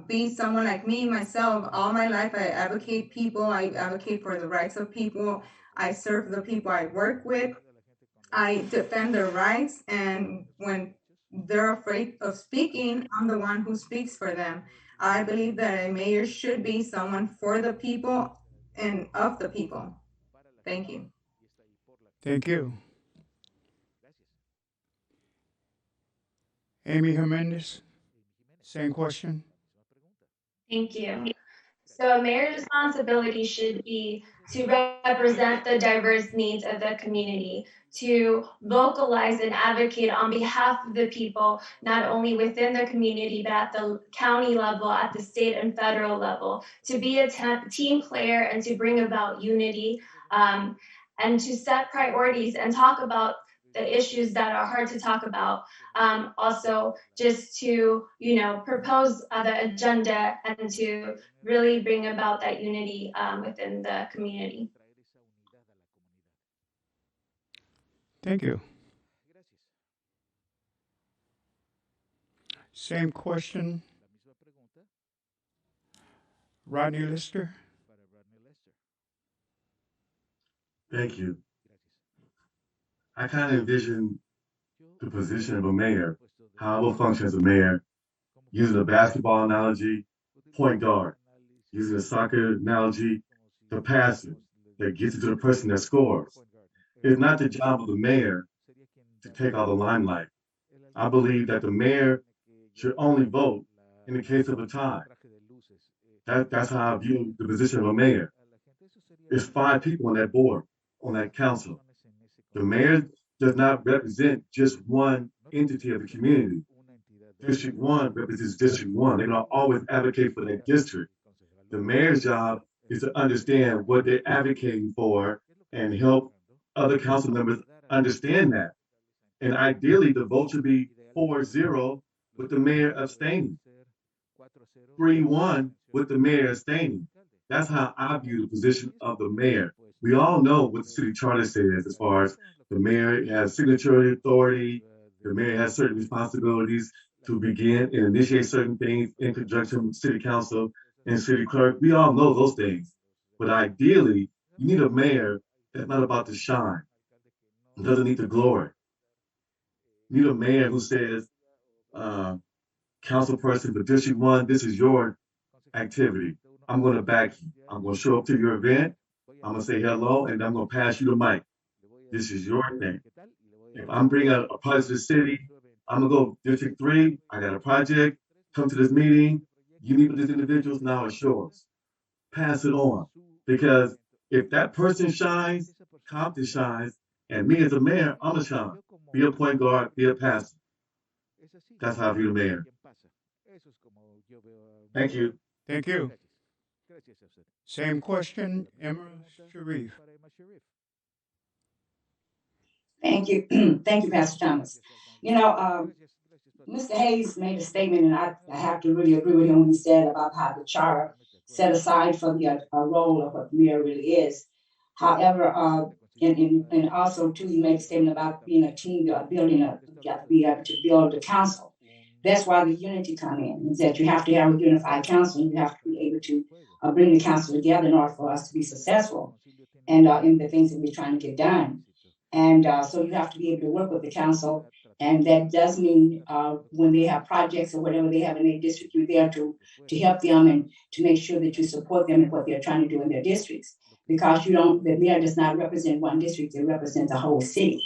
be someone like me, myself. All my life, I advocate people. I advocate for the rights of people. I serve the people I work with. I defend their rights. And when they're afraid of speaking, I'm the one who speaks for them. I believe that a mayor should be someone for the people and of the people. Thank you. Thank you. Amy Jimenez, same question. Thank you. So a mayor's responsibility should be to represent the diverse needs of the community, to vocalize and advocate on behalf of the people, not only within the community, but at the county level, at the state and federal level, to be a team player and to bring about unity, and to set priorities and talk about the issues that are hard to talk about. Also, just to, propose the agenda and to really bring about that unity within the community. Thank you. Same question. Rodney Lister. Thank you. I kind of envision the position of a mayor, how I will function as a mayor, using a basketball analogy, point guard, using a soccer analogy, the passer that gets it to the person that scores. It's not the job of the mayor to take all the limelight. I believe that the mayor should only vote in the case of a tie. That's how I view the position of a mayor. There's 5 people on that board, on that council. The mayor does not represent just one entity of the community. District 1 represents District 1. They're going to always advocate for that district. The mayor's job is to understand what they're advocating for and help other council members understand that. And ideally, the vote should be 4-0 with the mayor abstaining, 3-1 with the mayor abstaining. That's how I view the position of the mayor. We all know what the city charter says as far as the mayor has signatory authority, the mayor has certain responsibilities to begin and initiate certain things in conjunction with city council and city clerk. We all know those things. But ideally, you need a mayor that's not about to shine, doesn't need the glory. You need a mayor who says, council person for District 1, this is your activity. I'm going to back you. I'm going to show up to your event. I'm going to say hello, and I'm going to pass you the mic. This is your thing. If I'm bringing a project to the city, I'm going to go District 3. I got a project. Come to this meeting. You meet with these individuals. Now it's yours. Pass it on. Because if that person shines, Compton shines, and me as a mayor, I'm going to shine. Be a point guard, be a passer. That's how I view the mayor. Thank you. Thank you. Same question, Emma Sharif. Thank you. Thank you, Pastor Thomas. Mr. Hayes made a statement, and I have to really agree with him when he said about how the charter set aside for the role of what the mayor really is. However, and also too, he made a statement about being a team, building you have to be able to build a council. That's why the unity come in, is that you have to have a unified council, and you have to be able to bring the council together in order for us to be successful and in the things that we're trying to get done. And so you have to be able to work with the council, and that does mean when they have projects or whatever they have in their district, you're there to help them and to make sure that you support them in what they're trying to do in their districts. Because the mayor does not represent one district, it represents a whole city.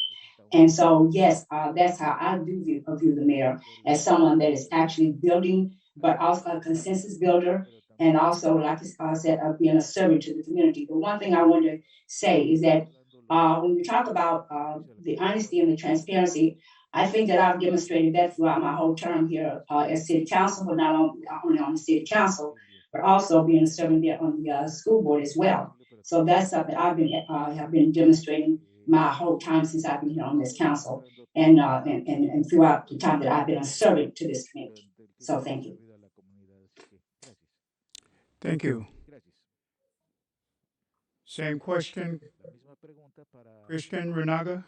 And so, yes, that's how I do view the mayor, as someone that is actually building, but also a consensus builder, and also, like I said, being a servant to the community. But one thing I want to say is that when we talk about the honesty and the transparency, I think that I've demonstrated that throughout my whole term here as city council, but not only on the city council, but also being a servant there on the school board as well. So that's something have been demonstrating my whole time since I've been here on this council, and throughout the time that I've been a servant to this community. So thank you. Thank you. Same question, Christian Renaga.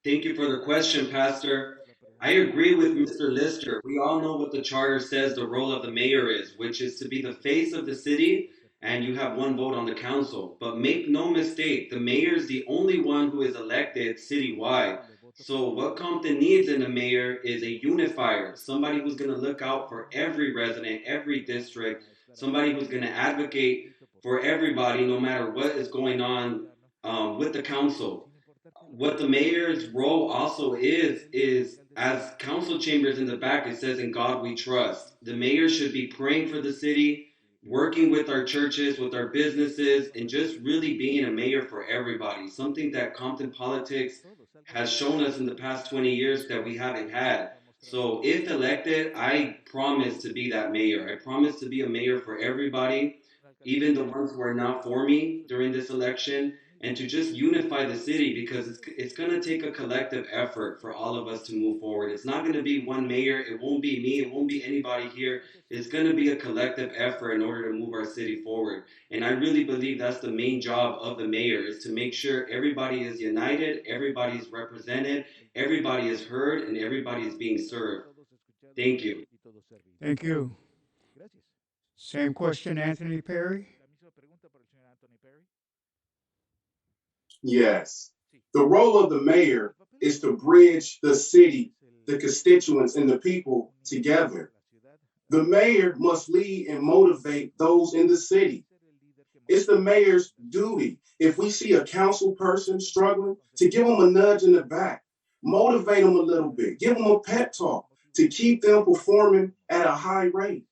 Thank you for the question, Pastor. I agree with Mr. Lister. We all know what the charter says the role of the mayor is, which is to be the face of the city, and you have one vote on the council. But make no mistake, the mayor is the only one who is elected citywide. So what Compton needs in a mayor is a unifier, somebody who's going to look out for every resident, every district, somebody who's going to advocate for everybody, no matter what is going on with the council. What the mayor's role also is as council chambers in the back, it says, in God we trust. The mayor should be praying for the city, working with our churches, with our businesses, and just really being a mayor for everybody. Something that Compton politics has shown us in the past 20 years that we haven't had. So if elected, I promise to be that mayor. I promise to be a mayor for everybody, even the ones who are not for me during this election, and to just unify the city, because it's going to take a collective effort for all of us to move forward. It's not going to be one mayor. It won't be me. It won't be anybody here. It's going to be a collective effort in order to move our city forward. And I really believe that's the main job of the mayor, is to make sure everybody is united, everybody is represented, everybody is heard, and everybody is being served. Thank you. Thank you. Same question, Anthony Perry. Yes. The role of the mayor is to bridge the city, the constituents, and the people together. The mayor must lead and motivate those in the city. It's the mayor's duty, if we see a council person struggling, to give them a nudge in the back, motivate them a little bit, give them a pep talk to keep them performing at a high rate.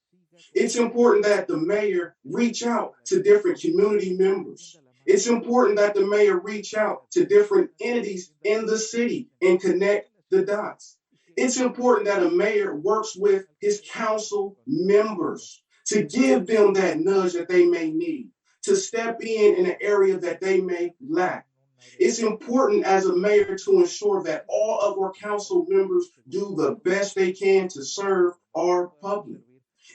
It's important that the mayor reach out to different community members. It's important that the mayor reach out to different entities in the city and connect the dots. It's important that a mayor works with his council members to give them that nudge that they may need, to step in an area that they may lack. It's important as a mayor to ensure that all of our council members do the best they can to serve our public.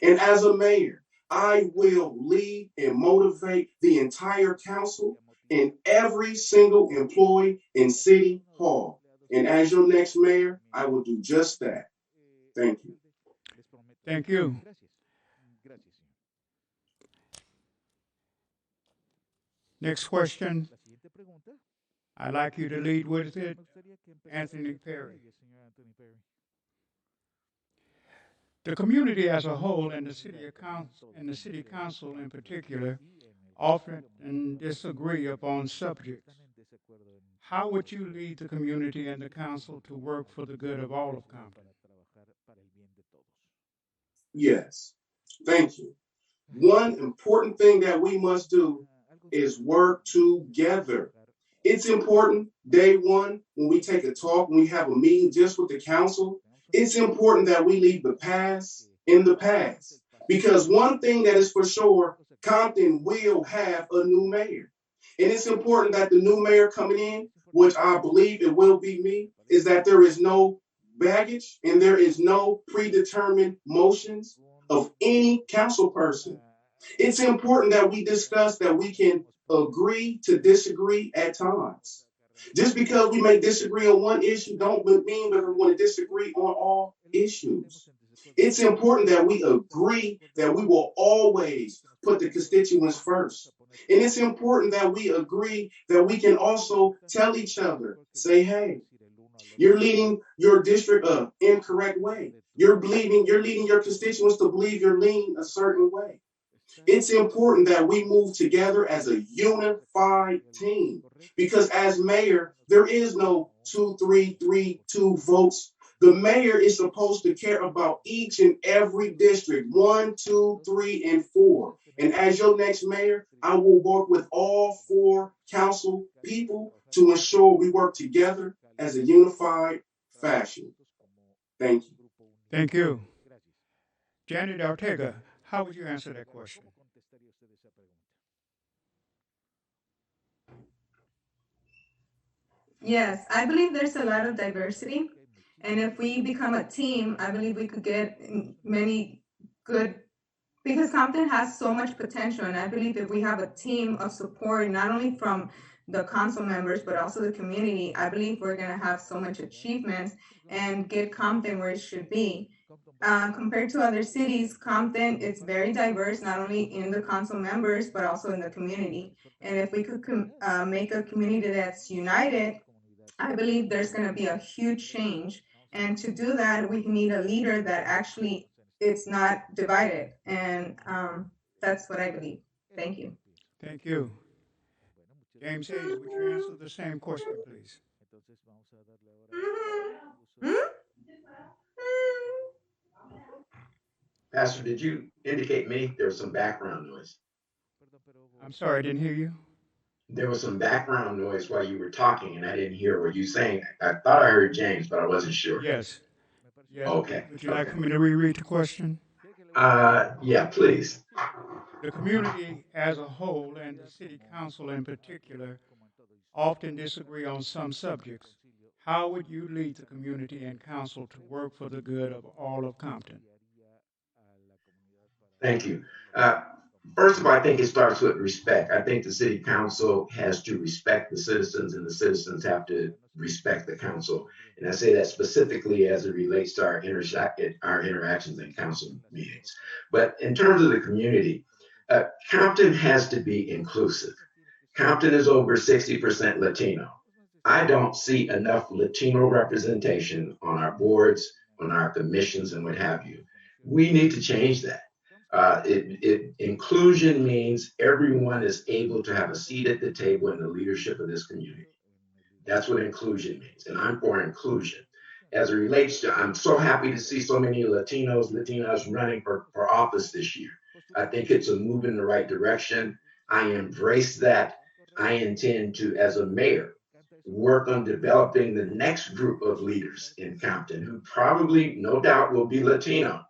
And as a mayor, I will lead and motivate the entire council and every single employee in City Hall. And as your next mayor, I will do just that. Thank you. Thank you. Next question. I'd like you to lead with it, Anthony Perry. The community as a whole and the city council in particular often disagree upon subjects. How would you lead the community and the council to work for the good of all of Compton? Yes, thank you. One important thing that we must do is work together. It's important, day one, when we take a talk, when we have a meeting just with the council, it's important that we leave the past in the past. Because one thing that is for sure, Compton will have a new mayor. And it's important that the new mayor coming in, which I believe it will be me, is that there is no baggage and there is no predetermined motions of any council person. It's important that we discuss that we can agree to disagree at times. Just because we may disagree on one issue, don't mean that we want to disagree on all issues. It's important that we agree that we will always put the constituents first. And it's important that we agree that we can also tell each other, say, hey, you're leading your district an incorrect way. You're leading your constituents to believe you're leaning a certain way. It's important that we move together as a unified team, because as mayor, there is no 2-3-3-2 votes. The mayor is supposed to care about each and every district, 1, 2, 3, and 4. And as your next mayor, I will work with all 4 council people to ensure we work together as a unified fashion. Thank you. Thank you. Janet Ortega, how would you answer that question? Yes, I believe there's a lot of diversity. And if we become a team, I believe we could get many good, because Compton has so much potential. And I believe if we have a team of support, not only from the council members, but also the community, I believe we're gonna have so much achievements and get Compton where it should be. Compared to other cities, Compton is very diverse, not only in the council members, but also in the community. And if we could make a community that's united, I believe there's gonna be a huge change. And to do that, we need a leader that actually is not divided. And that's what I believe. Thank you. Thank you. James Hayes, would you answer the same question, please? Pastor, did you indicate me? There was some background noise. I'm sorry, I didn't hear you. There was some background noise while you were talking, and I didn't hear what you saying. I thought I heard James, but I wasn't sure. Yes. Yes. Okay. Would you like me to reread the question? Yeah, please. The community as a whole and the city council in particular often disagree on some subjects. How would you lead the community and council to work for the good of all of Compton? Thank you. First of all, I think it starts with respect. I think the city council has to respect the citizens, and the citizens have to respect the council. And I say that specifically as it relates to our interactions in council meetings. But in terms of the community, Compton has to be inclusive. Compton is over 60% Latino. I don't see enough Latino representation on our boards, on our commissions, and what have you. We need to change that. Inclusion means everyone is able to have a seat at the table in the leadership of this community. That's what inclusion means, and I'm for inclusion. As it relates to, I'm so happy to see so many Latinas running for office this year. I think it's a move in the right direction. I embrace that. I intend to, as a mayor, work on developing the next group of leaders in Compton who probably, no doubt, will be Latino.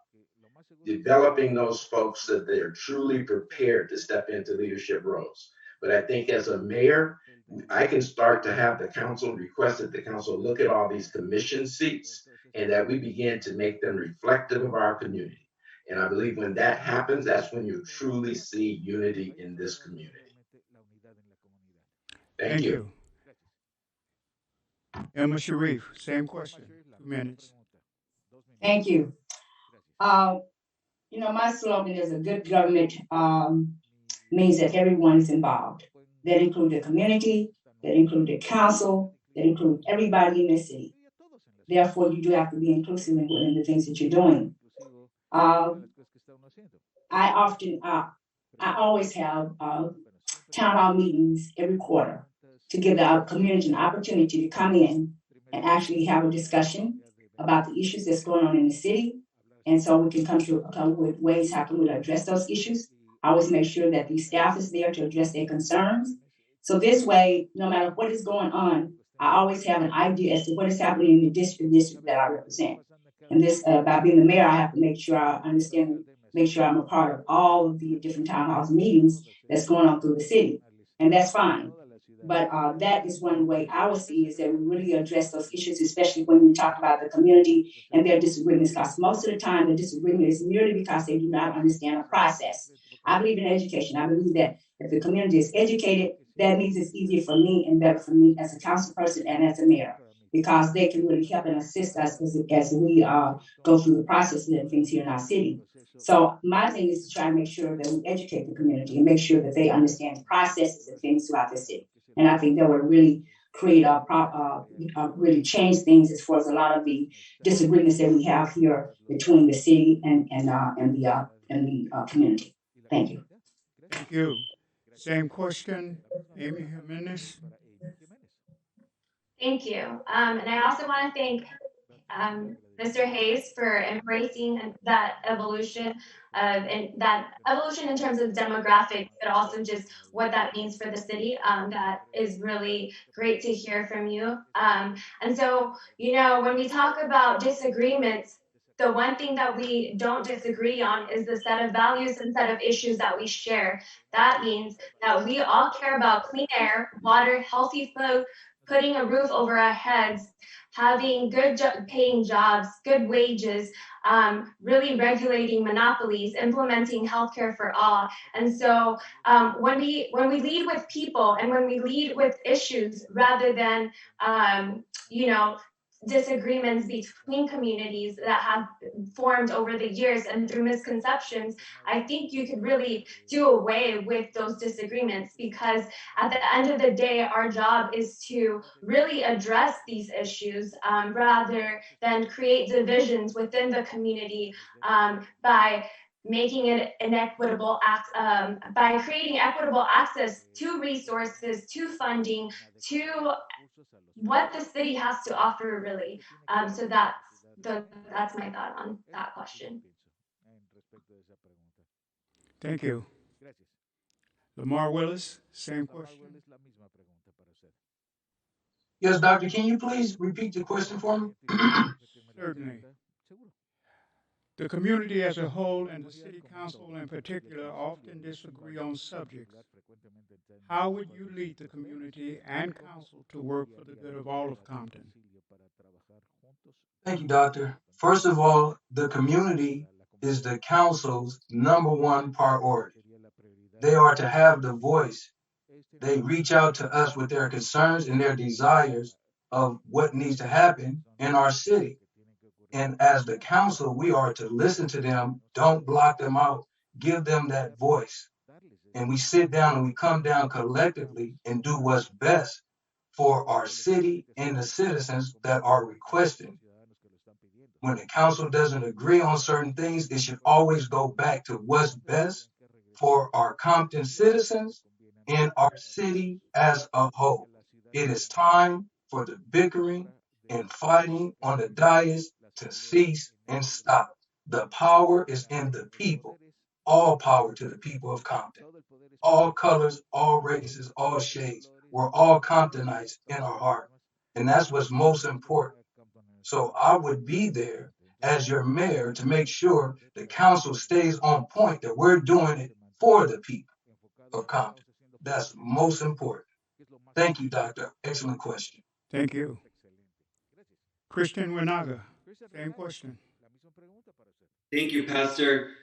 Developing those folks so that they're truly prepared to step into leadership roles. But I think as a mayor, I can start to have the council request that the council look at all these commission seats and that we begin to make them reflective of our community. And I believe when that happens, that's when you truly see unity in this community. Thank you. Emma Sharif, same question, 2 minutes. Thank you. My slogan is a good government means that everyone is involved. That includes the community, that includes the council, that includes everybody in the city. Therefore, you do have to be inclusive in the things that you're doing. I always have town hall meetings every quarter to give the community an opportunity to come in and actually have a discussion about the issues that's going on in the city. And so we can come with ways how can we address those issues. I always make sure that the staff is there to address their concerns. So this way, no matter what is going on, I always have an idea as to what is happening in the district that I represent. And this, by being the mayor, I have to make sure I understand, make sure I'm a part of all of the different town halls meetings that's going on through the city. And that's fine. But that is one way I would see is that we really address those issues, especially when we talk about the community and their disagreements, because most of the time the disagreement is merely because they do not understand the process. I believe in education. I believe that if the community is educated, that means it's easier for me and better for me as a council person and as a mayor, because they can really help and assist us as we go through the process of things here in our city. So my thing is to try and make sure that we educate the community and make sure that they understand the processes and things throughout the city. And I think that would really create really change things as far as a lot of the disagreements that we have here between the city and the community. Thank you. Thank you. Same question, Amy Jimenez. Thank you. And I also want to thank Mr. Hayes for embracing that evolution in terms of demographics, but also just what that means for the city. That is really great to hear from you. And so, when we talk about disagreements, the one thing that we don't disagree on is the set of values and set of issues that we share. That means that we all care about clean air, water, healthy food, putting a roof over our heads, having good paying jobs, good wages, really regulating monopolies, implementing healthcare for all. And so when we lead with people and when we lead with issues rather than disagreements between communities that have formed over the years and through misconceptions, I think you could really do away with those disagreements, because at the end of the day, our job is to really address these issues rather than create divisions within the community by making it inequitable, by creating equitable access to resources, to funding, to what the city has to offer, really. So that's my thought on that question. Thank you. Lamar Willis, same question. Yes, Doctor, can you please repeat the question for me? Certainly. The community as a whole and the city council in particular often disagree on subjects. How would you lead the community and council to work for the good of all of Compton? Thank you, Doctor. First of all, the community is the council's #1 priority. They are to have the voice. They reach out to us with their concerns and their desires of what needs to happen in our city. And as the council, we are to listen to them, don't block them out, give them that voice. And we sit down and we come down collectively and do what's best for our city and the citizens that are requesting. When the council doesn't agree on certain things, it should always go back to what's best for our Compton citizens and our city as a whole. It is time for the bickering and fighting on the dais to cease and stop. The power is in the people. All power to the people of Compton. All colors, all races, all shades. We're all Comptonites in our heart. And that's what's most important. So I would be there as your mayor to make sure the council stays on point, that we're doing it for the people of Compton. That's most important. Thank you, Doctor. Excellent question. Thank you. Christian Winaga, same question. Thank you, Pastor.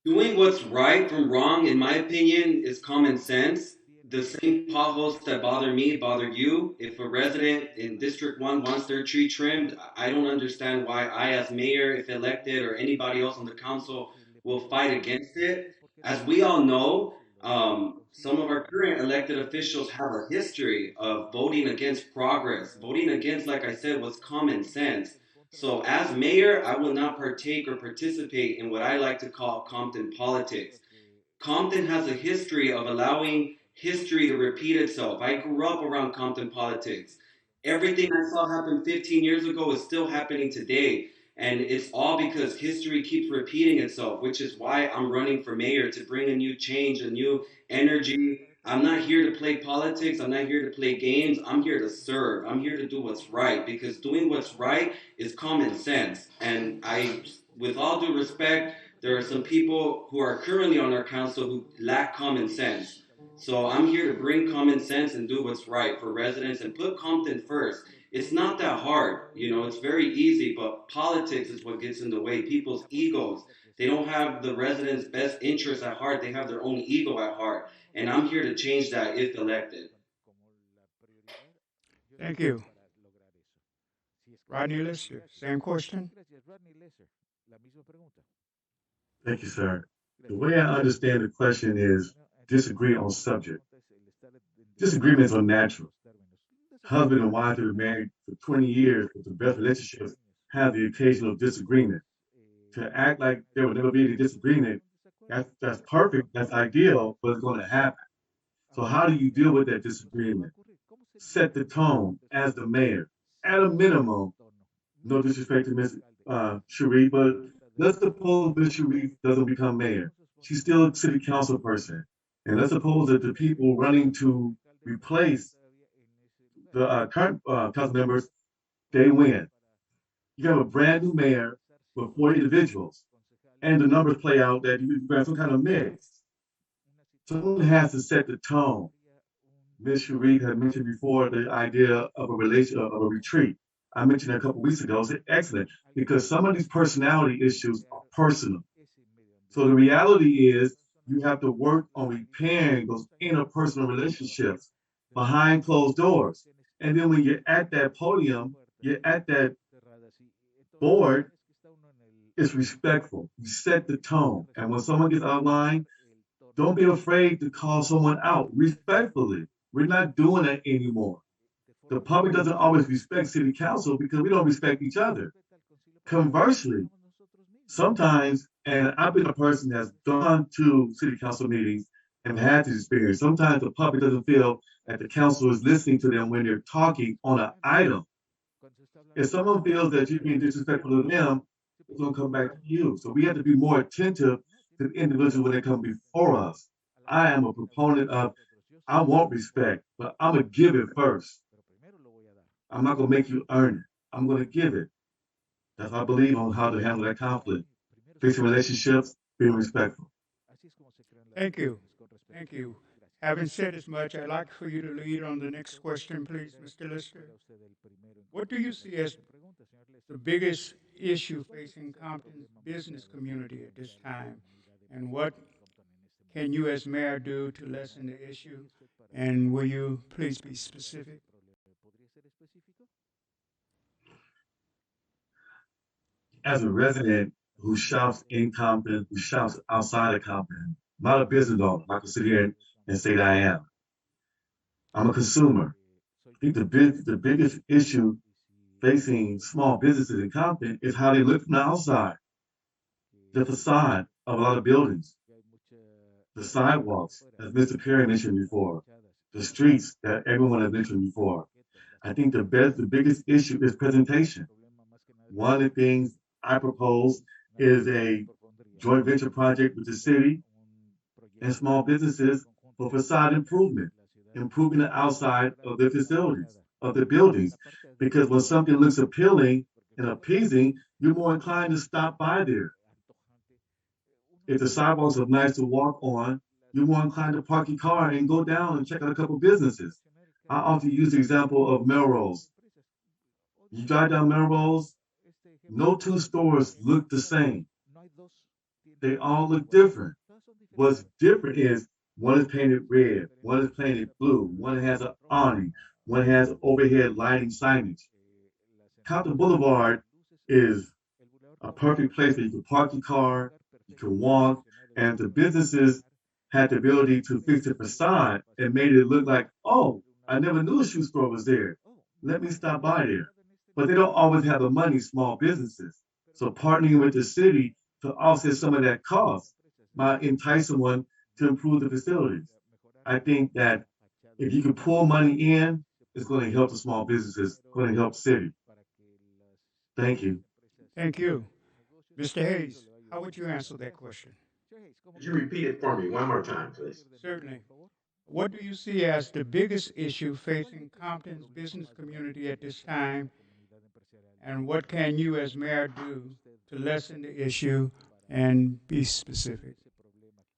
Doing what's right from wrong, in my opinion, is common sense. The same potholes that bother me bother you. If a resident in District 1 wants their tree trimmed, I don't understand why I, as mayor, if elected, or anybody else on the council will fight against it. As we all know, some of our current elected officials have a history of voting against progress, voting against, like I said, what's common sense. So as mayor, I will not partake or participate in what I like to call Compton politics. Compton has a history of allowing history to repeat itself. I grew up around Compton politics. Everything I saw happen 15 years ago is still happening today. And it's all because history keeps repeating itself, which is why I'm running for mayor, to bring a new change, a new energy. I'm not here to play politics. I'm not here to play games. I'm here to serve. I'm here to do what's right, because doing what's right is common sense. And with all due respect, there are some people who are currently on our council who lack common sense. So I'm here to bring common sense and do what's right for residents and put Compton first. It's not that hard, it's very easy, but politics is what gets in the way. People's egos, they don't have the residents' best interests at heart. They have their own ego at heart. And I'm here to change that if elected. Thank you. Rodney Lister, same question. Thank you, sir. The way I understand the question is disagree on subject. Disagreements are natural. Husband and wife have been married for 20 years with the best relationships have the occasional disagreement. To act like there will never be any disagreement, that's perfect, that's ideal, but it's going to happen. So how do you deal with that disagreement? Set the tone as the mayor. At a minimum, no disrespect to Ms. Cherie, but let's suppose Ms. Cherie doesn't become mayor. She's still a city council person. And let's suppose that the people running to replace the current council members, they win. You have a brand new mayor with 40 individuals, and the numbers play out that you have some kind of mix. Someone has to set the tone. Ms. Sharif had mentioned before the idea of of a retreat. I mentioned a couple weeks ago. It's excellent because some of these personality issues are personal. So the reality is you have to work on repairing those interpersonal relationships behind closed doors. And then when you're at that podium, you're at that board, it's respectful. You set the tone. And when someone gets out of line, don't be afraid to call someone out respectfully. We're not doing that anymore. The public doesn't always respect city council because we don't respect each other. Conversely, sometimes, and I've been a person that's gone to city council meetings and had this experience, sometimes the public doesn't feel that the council is listening to them when they're talking on an item. If someone feels that you're being disrespectful to them, it's going to come back to you. So we have to be more attentive to the individuals when they come before us. I am a proponent of, I want respect, but I'm going to give it first. I'm not going to make you earn it. I'm going to give it. That's how I believe on how to handle that conflict. Fixing relationships, being respectful. Thank you. Thank you. Having said as much, I'd like for you to lead on the next question, please, Mr. Lister. What do you see as the biggest issue facing Compton's business community at this time? And what can you as mayor do to lessen the issue? And will you please be specific? As a resident who shops in Compton, who shops outside of Compton, I'm not a business owner. I can sit here and say that I am. I'm a consumer. I think the biggest issue facing small businesses in Compton is how they look from the outside. The facade of a lot of buildings, the sidewalks, as Mr. Perry mentioned before, the streets that everyone has mentioned before. I think the biggest issue is presentation. One of the things I propose is a joint venture project with the city and small businesses for facade improvement, improving the outside of the facilities, of the buildings. Because when something looks appealing and appeasing, you're more inclined to stop by there. If the sidewalks are nice to walk on, you're more inclined to park your car and go down and check out a couple businesses. I often use the example of Melrose. You drive down Melrose, no two stores look the same. They all look different. What's different is one is painted red, one is painted blue, one has an awning, one has overhead lighting signage. Compton Boulevard is a perfect place where you can park your car, you can walk, and the businesses had the ability to fix the facade and made it look like, oh, I never knew a shoe store was there. Let me stop by there. But they don't always have the money, small businesses. So partnering with the city to offset some of that cost might entice someone to improve the facilities. I think that if you can pull money in, it's going to help the small businesses, going to help the city. Thank you. Thank you. Mr. Hayes, how would you answer that question? Could you repeat it for me one more time, please? Certainly. What do you see as the biggest issue facing Compton's business community at this time? And what can you as mayor do to lessen the issue and be specific?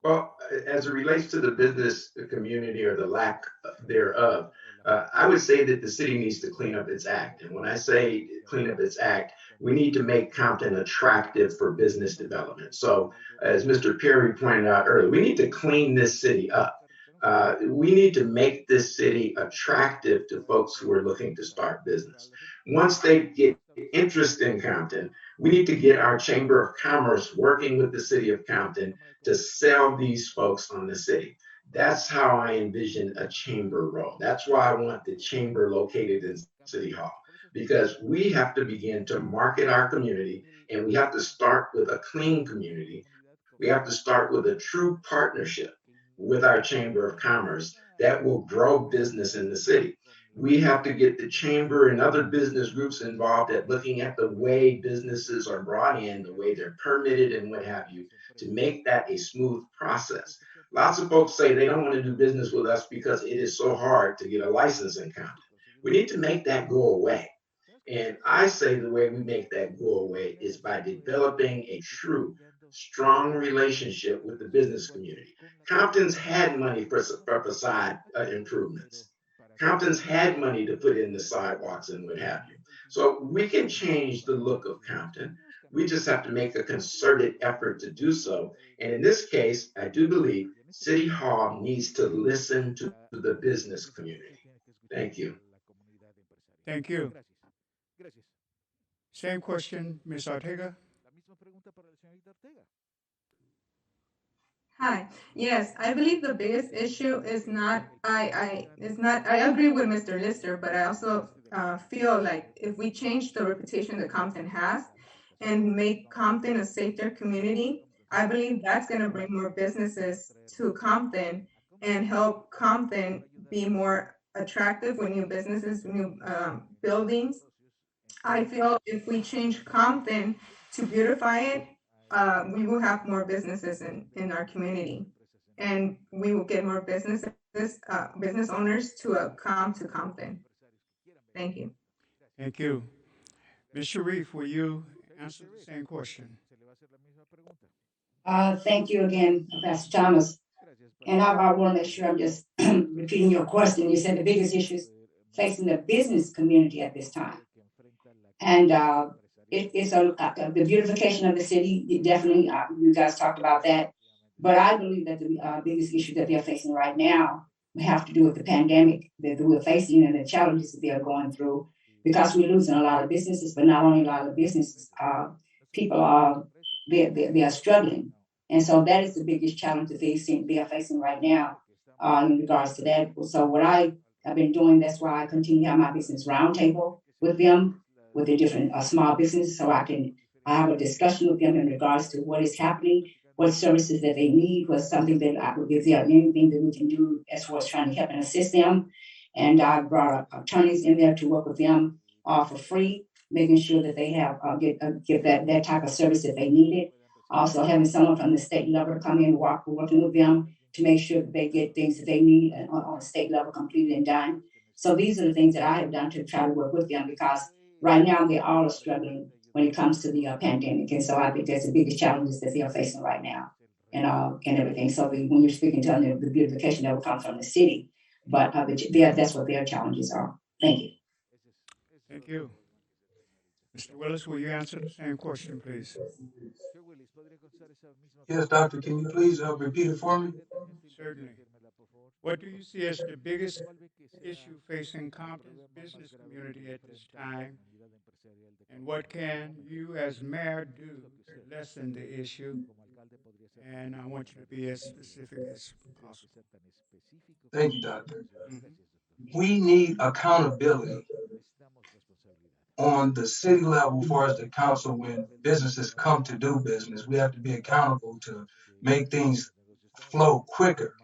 Well, as it relates to the business community or the lack thereof, I would say that the city needs to clean up its act. And when I say clean up its act, we need to make Compton attractive for business development. So as Mr. Perry pointed out earlier, we need to clean this city up. We need to make this city attractive to folks who are looking to start business. Once they get interest in Compton, we need to get our Chamber of Commerce working with the city of Compton to sell these folks on the city. That's how I envision a chamber role. That's why I want the chamber located in City Hall, because we have to begin to market our community, and we have to start with a clean community. We have to start with a true partnership with our Chamber of Commerce that will grow business in the city. We have to get the chamber and other business groups involved at looking at the way businesses are brought in, the way they're permitted and what have you, to make that a smooth process. Lots of folks say they don't want to do business with us because it is so hard to get a license in Compton. We need to make that go away. And I say the way we make that go away is by developing a true, strong relationship with the business community. Compton's had money for facade improvements. Compton's had money to put in the sidewalks and what have you. So we can change the look of Compton. We just have to make a concerted effort to do so. And in this case, I do believe City Hall needs to listen to the business community. Thank you. Thank you. Same question, Ms. Ortega. Hi. Yes, I believe the biggest issue is not, I agree with Mr. Lister, but I also feel like if we change the reputation that Compton has and make Compton a safer community, I believe that's gonna bring more businesses to Compton and help Compton be more attractive with new businesses, new buildings. I feel if we change Compton to beautify it, we will have more businesses in our community. And we will get more businesses, business owners to come to Compton. Thank you. Thank you. Ms. Sharif, will you answer the same question? Thank you again, Pastor Thomas. And I want to make sure I'm just repeating your question. You said the biggest issues facing the business community at this time. And it's the beautification of the city. Definitely, you guys talked about that. But I believe that the biggest issue that they're facing right now have to do with the pandemic that we're facing and the challenges that they are going through, because we're losing a lot of businesses, but not only a lot of businesses, people are they are struggling. And so that is the biggest challenge that they are facing right now in regards to that. So what I have been doing, that's why I continue to have my business roundtable with them, with the different small businesses, so I have a discussion with them in regards to what is happening, what services that they need, what's something that if there anything that we can do as far as trying to help and assist them. And I brought attorneys in there to work with them for free, making sure that they have get that type of service that they needed. Also having someone from the state level to come in and working with them to make sure that they get things that they need on a state level completed and done. So these are the things that I have done to try to work with them, because right now they all are struggling when it comes to the pandemic. And so I think that's the biggest challenges that they are facing right now and everything. So when you're speaking to them, the beautification that will come from the city, but that's what their challenges are. Thank you. Thank you. Mr. Willis, will you answer the same question, please? Yes, Doctor, can you please repeat it for me? Certainly. What do you see as the biggest issue facing Compton's business community at this time? And what can you as mayor do to lessen the issue? And I want you to be as specific as possible. Thank you, Doctor. Mhm. We need accountability on the city level for as the council when businesses come to do business. We have to be accountable to make things flow quicker,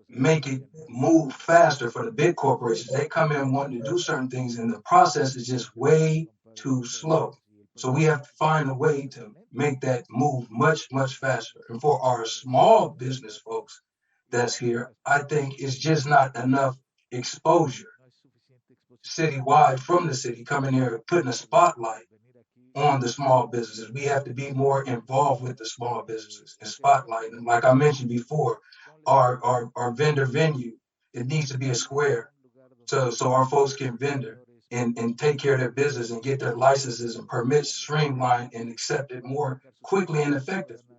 make it move faster for the big corporations. They come in wanting to do certain things and the process is just way too slow. So we have to find a way to make that move much, much faster. And for our small business folks that's here, I think it's just not enough exposure citywide from the city coming here, putting a spotlight on the small businesses. We have to be more involved with the small businesses and spotlight them. Like I mentioned before, our vendor venue, it needs to be a square so our folks can vendor and take care of their business and get their licenses and permits streamlined and accepted more quickly and effectively.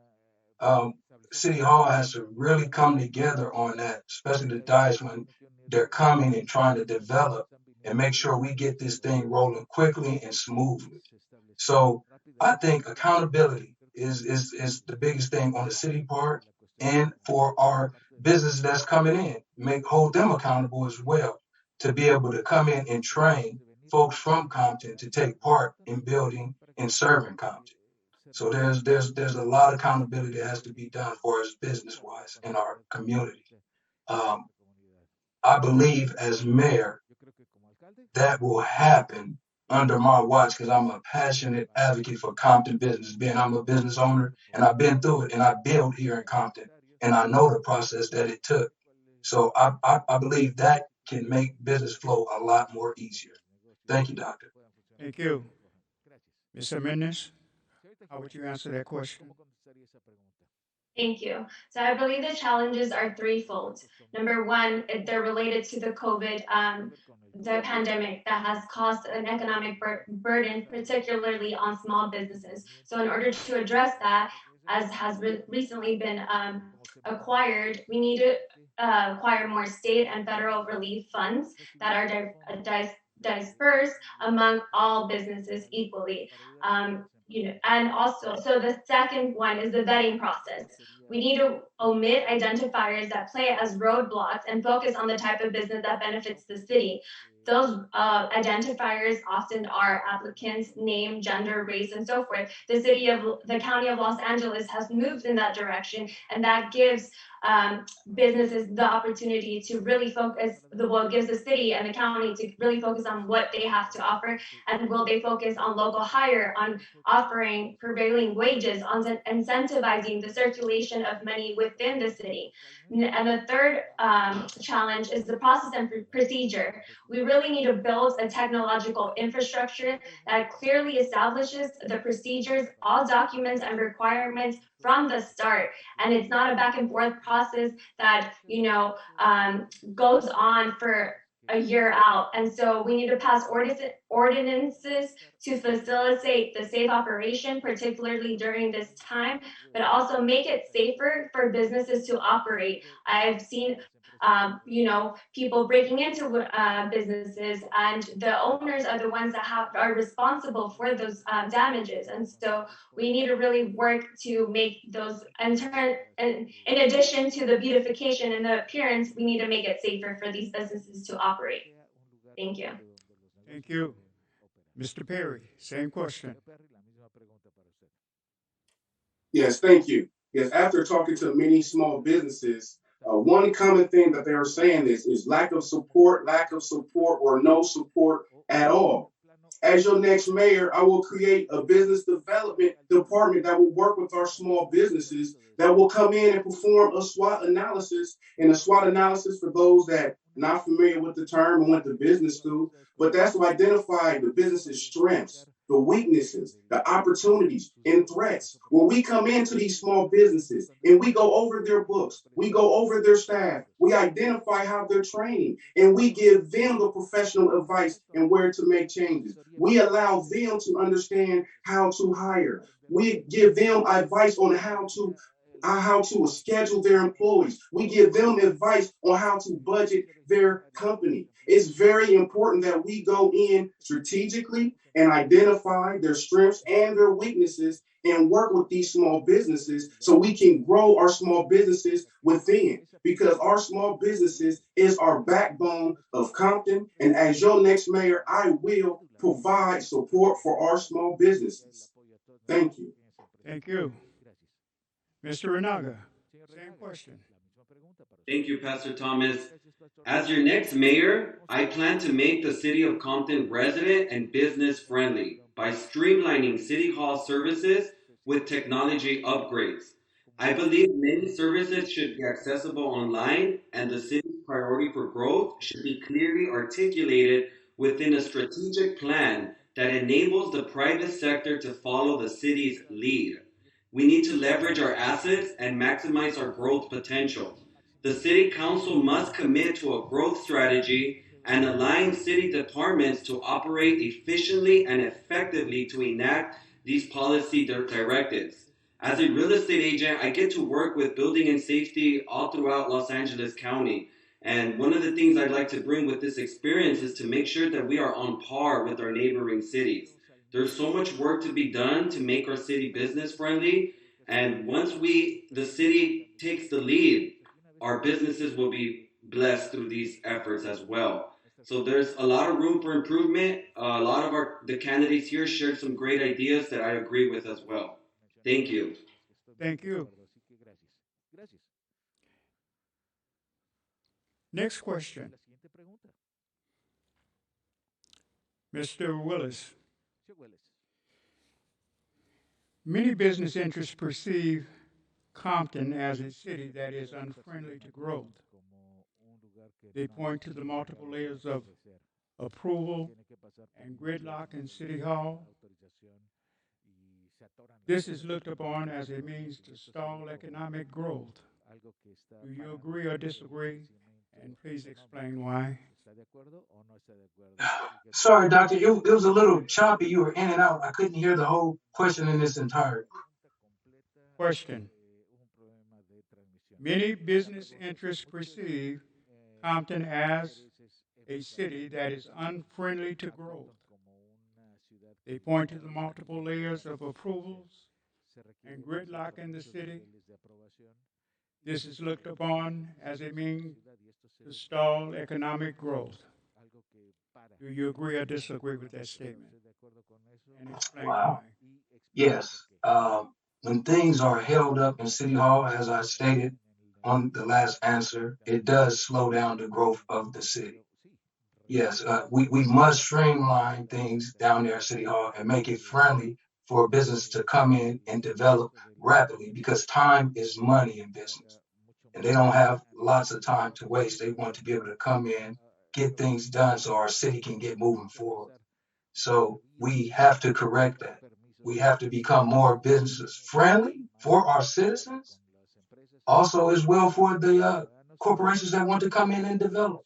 City Hall has to really come together on that, especially the dice when they're coming and trying to develop and make sure we get this thing rolling quickly and smoothly. So I think accountability is the biggest thing on the city part, and for our business that's coming in, hold them accountable as well to be able to come in and train folks from Compton to take part in building and serving Compton. So there's a lot of accountability that has to be done for us business wise in our community. I believe as mayor that will happen under my watch because I'm a passionate advocate for Compton business. I'm a business owner and I've been through it and I built here in Compton and I know the process that it took. So I believe that can make business flow a lot more easier. Thank you, Doctor. Thank you. Mr. Mendes, how would you answer that question? Thank you. So I believe the challenges are threefold. Number one, they're related to the the pandemic that has caused an economic burden, particularly on small businesses. So in order to address that, as has recently been acquired, we need to acquire more state and federal relief funds that are dispersed among all businesses equally. And also, so the second one is the vetting process. We need to omit identifiers that play as roadblocks and focus on the type of business that benefits the city. Those identifiers often are applicants' name, gender, race, and so forth. The county of Los Angeles has moved in that direction, and that gives businesses the opportunity to really gives the city and the county to really focus on what they have to offer, and will they focus on local hire, on offering prevailing wages, on incentivizing the circulation of money within the city. And the third challenge is the process and procedure. We really need to build a technological infrastructure that clearly establishes the procedures, all documents and requirements from the start. And it's not a back and forth process that, goes on for a year out. And so we need to pass ordinances to facilitate the safe operation, particularly during this time, but also make it safer for businesses to operate. I've seen people breaking into businesses, and the owners are the ones that are responsible for those damages. And so we need to really work to make those, and in addition to the beautification and the appearance, we need to make it safer for these businesses to operate. Thank you. Thank you. Mr. Perry, same question. Yes, thank you. Yes, after talking to many small businesses, one common thing that they are saying is lack of support, or no support at all. As your next mayor, I will create a business development department that will work with our small businesses that will come in and perform a SWOT analysis. And a SWOT analysis, for those that not familiar with the term and went to business school, but that's to identify the business's strengths, the weaknesses, the opportunities, and threats. When we come into these small businesses and we go over their books, we go over their staff, we identify how they're training, and we give them the professional advice and where to make changes. We allow them to understand how to hire. We give them advice on how to schedule their employees. We give them advice on how to budget their company. It's very important that we go in strategically and identify their strengths and their weaknesses and work with these small businesses so we can grow our small businesses within, because our small businesses is our backbone of Compton. And as your next mayor, I will provide support for our small businesses. Thank you. Thank you. Mr. Renaga, same question. Thank you, Pastor Thomas. As your next mayor, I plan to make the city of Compton resident and business friendly by streamlining City Hall services with technology upgrades. I believe many services should be accessible online, and the city's priority for growth should be clearly articulated within a strategic plan that enables the private sector to follow the city's lead. We need to leverage our assets and maximize our growth potential. The City Council must commit to a growth strategy and align city departments to operate efficiently and effectively to enact these policy directives. As a real estate agent, I get to work with building and safety all throughout Los Angeles County. And one of the things I'd like to bring with this experience is to make sure that we are on par with our neighboring cities. There's so much work to be done to make our city business friendly. And once the city takes the lead, our businesses will be blessed through these efforts as well. So there's a lot of room for improvement. A lot of the candidates here shared some great ideas that I agree with as well. Thank you. Thank you. Next question. Mr. Willis. Many business interests perceive Compton as a city that is unfriendly to growth. They point to the multiple layers of approval and gridlock in City Hall, This is looked upon as a means to stall economic growth. Do you agree or disagree? And please explain why. Sorry, doctor, it was a little choppy. You were in and out. I couldn't hear the whole question in its entirety. Question. Many business interests perceive Compton as a city that is unfriendly to growth. They point to the multiple layers of approvals and gridlock in the city. This is looked upon as a means to stall economic growth. Do you agree or disagree with that statement? And explain Wow. why. Yes. When things are held up in City Hall, as I stated on the last answer, it does slow down the growth of the city. Yes, we must streamline things down there at City Hall and make it friendly for business to come in and develop rapidly because time is money in business. And they don't have lots of time to waste. They want to be able to come in, get things done so our city can get moving forward. So we have to correct that. We have to become more business friendly for our citizens, also as well for the corporations that want to come in and develop.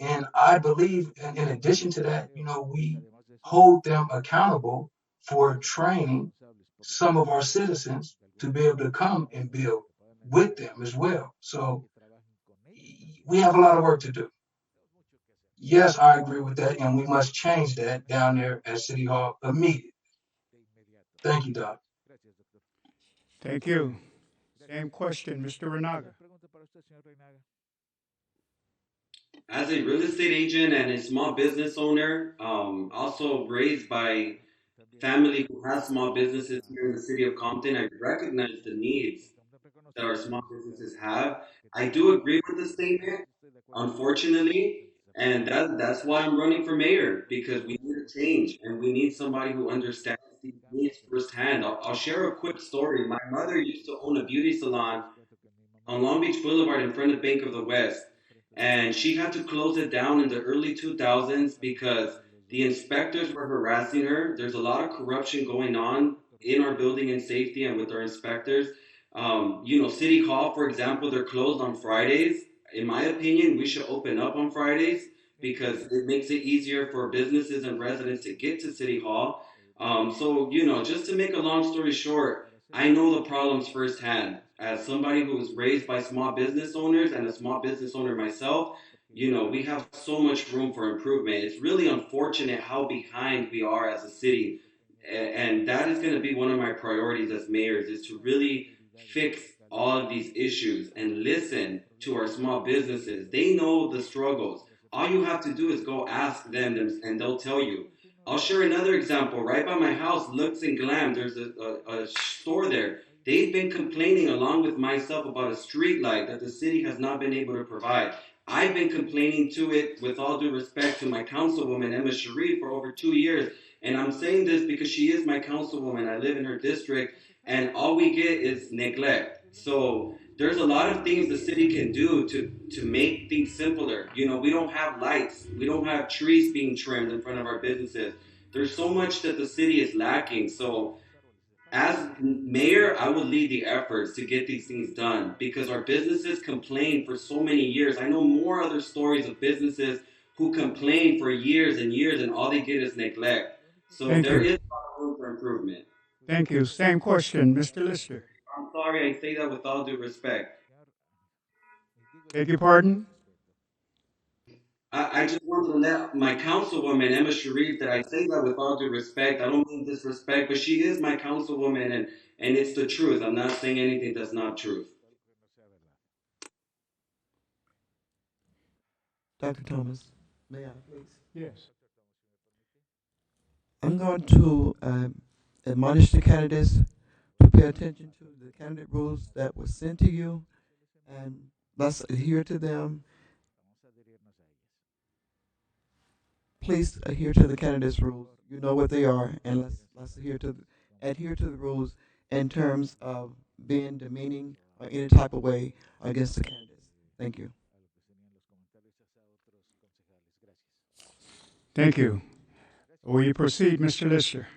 And I believe, in addition to that, we hold them accountable for training some of our citizens to be able to come and build with them as well. So we have a lot of work to do. Yes, I agree with that, and we must change that down there at City Hall immediately. Thank you, Doc. Thank you. Same question, Mr. Renaga. As a real estate agent and a small business owner, also raised by family who has small businesses here in the city of Compton, I recognize the needs that our small businesses have. I do agree with the statement, unfortunately, and that's why I'm running for mayor because we need a change and we need somebody who understands these needs firsthand. I'll share a quick story. My mother used to own a beauty salon on Long Beach Boulevard in front of Bank of the West. And she had to close it down in the early 2000s because the inspectors were harassing her. There's a lot of corruption going on in our building and safety and with our inspectors. City Hall, for example, they're closed on Fridays. In my opinion, we should open up on Fridays because it makes it easier for businesses and residents to get to City Hall. Just to make a long story short, I know the problems firsthand. As somebody who was raised by small business owners and a small business owner myself, we have so much room for improvement. It's really unfortunate how behind we are as a city. And that is going to be one of my priorities as mayors is to really fix all of these issues and listen to our small businesses. They know the struggles. All you have to do is go ask them and they'll tell you. I'll share another example. Right by my house, Looks and Glam, there's a store there. They've been complaining along with myself about a street light that the city has not been able to provide. I've been complaining to it with all due respect to my councilwoman, Emma Sharif, for over 2 years. And I'm saying this because she is my councilwoman. I live in her district and all we get is neglect. So there's a lot of things the city can do to make things simpler. We don't have lights. We don't have trees being trimmed in front of our businesses. There's so much that the city is lacking. So as mayor, I will lead the efforts to get these things done because our businesses complain for so many years. I know more other stories of businesses who complain for years and years and all they get is neglect. So Thank there you. is a lot of room for improvement. Thank you. Same question, Mr. Lister. I'm sorry, I say that with all due respect. Beg your pardon? I just wanted to let my councilwoman, Emma Sharif, that I say that with all due respect. I don't mean disrespect, but she is my councilwoman and it's the truth. I'm not saying anything that's not truth. Dr. Thomas, may I please? Yes. I'm going to admonish the candidates to pay attention to the candidate rules that were sent to you, and let's adhere to them. Please adhere to the candidates' rules. You know what they are, and let's adhere to the rules in terms of being demeaning or any type of way against the candidates. Thank you. Thank you. Will you proceed, Mr. Lister?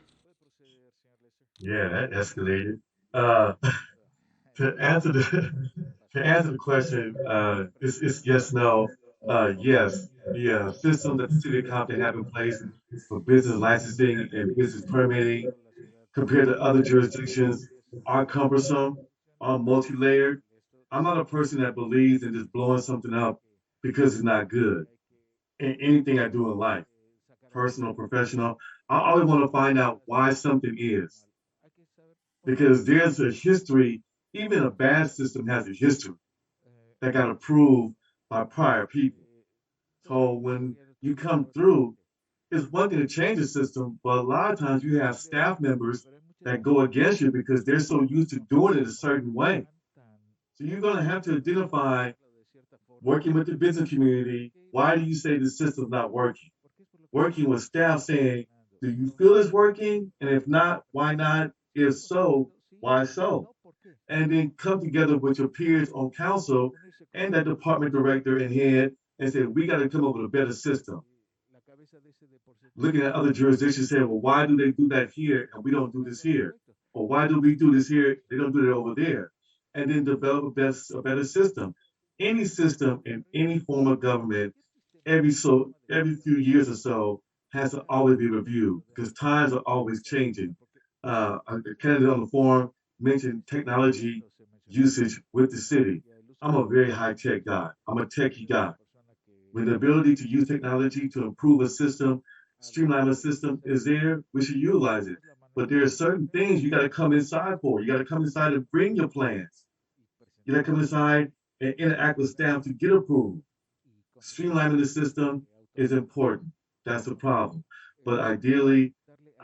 Yeah, that escalated. Uh, to answer the to answer the question, it's yes, no. Yes, the system that the city of Compton have in place for business licensing and business permitting compared to other jurisdictions are cumbersome, are multi-layered. I'm not a person that believes in just blowing something up because it's not good in anything I do in life, personal, professional. I always want to find out why something is because there's a history, even a bad system has a history that got approved by prior people. So when you come through, it's one thing to change the system, but a lot of times you have staff members that go against you because they're so used to doing it a certain way. So you're going to have to identify, working with the business community, why do you say the system's not working? Working with staff saying, do you feel it's working? And if not, why not? If so, why so? And then come together with your peers on council and that department director and head and say, we got to come up with a better system. Looking at other jurisdictions saying, well, why do they do that here and we don't do this here? Or why do we do this here? They don't do it over there. And then develop a better system. Any system in any form of government, every few years or so, has to always be reviewed because times are always changing. A candidate on the forum mentioned technology usage with the city. I'm a very high tech guy. I'm a techie guy. When the ability to use technology to improve a system, streamline a system is there, we should utilize it. But there are certain things you got to come inside for. You got to come inside and bring your plans. You got to come inside and interact with staff to get approved. Streamlining the system is important. That's the problem. But ideally,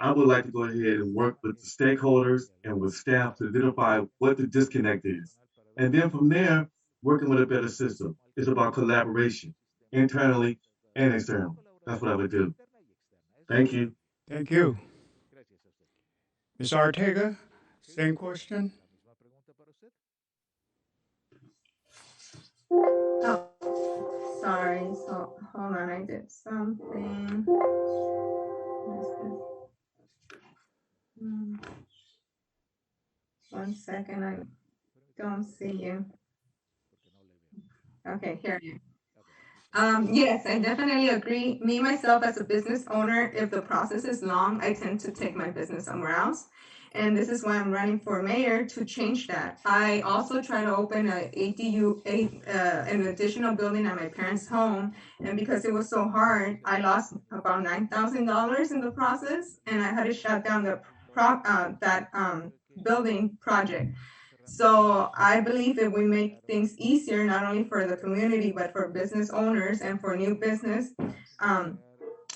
I would like to go ahead and work with the stakeholders and with staff to identify what the disconnect is. And then from there, working with a better system. It's about collaboration, internally and externally. That's what I would do. Thank you. Thank you. Ms. Ortega, same question? Oh, sorry. So hold on, I did something. Hmm, 1 second, I don't see you. Okay, here you. Yes, I definitely agree. Me, myself, as a business owner, if the process is long, I tend to take my business somewhere else. And this is why I'm running for mayor to change that. I also try to open an additional building at my parents' home. And because it was so hard, I lost about $9,000 in the process, and I had to shut down that building project. So I believe if we make things easier, not only for the community, but for business owners and for new business,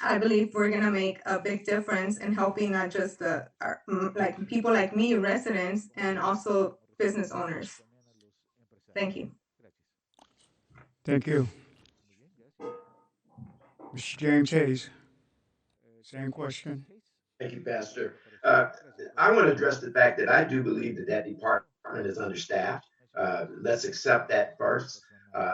I believe we're gonna make a big difference in helping not just like people like me, residents, and also business owners. Thank you. Thank you. Mr. James Hayes, same question. Thank you, Pastor. I want to address the fact that I do believe that that department is understaffed. Let's accept that first.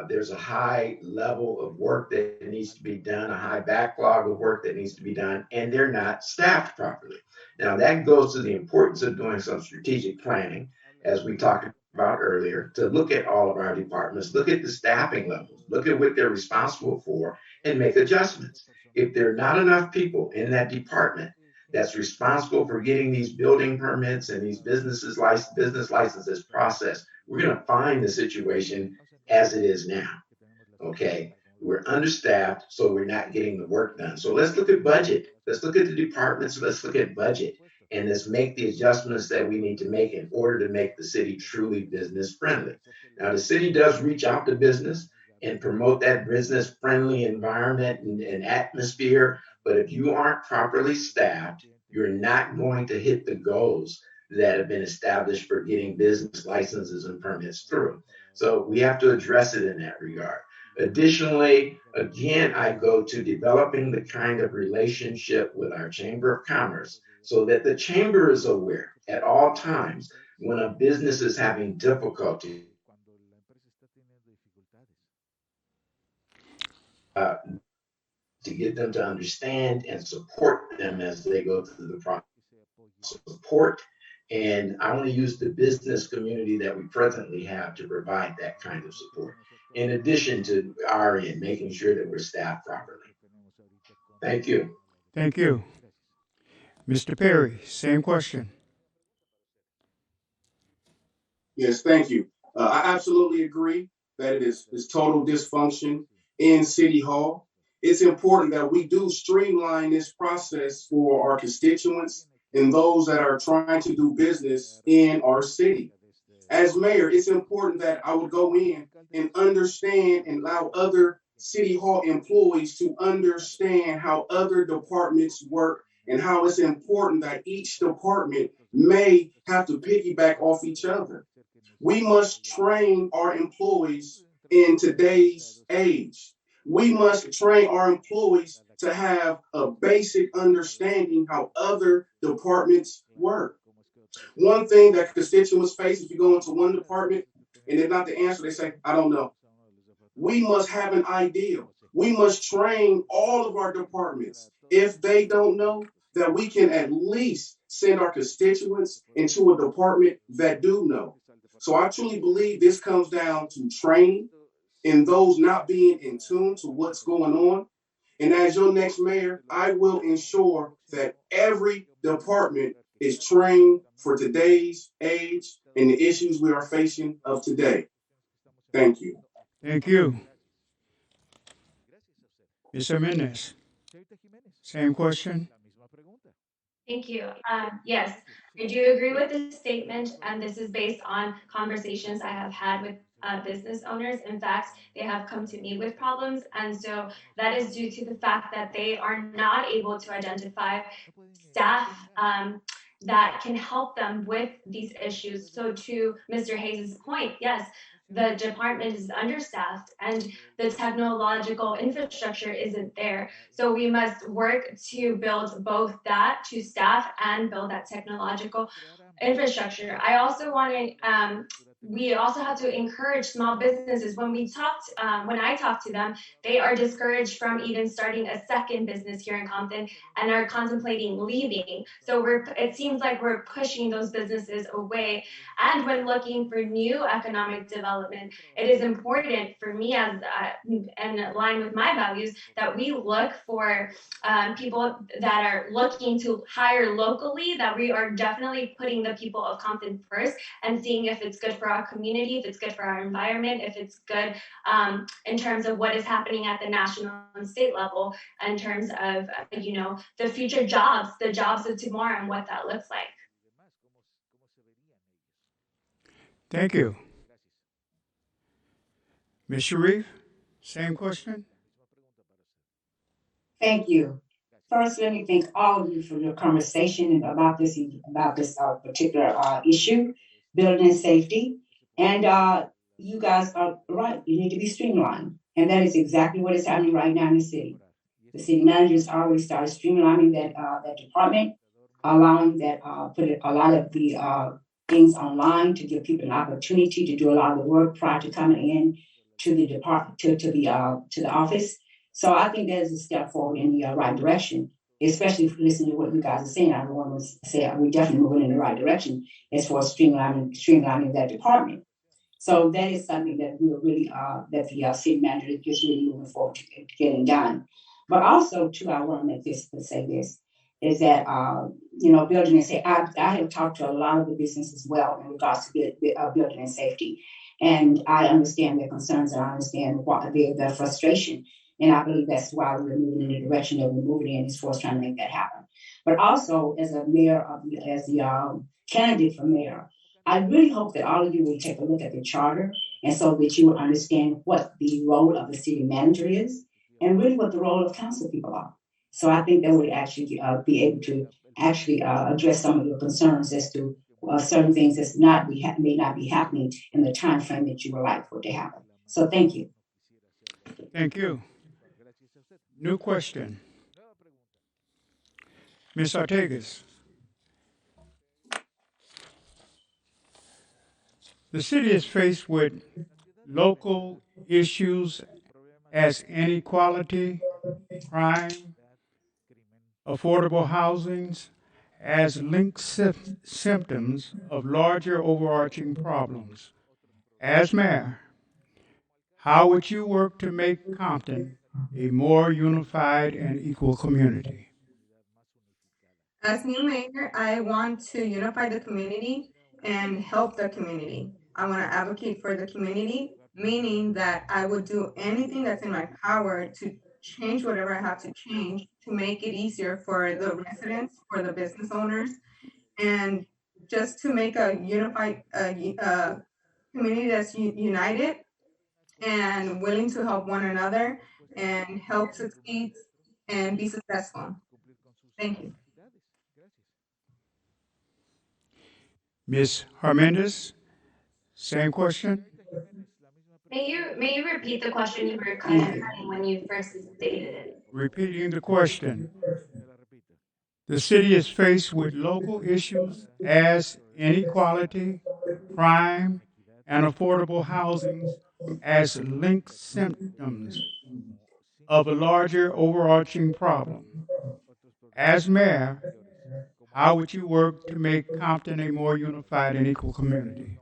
There's a high level of work that needs to be done, a high backlog of work that needs to be done, and they're not staffed properly. Now, that goes to the importance of doing some strategic planning, as we talked about earlier, to look at all of our departments, look at the staffing levels, look at what they're responsible for, and make adjustments. If there are not enough people in that department that's responsible for getting these building permits and these business licenses processed, we're going to find the situation as it is now. Okay, we're understaffed, so we're not getting the work done. So let's look at budget. Let's look at the departments. Let's look at budget, and let's make the adjustments that we need to make in order to make the city truly business friendly. Now, the city does reach out to business and promote that business friendly environment and atmosphere. But if you aren't properly staffed, you're not going to hit the goals that have been established for getting business licenses and permits through. So we have to address it in that regard. Additionally, again, I go to developing the kind of relationship with our Chamber of Commerce so that the Chamber is aware at all times when a business is having difficulty to get them to understand and support them as they go through the process. Support And I want to use the business community that we presently have to provide that kind of support, in addition to our end, making sure that we're staffed properly. Thank you. Thank you. Mr. Perry, same question. Yes, thank you. I absolutely agree that it is total dysfunction in City Hall. It's important that we do streamline this process for our constituents and those that are trying to do business in our city. As mayor, it's important that I would go in and understand and allow other City Hall employees to understand how other departments work and how it's important that each department may have to piggyback off each other. We must train our employees in today's age. We must train our employees to have a basic understanding how other departments work. One thing that constituents face if you go into one department and they're not the answer, they say, I don't know. We must have an ideal. We must train all of our departments. If they don't know, that we can at least send our constituents into a department that do know. So I truly believe this comes down to training and those not being in tune to what's going on. And as your next mayor, I will ensure that every department is trained for today's age and the issues we are facing of today. Thank you. Thank you. Ms. Jimenez, same question. Thank you. Yes, I do agree with this statement, and this is based on conversations I have had with business owners. In fact, they have come to me with problems, and so that is due to the fact that they are not able to identify staff that can help them with these issues. So to Mr. Hayes' point, yes, the department is understaffed and the technological infrastructure isn't there. So we must work to build both that to staff and build that technological infrastructure. I also want to, we also have to encourage small businesses. When I talk to them, they are discouraged from even starting a second business here in Compton and are contemplating leaving. So it seems like we're pushing those businesses away. And when looking for new economic development, it is important for me as and aligned with my values that we look for people that are looking to hire locally, that we are definitely putting the people of Compton first and seeing if it's good for our community, if it's good for our environment, if it's good in terms of what is happening at the national and state level in terms of, the future jobs, the jobs of tomorrow and what that looks like. Thank you. Ms. Sharif, same question. Thank you. First, let me thank all of you for your conversation about this particular issue, building safety. And you guys are right. You need to be streamlined, and that is exactly what is happening right now in the city. The city managers already started streamlining that department, allowing that put a lot of the things online to give people an opportunity to do a lot of the work prior to coming in to the department to the office. So I think that is a step forward in the right direction, especially if you listen to what you guys are saying. I don't want to say we're definitely moving in the right direction as far as streamlining that department. So that is something that we are really that the city manager is just really moving forward to getting done. But also, too, I want to say this is that building and safety. I have talked to a lot of the business as well in regards to building and safety, and I understand their concerns and I understand their frustration. And I believe that's why we're moving in the direction that we're moving in, is for us trying to make that happen. But also, as a mayor, as the candidate for mayor, I really hope that all of you will take a look at the charter, and so that you will understand what the role of the city manager is, and really what the role of council people are. So I think that would actually be able to actually address some of your concerns as to certain things that may not be happening in the time frame that you would like for it to happen. So thank you. Thank you. New question. Ms. Ortegas. The city is faced with local issues as inequality, crime, affordable housings, as linked symptoms of larger overarching problems. As mayor, how would you work to make Compton a more unified and equal community? As new mayor, I want to unify the community and help the community. I want to advocate for the community, meaning that I would do anything that's in my power to change whatever I have to change to make it easier for the residents, for the business owners, and just to make a unified community that's united and willing to help one another and help succeed and be successful. Thank you. Ms. Hernandez, same question? May you repeat the question? You were kind of cutting when you first stated it. Repeating the question. The city is faced with local issues as inequality, crime, and affordable housing as linked symptoms of a larger overarching problem. As mayor, how would you work to make Compton a more unified and equal community?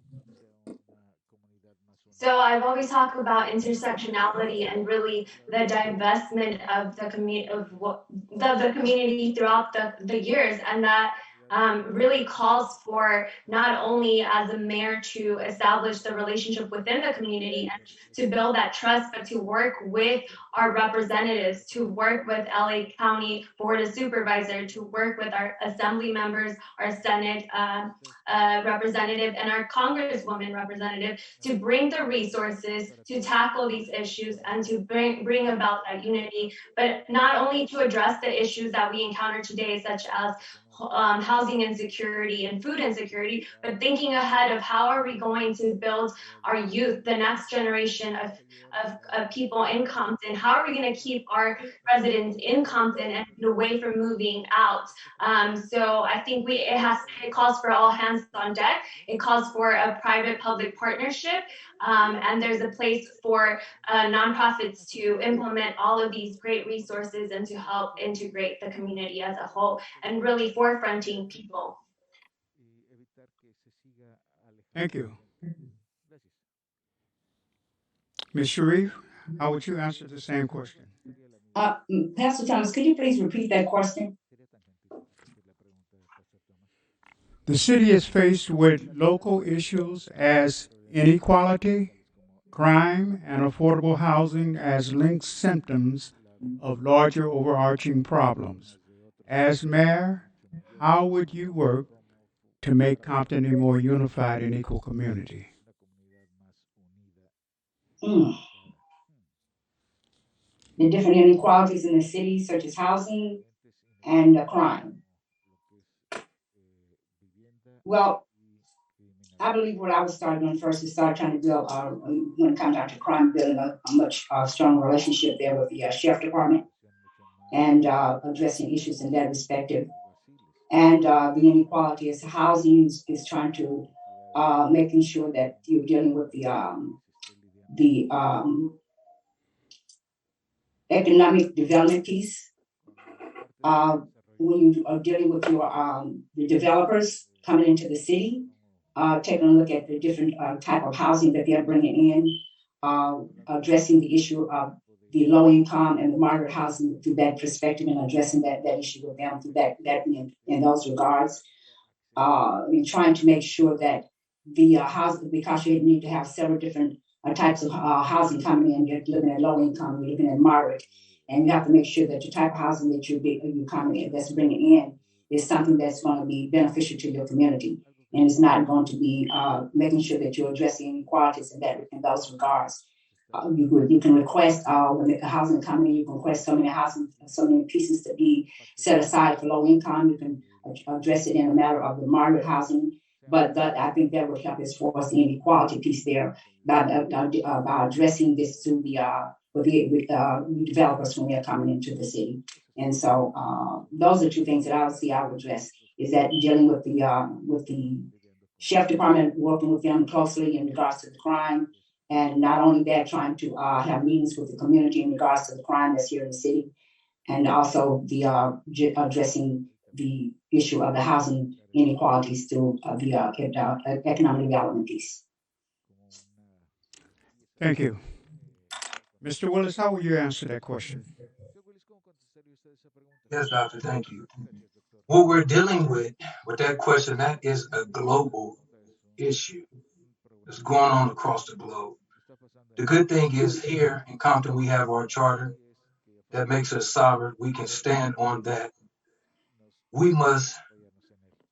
So I've always talked about intersectionality and really the divestment of the community throughout the years, and that really calls for not only as a mayor to establish the relationship within the community and to build that trust, but to work with our representatives, to work with LA County Board of Supervisors, to work with our assembly members, our Senate representative, and our Congresswoman representative to bring the resources to tackle these issues and to bring about that unity, but not only to address the issues that we encounter today, such as housing insecurity and food insecurity, but thinking ahead of how are we going to build our youth, the next generation of people in Compton. How are we going to keep our residents in Compton and away from moving out? So I think it calls for all hands on deck. It calls for a private-public partnership, and there's a place for nonprofits to implement all of these great resources and to help integrate the community as a whole and really forefronting people. Thank you. Ms. Sharif, how would you answer the same question? Pastor Thomas, could you please repeat that question? The city is faced with local issues as inequality, crime, and affordable housing as linked symptoms of larger overarching problems. As mayor, how would you work to make Compton a more unified and equal community? The different inequalities in the city, such as housing and crime. Well, I believe what I would start doing first is start trying to build, when it comes down to crime, building a much stronger relationship there with the sheriff department and addressing issues in that perspective. And the inequality is housing is trying to making sure that you're dealing with the economic development piece. When you are dealing with your the developers coming into the city, taking a look at the different type of housing that they're bringing in, addressing the issue of the low income and the moderate housing through that perspective and addressing that issue with them through that in those regards. And trying to make sure that the housing, because you need to have several different types of housing coming in. You're looking at low income, you're looking at moderate, and you have to make sure that the type of housing that you're coming in, that's bringing in, is something that's going to be beneficial to your community, and it's not going to be making sure that you're addressing inequalities in those regards. You can request when the housing coming in, you can request so many pieces to be set aside for low income. You can address it in a matter of the moderate housing. But I think that would help as far as the inequality piece there by addressing this to the developers when they're coming into the city. And so those are two things that I would address, is that dealing with the sheriff department, working with them closely in regards to the crime, and not only that, trying to have meetings with the community in regards to the crime that's here in the city, and also the addressing the issue of the housing inequalities through the economic development piece. Thank you. Mr. Willis, how will you answer that question? Yes, doctor, thank you. What we're dealing with that question, that is a global issue that's going on across the globe. The good thing is here in Compton, we have our charter that makes us sovereign. We can stand on that. We must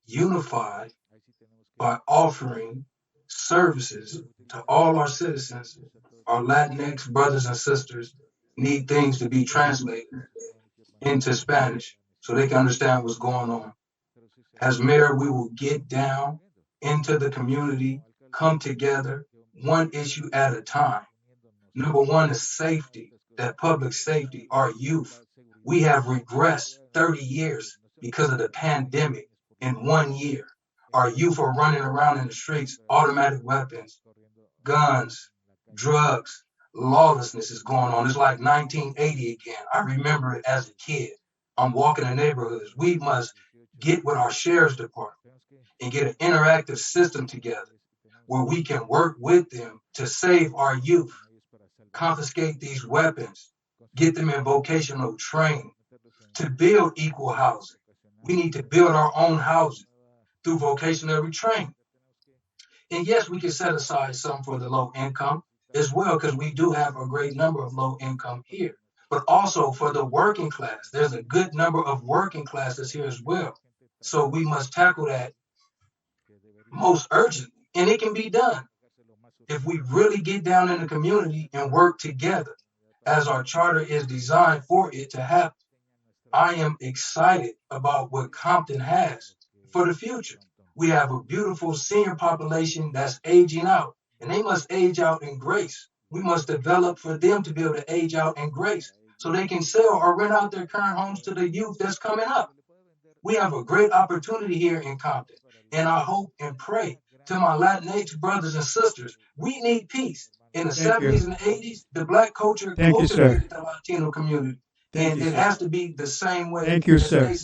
unify by offering services to all our citizens. Our Latinx brothers and sisters need things to be translated into Spanish so they can understand what's going on. As mayor, we will get down into the community, come together, one issue at a time. Number one is safety, that public safety, our youth. We have regressed 30 years because of the pandemic in 1 year. Our youth are running around in the streets, automatic weapons, guns, drugs, lawlessness is going on. It's like 1980 again. I remember it as a kid. I'm walking the neighborhoods. We must get with our sheriff's department and get an interactive system together where we can work with them to save our youth, confiscate these weapons, get them in vocational training, to build equal housing. We need to build our own housing through vocational training. And yes, we can set aside some for the low income as well, because we do have a great number of low income here. But also for the working class, there's a good number of working classes here as well. So we must tackle that most urgently. And it can be done if we really get down in the community and work together as our charter is designed for it to happen. I am excited about what Compton has for the future. We have a beautiful senior population that's aging out, and they must age out in grace. We must develop for them to be able to age out in grace so they can sell or rent out their current homes to the youth that's coming up. We have a great opportunity here in Compton, and I hope and pray to my Latinx brothers and sisters, we need peace. In the 70s and 80s, the Black culture cultivated the Latino community, and it has to be the same way. Thank you, sir.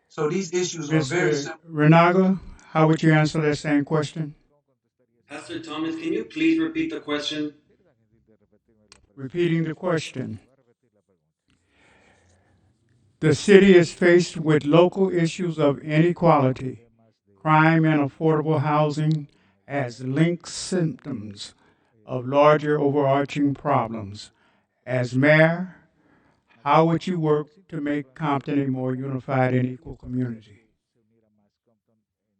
So these issues are very simple. Renaga, how would you answer that same question? Pastor Thomas, can you please repeat the question? Repeating the question. The city is faced with local issues of inequality, crime, and affordable housing as linked symptoms of larger overarching problems. As mayor, how would you work to make Compton a more unified and equal community?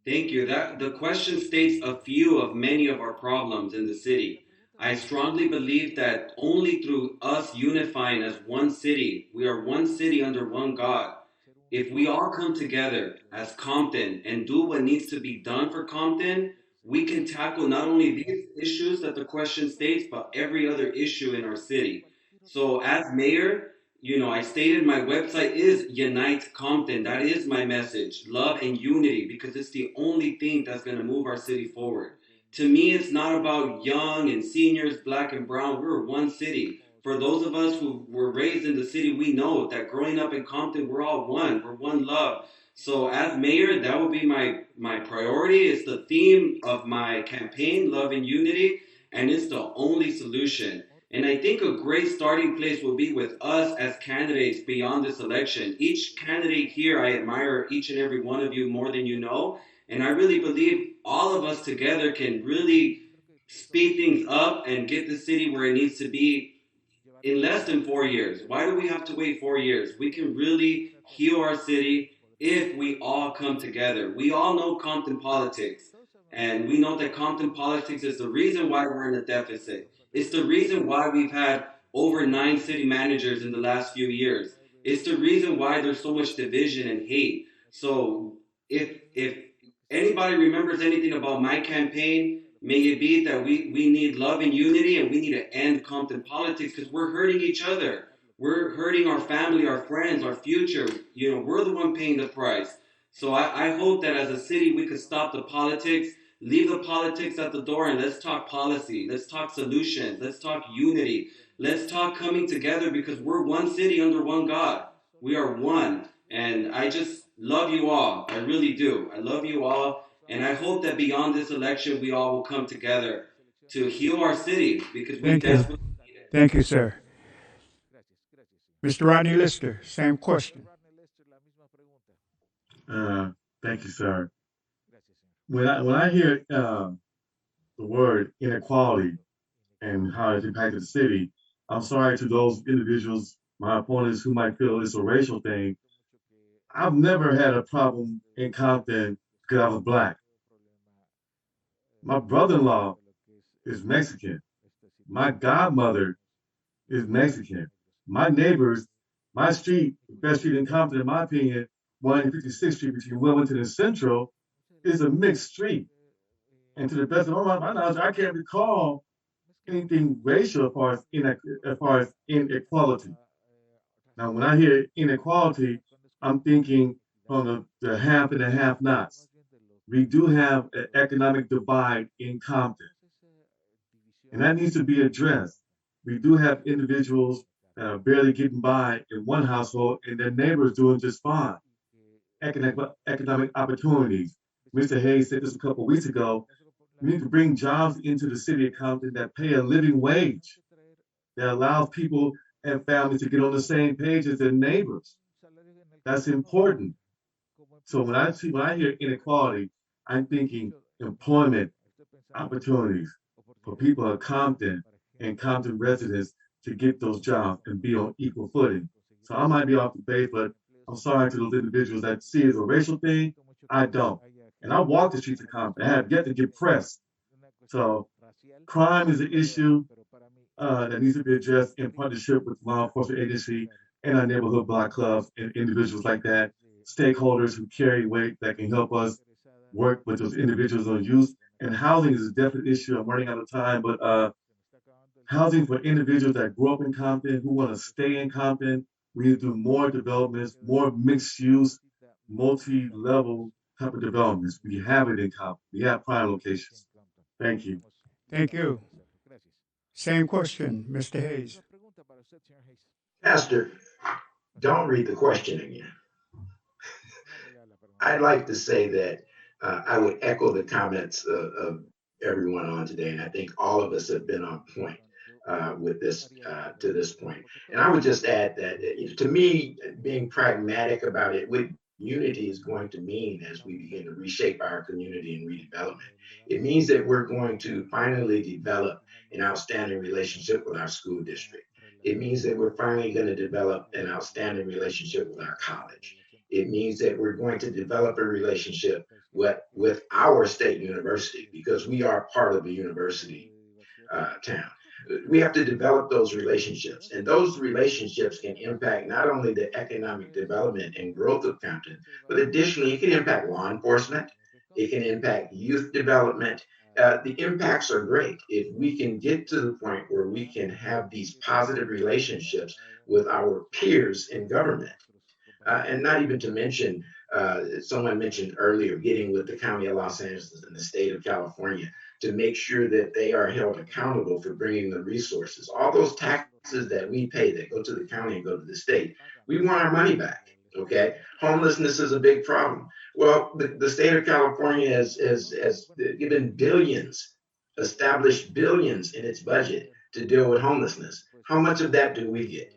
Thank you. The question states a few of many of our problems in the city. I strongly believe that only through us unifying as one city, we are one city under one God. If we all come together as Compton and do what needs to be done for Compton, we can tackle not only these issues that the question states, but every other issue in our city. So as mayor, I stated my website is Unite Compton. That is my message, love and unity, because it's the only thing that's going to move our city forward. To me, it's not about young and seniors, black and brown. We're one city. For those of us who were raised in the city, we know that growing up in Compton, we're all one. We're one love. So as mayor, that would be my priority. It's the theme of my campaign, love and unity, and it's the only solution. And I think a great starting place will be with us as candidates beyond this election. Each candidate here, I admire each and every one of you more than you know. And I really believe all of us together can really speed things up and get the city where it needs to be in less than 4 years. Why do we have to wait 4 years? We can really heal our city if we all come together. We all know Compton politics. And we know that Compton politics is the reason why we're in a deficit. It's the reason why we've had over 9 city managers in the last few years. It's the reason why there's so much division and hate. So if anybody remembers anything about my campaign, may it be that we need love and unity, and we need to end Compton politics because we're hurting each other. We're hurting our family, our friends, our future. We're the one paying the price. So I hope that as a city we could stop the politics, leave the politics at the door, and let's talk policy. Let's talk solutions. Let's talk unity. Let's talk coming together because we're one city under one God. We are one. And I just love you all. I really do. I love you all. And I hope that beyond this election, we all will come together to heal our city because we Thank you. desperately need it. Thank you, sir. Mr. Rodney Lister, same question. Thank you, sir. When I hear the word inequality and how it's impacted the city, I'm sorry to those individuals, my opponents, who might feel it's a racial thing. I've never had a problem in Compton because I was Black. My brother-in-law is Mexican. My godmother is Mexican. My neighbors, my street, the best street in Compton, in my opinion, 156th Street between Wilmington and Central, is a mixed street. And to the best of my knowledge, I can't recall anything racial as far as inequality. Now, when I hear inequality, I'm thinking on the have and the have-nots. We do have an economic divide in Compton, and that needs to be addressed. We do have individuals that are barely getting by in one household, and their neighbors doing just fine. Economic opportunities. Mr. Hayes said this a couple of weeks ago. We need to bring jobs into the city of Compton that pay a living wage, that allows people and families to get on the same page as their neighbors. That's important. So when I hear inequality, I'm thinking employment opportunities for people of Compton and Compton residents to get those jobs and be on equal footing. So I might be off the base, but I'm sorry to those individuals that see it as a racial thing. I don't. And I walk the streets of Compton. I have yet to get pressed. So crime is an issue that needs to be addressed in partnership with law enforcement agency and our neighborhood block clubs and individuals like that, stakeholders who carry weight that can help us work with those individuals on youth. And housing is a definite issue. I'm running out of time, but housing for individuals that grew up in Compton who want to stay in Compton. We need to do more developments, more mixed use, multi-level type of developments. We have it in Compton. We have prime locations. Thank you. Thank you. Same question, Mr. Hayes. Pastor, don't read the question again. I'd like to say that I would echo the comments of everyone on today, and I think all of us have been on point with this to this point. And I would just add that to me, being pragmatic about it, what unity is going to mean as we begin to reshape our community and redevelopment. It means that we're going to finally develop an outstanding relationship with our school district. It means that we're finally going to develop an outstanding relationship with our college. It means that we're going to develop a relationship with our state university, because we are part of a university town. We have to develop those relationships, and those relationships can impact not only the economic development and growth of Compton, but additionally, it can impact law enforcement. It can impact youth development. The impacts are great if we can get to the point where we can have these positive relationships with our peers in government. And not even to mention, someone mentioned earlier, getting with the County of Los Angeles and the state of California to make sure that they are held accountable for bringing the resources. All those taxes that we pay that go to the county and go to the state, we want our money back, okay? Homelessness is a big problem. Well, the state of California has given billions, established billions in its budget to deal with homelessness. How much of that do we get,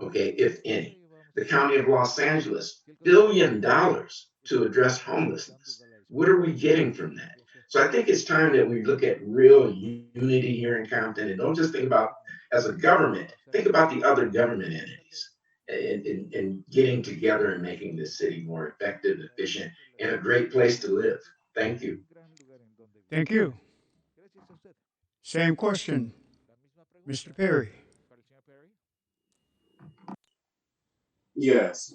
okay, if any? The County of Los Angeles, $1 billion to address homelessness. What are we getting from that? So I think it's time that we look at real unity here in Compton, and don't just think about, as a government, think about the other government entities and getting together and making this city more effective, efficient, and a great place to live. Thank you. Thank you. Same question, Mr. Perry. Yes.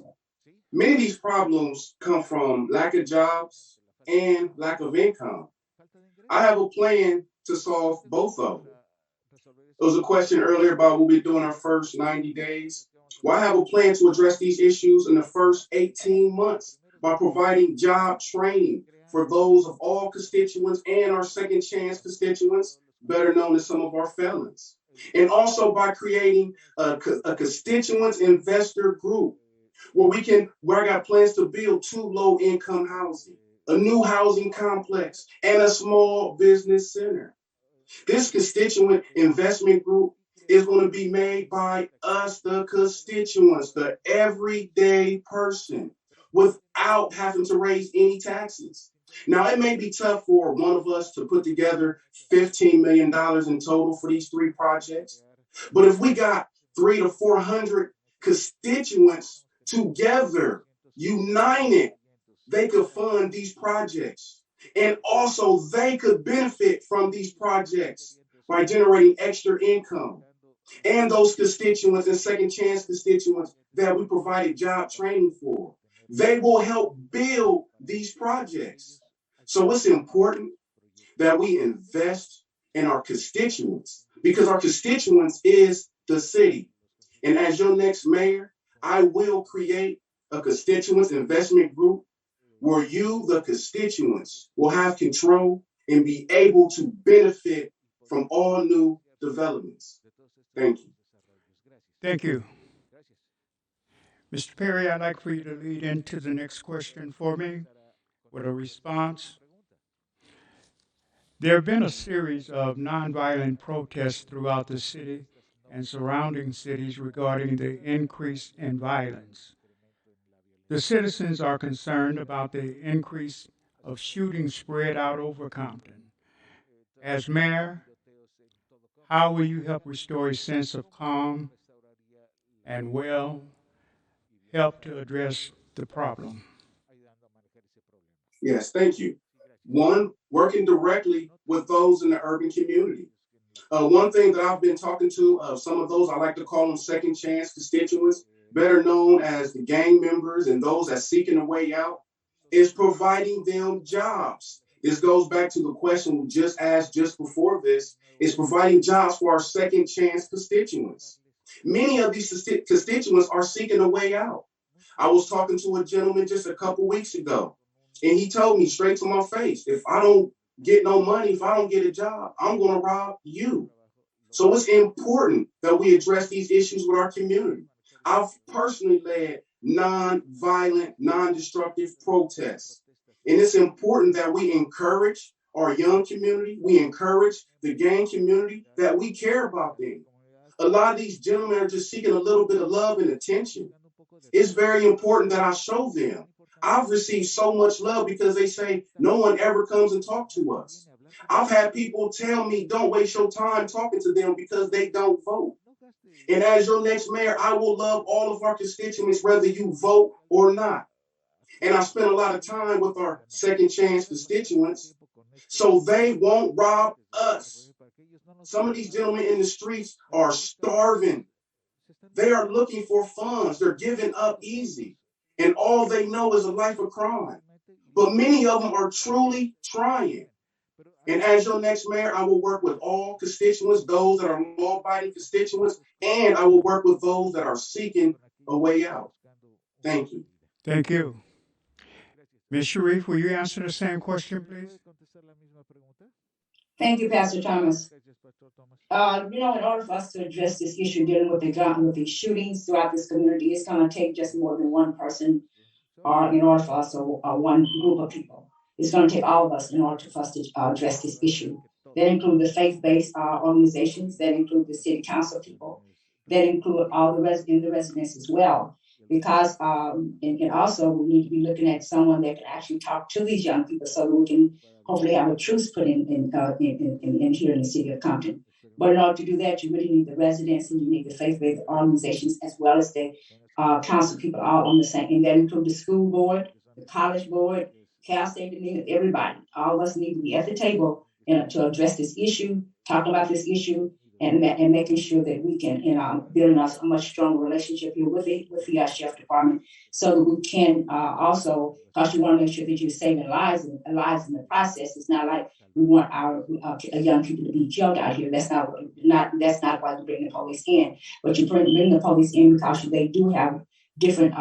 Many of these problems come from lack of jobs and lack of income. I have a plan to solve both of them. There was a question earlier about what we're doing our first 90 days. Well, I have a plan to address these issues in the first 18 months by providing job training for those of all constituents and our second chance constituents, better known as some of our felons. And also by creating a constituents investor group where I got plans to build 2 low-income housing, a new housing complex, and a small business center. This constituent investment group is going to be made by us, the constituents, the everyday person, without having to raise any taxes. Now, it may be tough for one of us to put together $15 million in total for these 3 projects, but if we got 300 to 400 constituents together, united, they could fund these projects. And also they could benefit from these projects by generating extra income. And those constituents and second chance constituents that we provided job training for, they will help build these projects. So it's important that we invest in our constituents, because our constituents is the city. And as your next mayor, I will create a constituents investment group where you, the constituents, will have control and be able to benefit from all new developments. Thank you. Thank you. Mr. Perry, I'd like for you to lead into the next question for me with a response. There have been a series of nonviolent protests throughout the city and surrounding cities regarding the increase in violence. The citizens are concerned about the increase of shootings spread out over Compton. As mayor, how will you help restore a sense of calm and help to address the problem? Yes, thank you. One, working directly with those in the urban community. One thing that I've been talking to some of those, I like to call them second chance constituents, better known as the gang members and those that seeking a way out, is providing them jobs. This goes back to the question we just asked just before this, is providing jobs for our second chance constituents. Many of these constituents are seeking a way out. I was talking to a gentleman just a couple weeks ago, and he told me straight to my face, if I don't get no money, if I don't get a job, I'm going to rob you. So it's important that we address these issues with our community. I've personally led non-violent, non-destructive protests. And it's important that we encourage our young community, we encourage the gang community, that we care about them. A lot of these gentlemen are just seeking a little bit of love and attention. It's very important that I show them. I've received so much love because they say no one ever comes and talks to us. I've had people tell me, don't waste your time talking to them because they don't vote. And as your next mayor, I will love all of our constituents, whether you vote or not. And I spend a lot of time with our second chance constituents so they won't rob us. Some of these gentlemen in the streets are starving. They are looking for funds. They're giving up easy. And all they know is a life of crime. But many of them are truly trying. And as your next mayor, I will work with all constituents, those that are law-abiding constituents, and I will work with those that are seeking a way out. Thank you. Thank you. Ms. Sharif, will you answer the same question, please? Thank you, Pastor Thomas. In order for us to address this issue dealing with the shootings throughout this community, it's going to take just more than one person, or in order for us, or one group of people. It's going to take all of us in order for us to address this issue. That include the faith-based organizations, that include the city council people, that include all the residents as well. Because and also we need to be looking at someone that can actually talk to these young people so that we can hopefully have a truce put in here in the city of Compton. But in order to do that, you really need the residents and you need the faith-based organizations as well as the council people all on the same. And that include the school board, the college board, Cal State, everybody. All of us need to be at the table to address this issue, talk about this issue, and making sure that we can, building us a much stronger relationship here with the sheriff department, so that we can also, because you want to make sure that you're saving lives in the process. It's not like we want our young people to be killed out here. That's not why you bring the police in. But you bring the police in because they do have different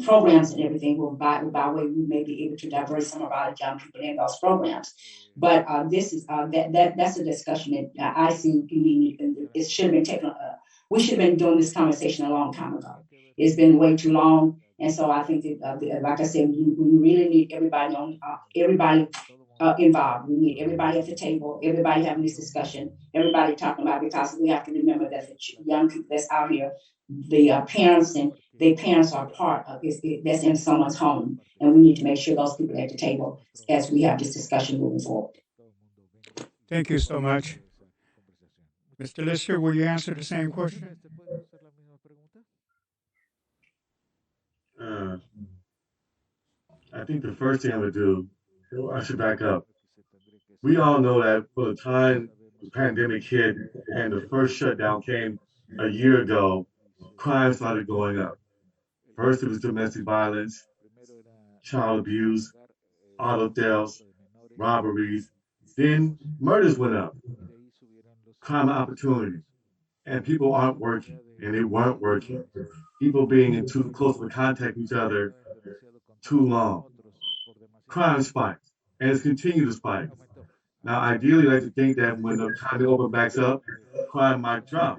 programs and everything. By way we may be able to divert some of our young people in those programs. But this is that's a discussion that I see. It should have been taken. We should have been doing this conversation a long time ago. It's been way too long. And so I think that, like I said, we really need everybody involved. We need everybody at the table, everybody having this discussion, everybody talking about it, because we have to remember that the young people that's out here, the parents and their parents are part of this, that's in someone's home. And we need to make sure those people are at the table as we have this discussion moving forward. Thank you so much. Mr. Lister, will you answer the same question? I think the first thing I would do, I should back up. We all know that for the time the pandemic hit and the first shutdown came a year ago, crime started going up. First, it was domestic violence, child abuse, auto thefts, robberies. Then murders went up, crime opportunities, and people aren't working, and they weren't working. People being in too close of a contact with each other too long. Crime spikes, and it's continued to spike. Now, ideally, I like to think that when the economy open backs up, crime might drop.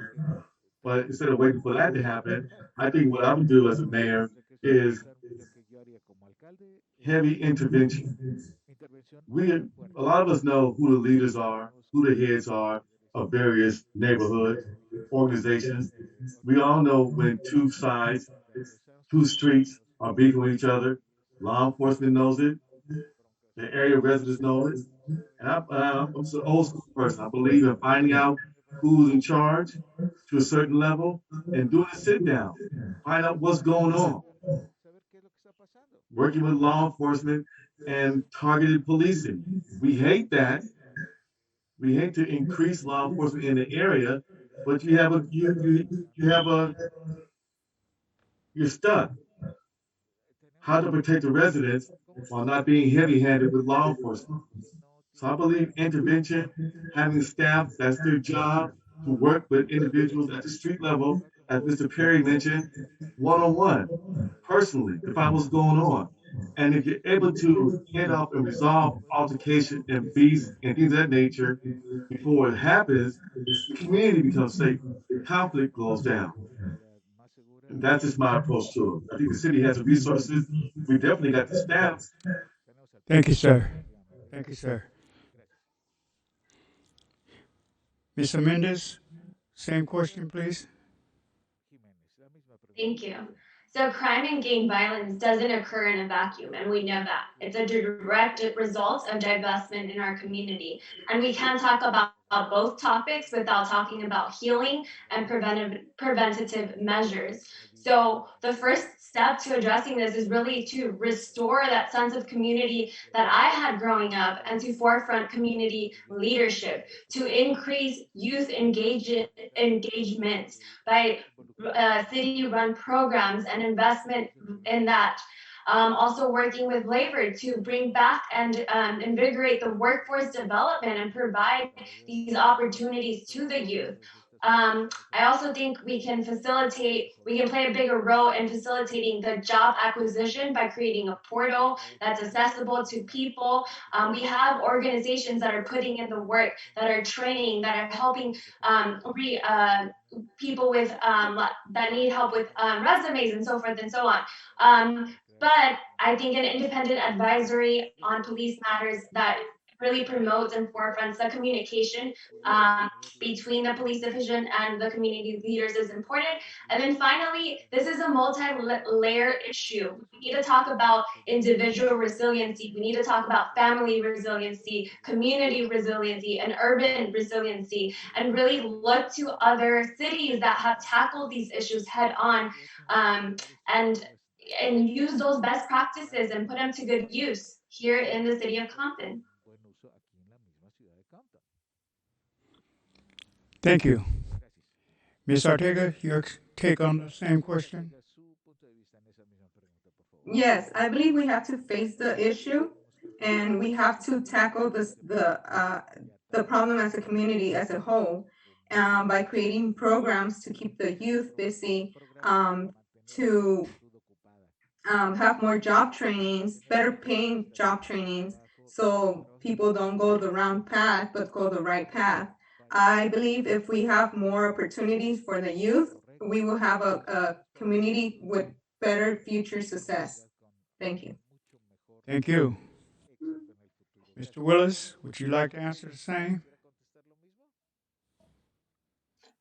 But instead of waiting for that to happen, I think what I would do as a mayor is heavy intervention. A lot of us know who the leaders are, who the heads are of various neighborhoods, organizations. We all know when two sides, two streets are beefing with each other. Law enforcement knows it. The area residents know it. And I'm an old school person. I believe in finding out who's in charge to a certain level and doing a sit down. Find out what's going on. Working with law enforcement and targeted policing. We hate that. We hate to increase law enforcement in the area, but you're stuck. How to protect the residents while not being heavy-handed with law enforcement. So I believe intervention, having staff, that's their job, to work with individuals at the street level, as Mr. Perry mentioned, one-on-one, personally, to find what's going on. And if you're able to head off and resolve altercation and beefs and things of that nature before it happens, the community becomes safe, conflict goes down. And that's just my approach to it. I think the city has the resources. We definitely got the staff. Thank you, sir. Thank you, sir. Ms. Mendez, same question, please. Thank you. So crime and gang violence doesn't occur in a vacuum, and we know that. It's a direct result of divestment in our community. And we can't talk about both topics without talking about healing and preventative measures. So the first step to addressing this is really to restore that sense of community that I had growing up and to forefront community leadership, to increase youth engagement by city-run programs and investment in that. Also working with labor to bring back and invigorate the workforce development and provide these opportunities to the youth. I also think we can play a bigger role in facilitating the job acquisition by creating a portal that's accessible to people. We have organizations that are putting in the work, that are training, that are helping people with that need help with resumes and so forth and so on. But I think an independent advisory on police matters that really promotes and forefronts the communication between the police division and the community leaders is important. And then finally, this is a multi-layer issue. We need to talk about individual resiliency. We need to talk about family resiliency, community resiliency, and urban resiliency, and really look to other cities that have tackled these issues head on, and use those best practices and put them to good use here in the city of Compton. Thank you. Ms. Ortega, your take on the same question? Yes, I believe we have to face the issue and we have to tackle the problem as a community as a whole by creating programs to keep the youth busy, to have more job trainings, better paying job trainings, so people don't go the wrong path, but go the right path. I believe if we have more opportunities for the youth, we will have a community with better future success. Thank you. Thank you. Mr. Willis, would you like to answer the same?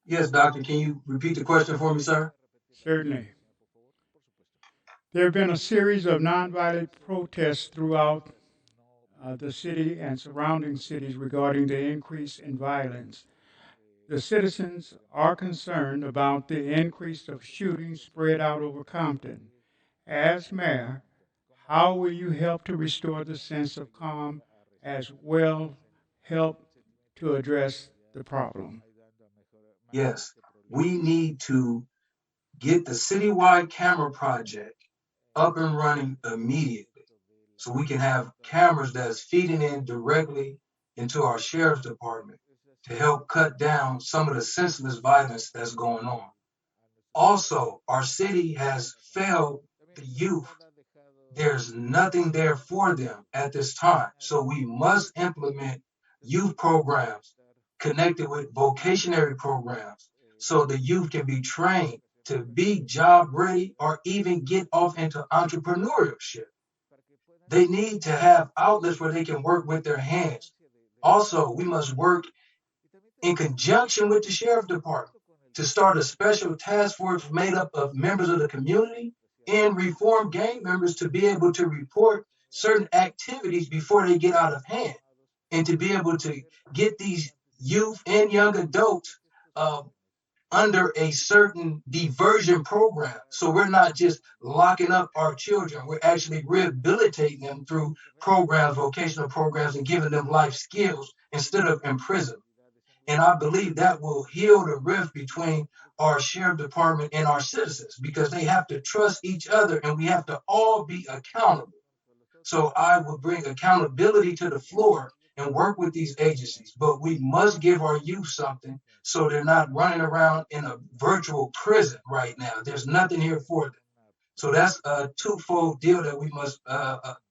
Yes, Doctor, can you repeat the question for me, sir? Certainly. There have been a series of nonviolent protests throughout the city and surrounding cities regarding the increase in violence. The citizens are concerned about the increase of shootings spread out over Compton. As mayor, how will you help to restore the sense of calm as well help to address the problem? Yes, we need to get the citywide camera project up and running immediately so we can have cameras that's feeding in directly into our sheriff's department to help cut down some of the senseless violence that's going on. Also, our city has failed the youth. There's nothing there for them at this time. So we must implement youth programs connected with vocationary programs so the youth can be trained to be job ready or even get off into entrepreneurship. They need to have outlets where they can work with their hands. Also, we must work in conjunction with the sheriff department to start a special task force made up of members of the community and reform gang members to be able to report certain activities before they get out of hand, and to be able to get these youth and young adults under a certain diversion program. So we're not just locking up our children, we're actually rehabilitating them through programs, vocational programs, and giving them life skills instead of imprisonment. And I believe that will heal the rift between our sheriff department and our citizens, because they have to trust each other and we have to all be accountable. So I will bring accountability to the floor and work with these agencies, but we must give our youth something so they're not running around in a virtual prison right now. There's nothing here for them. So that's a twofold deal that we must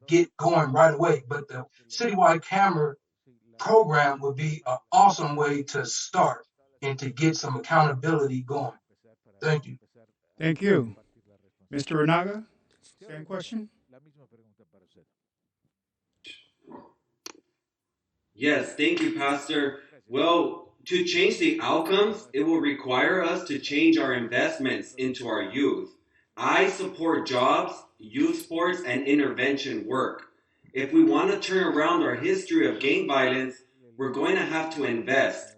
get going right away. But the citywide camera program would be an awesome way to start and to get some accountability going. Thank you. Thank you. Mr. Renaga, same question? Yes, thank you, Pastor. Well, to change the outcomes, it will require us to change our investments into our youth. I support jobs, youth sports, and intervention work. If we want to turn around our history of gang violence, we're going to have to invest.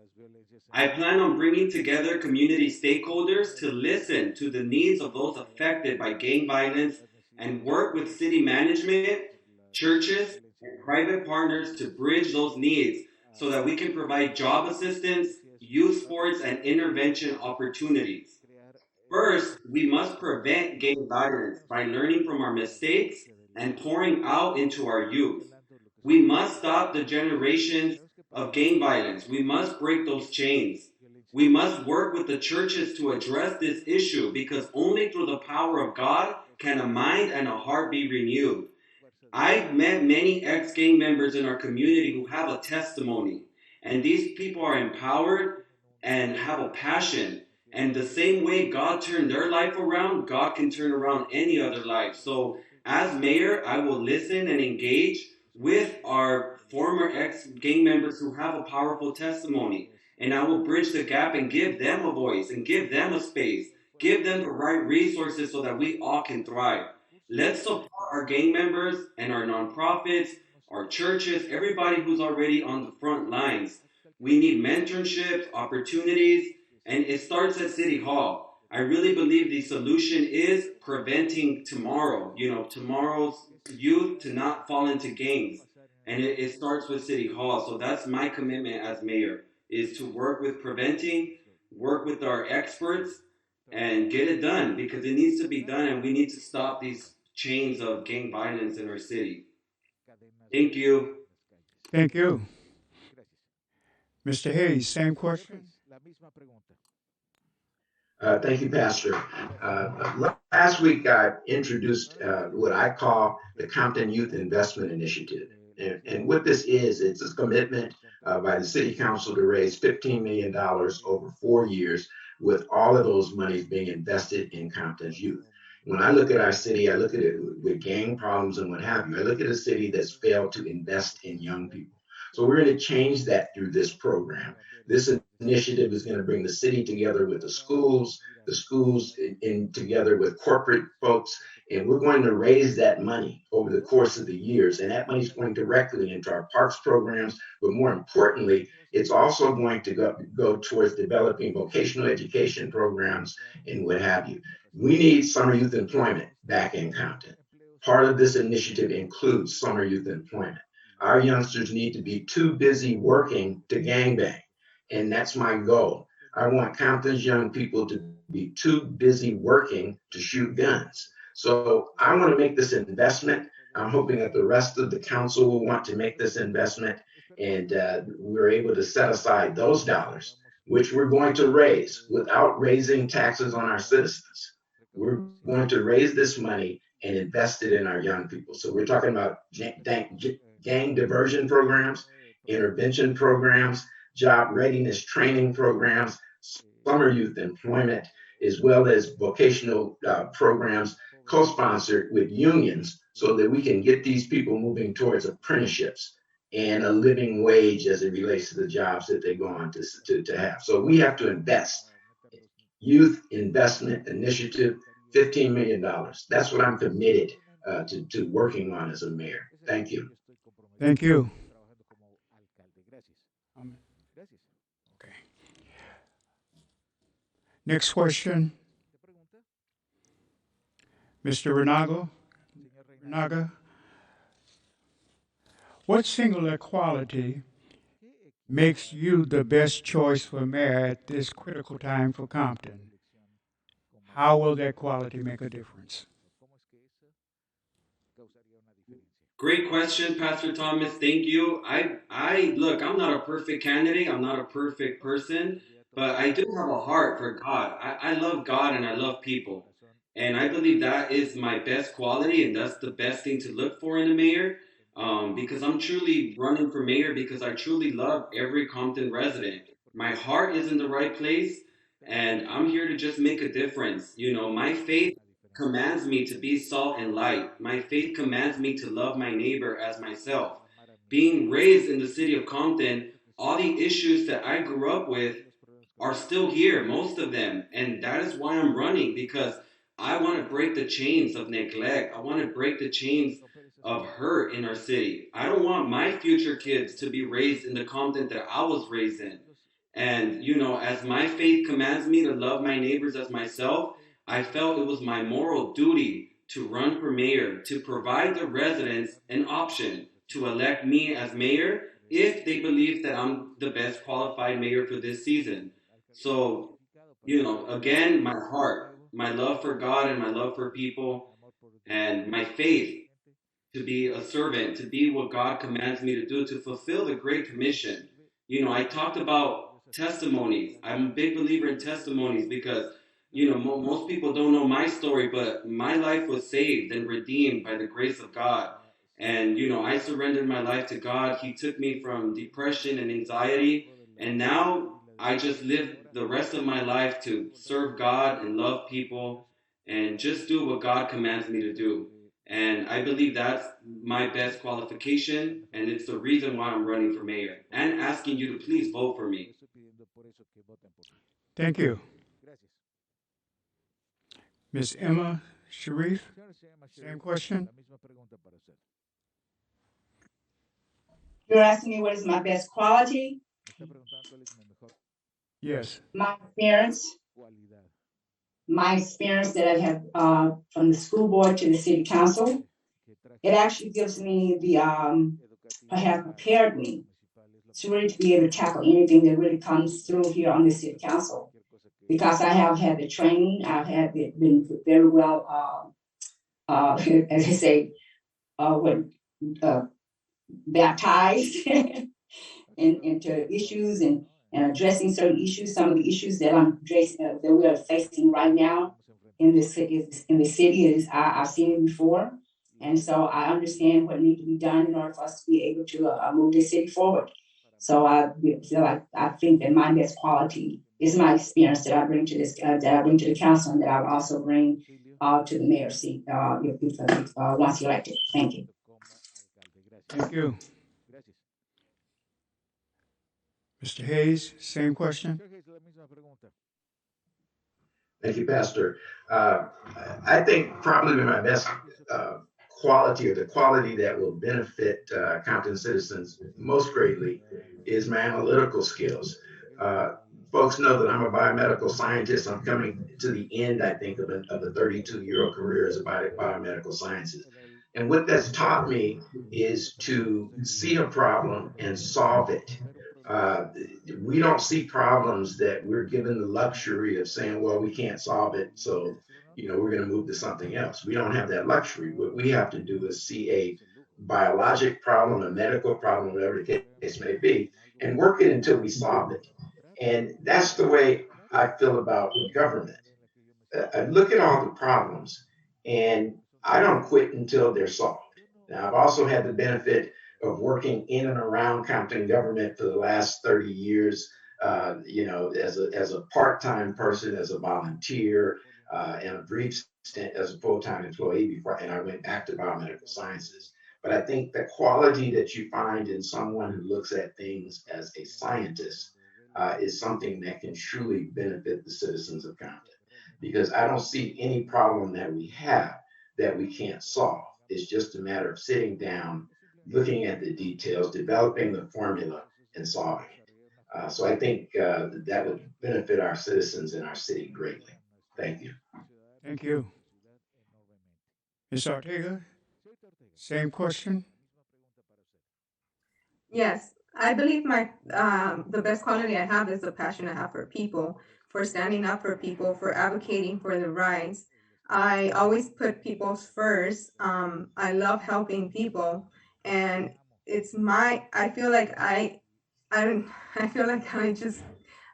I plan on bringing together community stakeholders to listen to the needs of those affected by gang violence and work with city management, churches, and private partners to bridge those needs so that we can provide job assistance, youth sports, and intervention opportunities. First, we must prevent gang violence by learning from our mistakes and pouring out into our youth. We must stop the generations of gang violence. We must break those chains. We must work with the churches to address this issue, because only through the power of God can a mind and a heart be renewed. I've met many ex-gang members in our community who have a testimony, and these people are empowered and have a passion. And the same way God turned their life around, God can turn around any other life. So as mayor, I will listen and engage with our former ex-gang members who have a powerful testimony. And I will bridge the gap and give them a voice and give them a space. Give them the right resources so that we all can thrive. Let's support our gang members and our nonprofits, our churches, everybody who's already on the front lines. We need mentorships, opportunities, and it starts at City Hall. I really believe the solution is preventing tomorrow, tomorrow's youth to not fall into gangs. And it starts with City Hall. So that's my commitment as mayor, is to work with preventing, work with our experts, and get it done, because it needs to be done, and we need to stop these chains of gang violence in our city. Thank you. Thank you. Mr. Hayes, same question? Thank you, Pastor. Last week, I introduced what I call the Compton Youth Investment Initiative. And what this is, it's a commitment by the City Council to raise $15 million over 4 years with all of those monies being invested in Compton's youth. When I look at our city, I look at it with gang problems and what have you. I look at a city that's failed to invest in young people. So we're going to change that through this program. This initiative is going to bring the city together with the schools in together with corporate folks, and we're going to raise that money over the course of the years. And that money is going directly into our parks programs, but more importantly, it's also going to go towards developing vocational education programs and what have you. We need summer youth employment back in Compton. Part of this initiative includes summer youth employment. Our youngsters need to be too busy working to gangbang, and that's my goal. I want Compton's young people to be too busy working to shoot guns. So I want to make this investment. I'm hoping that the rest of the council will want to make this investment, and we're able to set aside those dollars, which we're going to raise without raising taxes on our citizens. We're going to raise this money and invest it in our young people. So we're talking about gang diversion programs, intervention programs, job readiness training programs, summer youth employment, as well as vocational programs co-sponsored with unions so that we can get these people moving towards apprenticeships and a living wage as it relates to the jobs that they go on to have. So we have to invest. Youth Investment Initiative, $15 million. That's what I'm committed to working on as a mayor. Thank you. Thank you. Okay. Next question. Mr. Renaga, what singular quality makes you the best choice for mayor at this critical time for Compton? How will that quality make a difference? Great question, Pastor Thomas. Thank you. I look, I'm not a perfect candidate. I'm not a perfect person, but I do have a heart for God. I love God and I love people. And I believe that is my best quality, and that's the best thing to look for in a mayor. Because I'm truly running for mayor because I truly love every Compton resident. My heart is in the right place, and I'm here to just make a difference. You know, my faith commands me to be salt and light. My faith commands me to love my neighbor as myself. Being raised in the city of Compton, all the issues that I grew up with are still here, most of them. And that is why I'm running, because I want to break the chains of neglect. I want to break the chains of hurt in our city. I don't want my future kids to be raised in the Compton that I was raised in. And, you know, as my faith commands me to love my neighbors as myself, I felt it was my moral duty to run for mayor, to provide the residents an option to elect me as mayor if they believe that I'm the best qualified mayor for this season. So, you know, again, my heart, my love for God and my love for people, and my faith to be a servant, to be what God commands me to do, to fulfill the Great Commission. You know, I talked about testimonies. I'm a big believer in testimonies because, you know, most people don't know my story, but my life was saved and redeemed by the grace of God. And, you know, I surrendered my life to God. He took me from depression and anxiety. And now I just live the rest of my life to serve God and love people and just do what God commands me to do. And I believe that's my best qualification, and it's the reason why I'm running for mayor and asking you to please vote for me. Thank you. Ms. Emma Sharif, same question. You're asking me what is my best quality? Yes. My experience that I have from the school board to the city council, it actually gives me the, have prepared me to really be able to tackle anything that really comes through here on the city council. Because I have had the training, I've had been very well, as I say, baptized into issues and addressing certain issues. Some of the issues that that we are facing right now in the city is I've seen it before, and so I understand what needs to be done in order for us to be able to move the city forward. So I feel like I think that my best quality is my experience that I bring to this, that I bring to the council, and that I will also bring to the mayor's seat once elected. Thank you. Thank you. Mr. Hayes, same question. Thank you, Pastor. I think probably my best quality, or the quality that will benefit Compton citizens most greatly, is my analytical skills. Folks know that I'm a biomedical scientist. I'm coming to the end, I think, of a 32-year-old career as a biomedical scientist. And what that's taught me is to see a problem and solve it. We don't see problems that we're given the luxury of saying, well, we can't solve it, so we're going to move to something else. We don't have that luxury. What we have to do is see a biologic problem, a medical problem, whatever the case may be, and work it until we solve it. And that's the way I feel about government. I look at all the problems, and I don't quit until they're solved. Now, I've also had the benefit of working in and around Compton government for the last 30 years, as a part-time person, as a volunteer, and a brief stint as a full-time employee before, and I went back to biomedical sciences. But I think the quality that you find in someone who looks at things as a scientist is something that can truly benefit the citizens of Compton. Because I don't see any problem that we have that we can't solve. It's just a matter of sitting down, looking at the details, developing the formula, and solving it. So I think that would benefit our citizens and our city greatly. Thank you. Thank you. Ms. Ortega, same question. Yes, I believe the best quality I have is the passion I have for people, for standing up for people, for advocating for their rights. I always put people first. I love helping people, and I feel like I just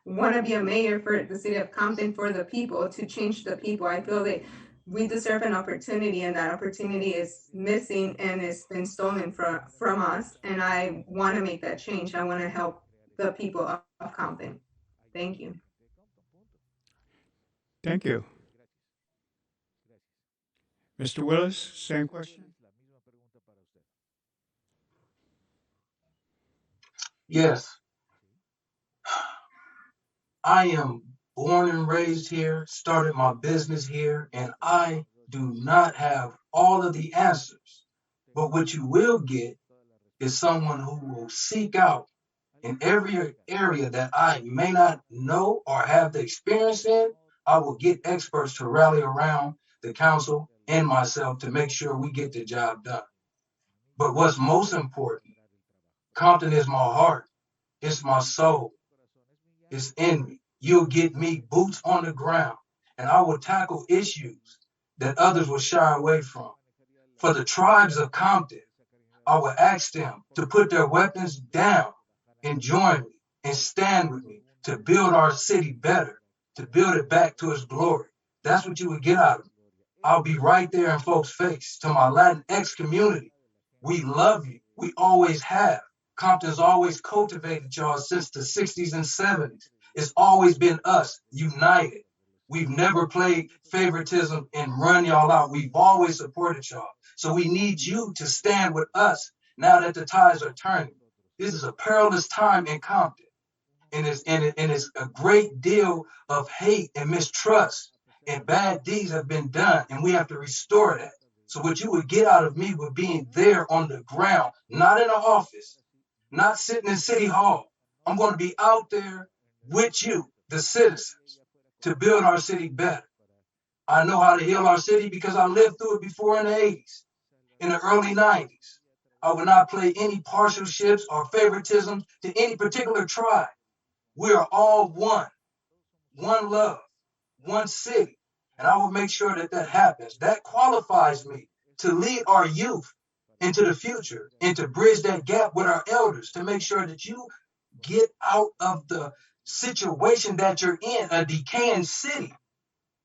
want to be a mayor for the city of Compton, for the people, to change the people. I feel that we deserve an opportunity, and that opportunity is missing and it's been stolen from us. And I want to make that change. I want to help the people of Compton. Thank you. Thank you. Mr. Willis, same question. Yes, I am born and raised here, started my business here, and I do not have all of the answers. But what you will get is someone who will seek out in every area that I may not know or have the experience in. I will get experts to rally around the council and myself to make sure we get the job done. But what's most important, Compton is my heart. It's my soul. It's in me. You'll get me boots on the ground, and I will tackle issues that others will shy away from. For the tribes of Compton, I will ask them to put their weapons down and join me and stand with me to build our city better, to build it back to its glory. That's what you would get out of me. I'll be right there in folks' face. To my Latinx community, we love you. We always have. Compton's always cultivated y'all since the 60s and 70s. It's always been us, united. We've never played favoritism and run y'all out. We've always supported y'all. So we need you to stand with us now that the tides are turning. This is a perilous time in Compton. And it's a great deal of hate and mistrust, and bad deeds have been done, and we have to restore that. So what you would get out of me would being there on the ground, not in an office, not sitting in City Hall. I'm going to be out there with you, the citizens, to build our city better. I know how to heal our city because I lived through it before in the 80s, in the early 90s. I will not play any partialships or favoritism to any particular tribe. We are all one love, one city, and I will make sure that that happens. That qualifies me to lead our youth into the future and to bridge that gap with our elders to make sure that you get out of the situation that you're in, a decaying city.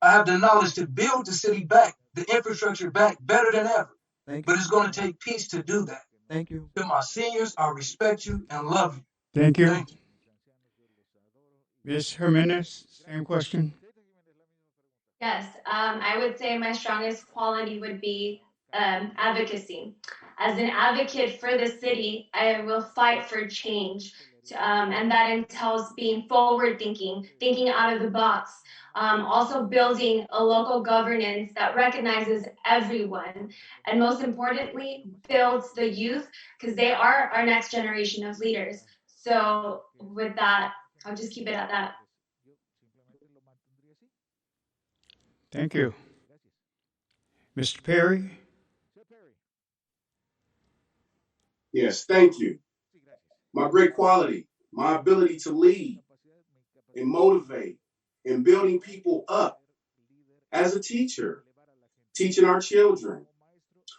I have the knowledge to build the city back, the infrastructure back better than ever. But it's going to take peace to do that. Thank you. To my seniors, I respect you and love you. Thank you. Thank you. Ms. Jimenez, same question. Yes, I would say my strongest quality would be advocacy. As an advocate for the city, I will fight for change. And that entails being forward thinking, thinking out of the box, also building a local governance that recognizes everyone, and most importantly, builds the youth, because they are our next generation of leaders. So with that, I'll just keep it at that. Thank you. Mr. Perry? Yes, thank you. My great quality, my ability to lead and motivate and building people up as a teacher, teaching our children.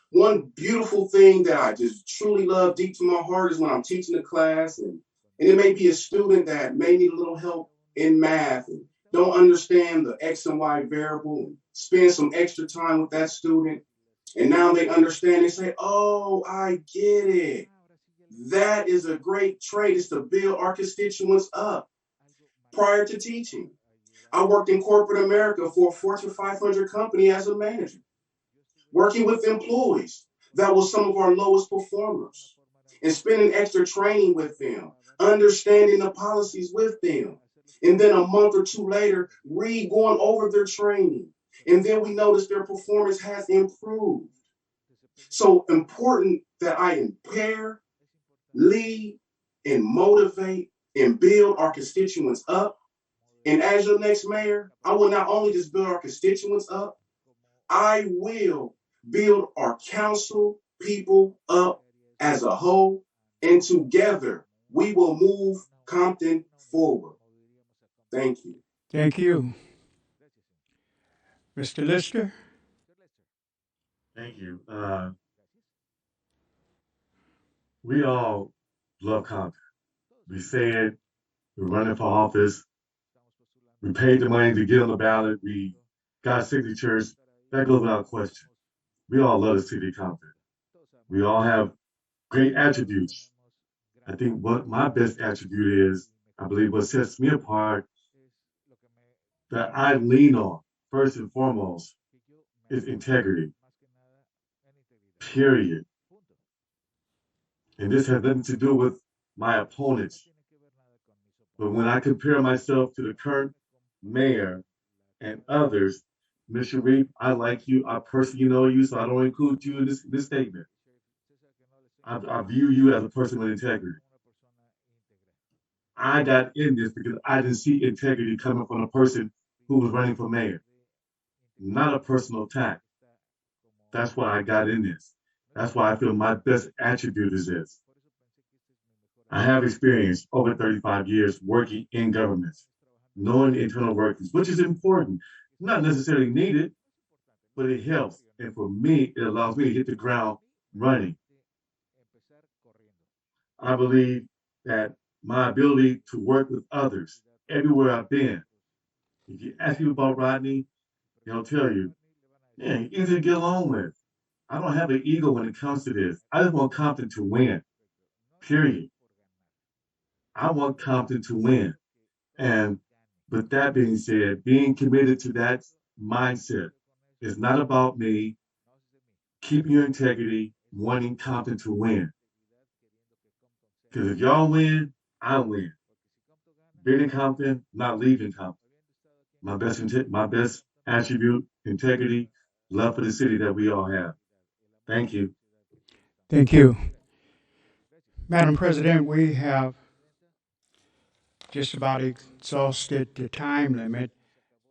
One beautiful thing that I just truly love deep to my heart is when I'm teaching a class and it may be a student that may need a little help in math and don't understand the X and Y variable and spend some extra time with that student. And now they understand and say, oh, I get it. That is a great trait, is to build our constituents up. Prior to teaching, I worked in corporate America for a Fortune 500 company as a manager, working with employees that was some of our lowest performers and spending extra training with them, understanding the policies with them. And then a month or two later, going over their training. And then we notice their performance has improved. So important that I impair, lead, and motivate and build our constituents up. And as your next mayor, I will not only just build our constituents up, I will build our council people up as a whole, and together we will move Compton forward. Thank you. Thank you. Mr. Lister? Thank you. We all love Compton. We say it, we're running for office, we paid the money to get on the ballot, we got signatures. That goes without question. We all love the city of Compton. We all have great attributes. I think what my best attribute is, I believe what sets me apart, that I lean on, first and foremost, is integrity. Period. And this has nothing to do with my opponents. But when I compare myself to the current mayor and others, Ms. Sharif, I like you. I personally know you, so I don't include you in this statement. I view you as a person with integrity. I got in this because I didn't see integrity coming from a person who was running for mayor. Not a personal attack. That's why I got in this. That's why I feel my best attribute is this. I have experience over 35 years working in governments, knowing the internal workings, which is important. Not necessarily needed, but it helps. And for me, it allows me to hit the ground running. I believe that my ability to work with others everywhere I've been. If you ask people about Rodney, they'll tell you, yeah, he's easy to get along with. I don't have an ego when it comes to this. I just want Compton to win, period. I want Compton to win. And with that being said, being committed to that mindset is not about me keeping your integrity, wanting Compton to win. Because if y'all win, I win. Being in Compton, not leaving Compton. My best attribute, integrity, love for the city that we all have. Thank you. Thank you. Madam President, we have just about exhausted the time limit.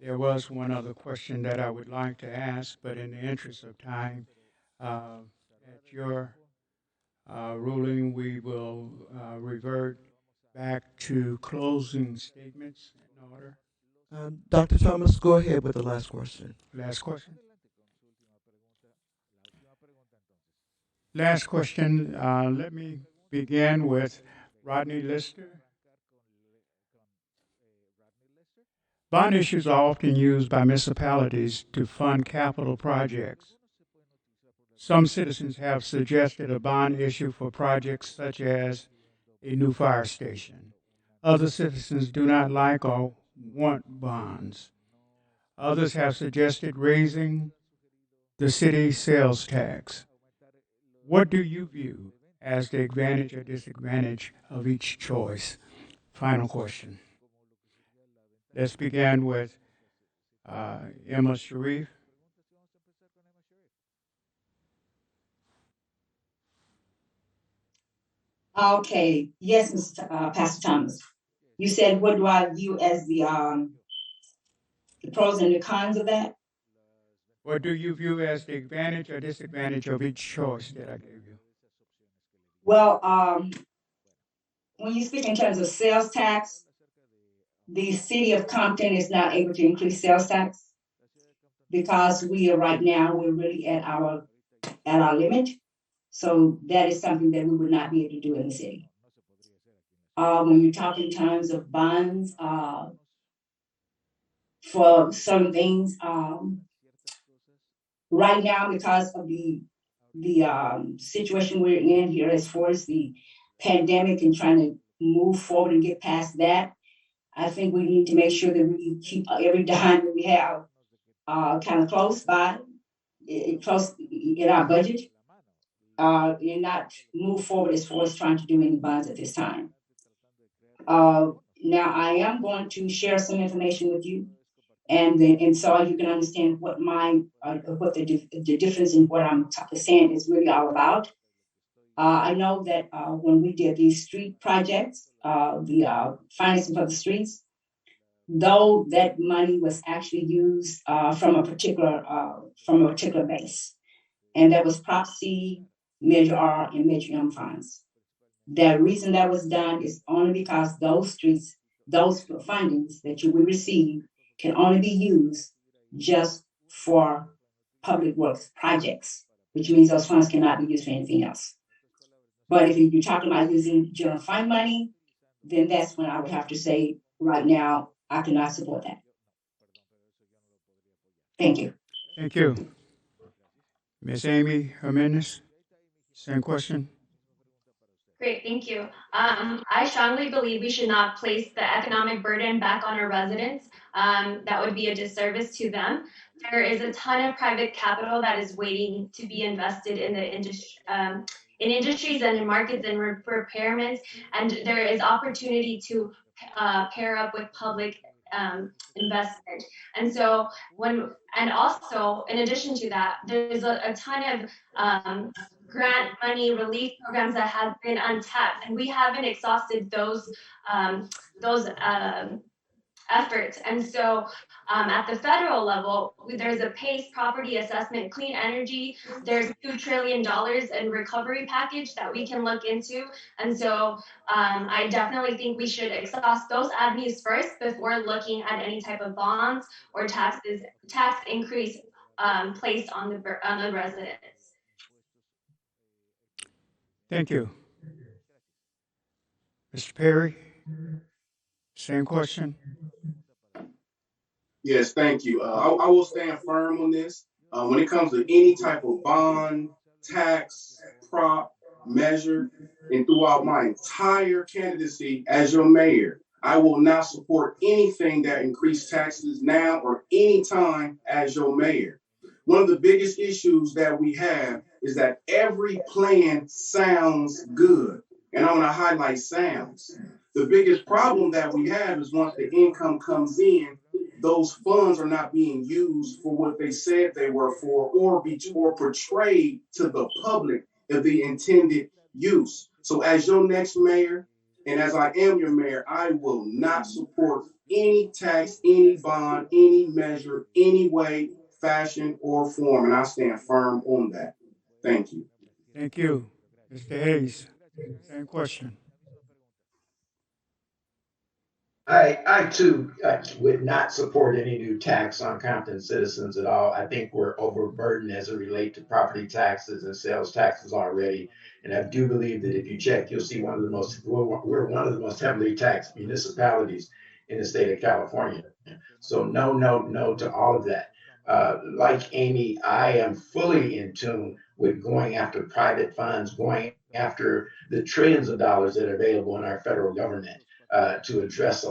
There was one other question that I would like to ask, but in the interest of time, at your ruling, we will revert back to closing statements in order. Dr. Thomas, go ahead with the last question. Last question. Last question. Let me begin with Rodney Lister. Bond issues are often used by municipalities to fund capital projects. Some citizens have suggested a bond issue for projects such as a new fire station, Other citizens do not like or want bonds. Others have suggested raising the city sales tax. What do you view as the advantage or disadvantage of each choice? Final question. Let's begin with Emma Sharif. Okay, yes, Mr. Pastor Thomas. You said, what do I view as the pros and the cons of that? What do you view as the advantage or disadvantage of each choice that I gave you? Well, when you speak in terms of sales tax, the city of Compton is not able to increase sales tax because we're really at our limit. So that is something that we would not be able to do in the city. When you talk in terms of bonds for certain things, right now, because of the situation we're in here as far as the pandemic and trying to move forward and get past that, I think we need to make sure that we keep every dime that we have kind of close in our budget, and not move forward as far as trying to do any bonds at this time. Now, I am going to share some information with you, and so you can understand what the difference in what I'm saying is really all about. I know that when we did these street projects, the financing for the streets, though that money was actually used from a particular base, and that was Prop C, Measure R, and Measure M funds. The reason that was done is only because those streets, those fundings that we receive, can only be used just for public works projects, which means those funds cannot be used for anything else. But if you're talking about using general fund money, then that's when I would have to say, right now, I cannot support that. Thank you. Thank you. Ms. Amy Jimenez, same question. Great, thank you. I strongly believe we should not place the economic burden back on our residents. That would be a disservice to them. There is a ton of private capital that is waiting to be invested in the industry, in industries and in markets and repairments, and there is opportunity to pair up with public investment. And so also in addition to that, there's a ton of grant money relief programs that have been untapped, and we haven't exhausted those efforts. And so at the federal level, there's a PACE property assessment, clean energy. There's $2 trillion in recovery package that we can look into. And so I definitely think we should exhaust those avenues first before looking at any type of bonds or tax increase placed on the residents. Thank you. Mr. Perry, same question. Yes, thank you. I will stand firm on this. When it comes to any type of bond, tax, prop, measure, and throughout my entire candidacy as your mayor, I will not support anything that increase taxes now or any time as your mayor. One of the biggest issues that we have is that every plan sounds good. And I'm going to highlight sounds. The biggest problem that we have is once the income comes in, those funds are not being used for what they said they were for, or portrayed to the public of the intended use. So as your next mayor, and as I am your mayor, I will not support any tax, any bond, any measure, any way, fashion, or form. And I stand firm on that. Thank you. Thank you. Mr. Hayes, same question. I too would not support any new tax on Compton citizens at all. I think we're overburdened as it relates to property taxes and sales taxes already. And I do believe that if you check, you'll see we're one of the most heavily taxed municipalities in the state of California. So no to all of that. Like Amy, I am fully in tune with going after private funds, going after the trillions of dollars that are available in our federal government. to address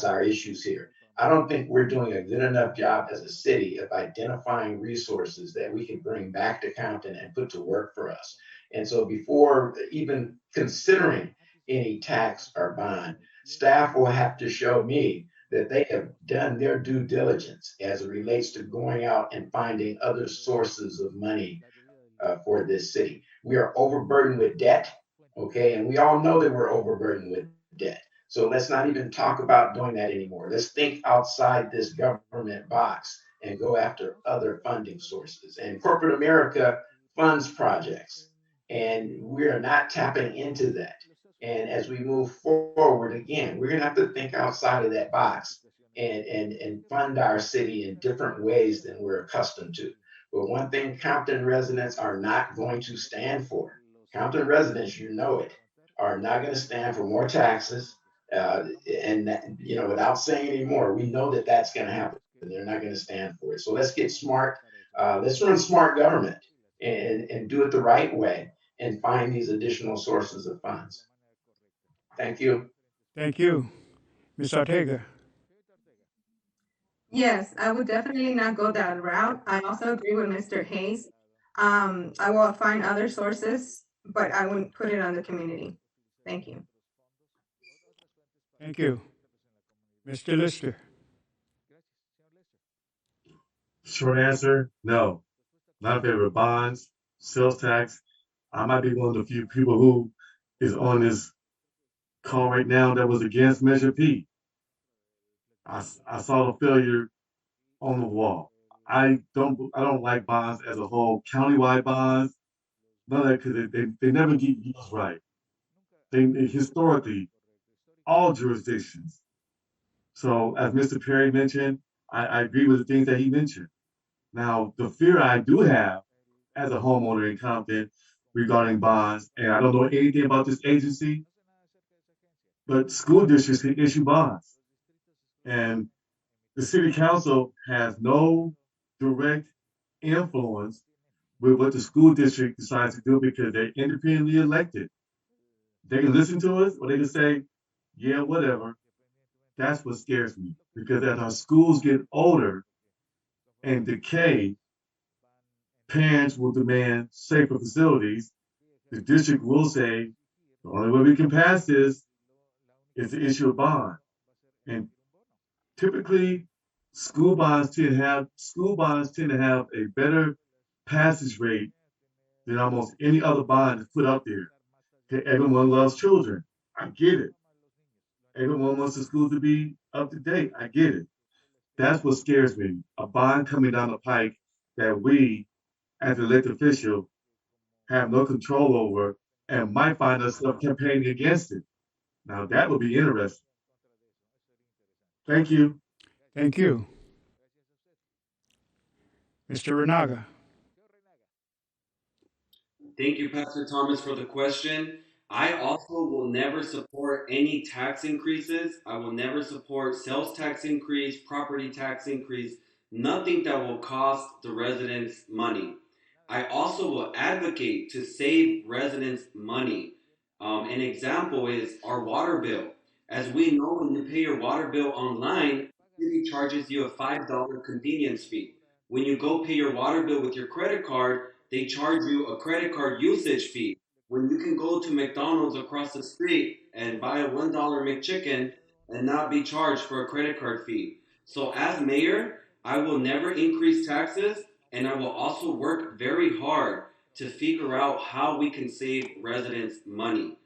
our issues here. I don't think we're doing a good enough job as a city of identifying resources that we can bring back to Compton and put to work for us. And so before even considering any tax or bond, staff will have to show me that they have done their due diligence as it relates to going out and finding other sources of money for this city. We are overburdened with debt, okay? And we all know that we're overburdened with debt. So let's not even talk about doing that anymore. Let's think outside this government box and go after other funding sources. And corporate America funds projects, and we are not tapping into that. And as we move forward, again, we're gonna have to think outside of that box and fund our city in different ways than we're accustomed to. But one thing Compton residents are not going to stand for, Compton residents, you know it, are not going to stand for more taxes. And that, you know, without saying any more, we know that that's going to happen. They're not going to stand for it. So let's get smart. Let's run smart government and do it the right way and find these additional sources of funds. Thank you. Thank you. Ms. Ortega. Yes, I would definitely not go that route. I also agree with Mr. Hayes. I will find other sources, but I wouldn't put it on the community. Thank you. Thank you. Mr. Lister. Short answer, no. Not in favor of bonds, sales tax. I might be one of the few people who is on this call right now that was against Measure P. I saw the failure on the wall. I don't like bonds as a whole, countywide bonds, none of that, because they never get used right. They historically, all jurisdictions. So as Mr. Perry mentioned, I agree with the things that he mentioned. Now, the fear I do have as a homeowner in Compton regarding bonds, and I don't know anything about this agency, but school districts can issue bonds. And the city council has no direct influence with what the school district decides to do because they're independently elected. They can listen to us or they can say, yeah, whatever. That's what scares me, because as our schools get older and decay, parents will demand safer facilities. The district will say, the only way we can pass this is to issue a bond. And typically, school bonds tend to have a better passage rate than almost any other bond that's put out there. Okay, everyone loves children. I get it. Everyone wants the school to be up to date. I get it. That's what scares me. A bond coming down the pike that we, as an elected official, have no control over and might find ourselves campaigning against it. Now that would be interesting. Thank you. Thank you. Mr. Renaga. Thank you, Pastor Thomas, for the question. I also will never support any tax increases. I will never support sales tax increase, property tax increase, nothing that will cost the residents money. I also will advocate to save residents money. An example is our water bill. As we know, when you pay your water bill online, the city charges you a $5 convenience fee. When you go pay your water bill with your credit card, they charge you a credit card usage fee. When you can go to McDonald's across the street and buy a $1 McChicken and not be charged for a credit card fee. So as mayor, I will never increase taxes, and I will also work very hard to figure out how we can save residents money.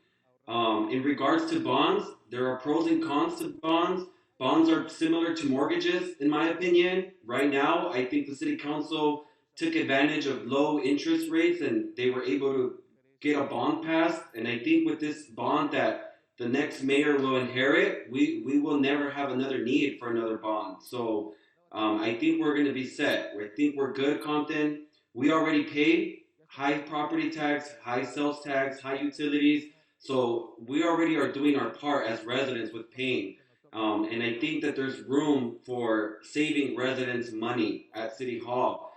In regards to bonds, there are pros and cons to bonds. Bonds are similar to mortgages, in my opinion. Right now, I think the city council took advantage of low interest rates and they were able to get a bond passed. And I think with this bond that the next mayor will inherit, we will never have another need for another bond. So I think we're going to be set. I think we're good, Compton. We already pay high property tax, high sales tax, high utilities. So we already are doing our part as residents with paying. And I think that there's room for saving residents money at City Hall.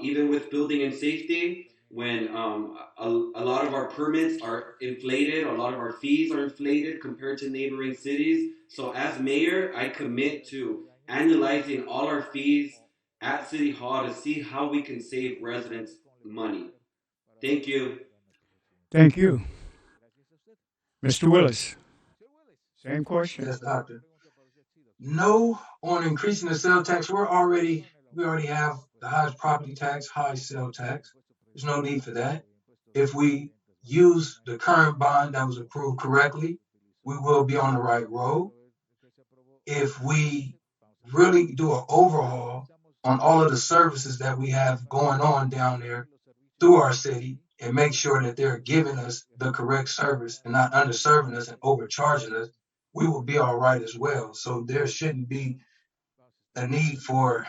Even with building and safety, when a lot of our permits are inflated, a lot of our fees are inflated compared to neighboring cities. So as mayor, I commit to annualizing all our fees at City Hall to see how we can save residents money. Thank you. Thank you. Mr. Willis, same question. Yes, Doctor. No, on increasing the sales tax, we already have the highest property tax, highest sales tax. There's no need for that. If we use the current bond that was approved correctly, we will be on the right road. If we really do an overhaul on all of the services that we have going on down there through our city and make sure that they're giving us the correct service and not underserving us and overcharging us, we will be all right as well. So there shouldn't be a need for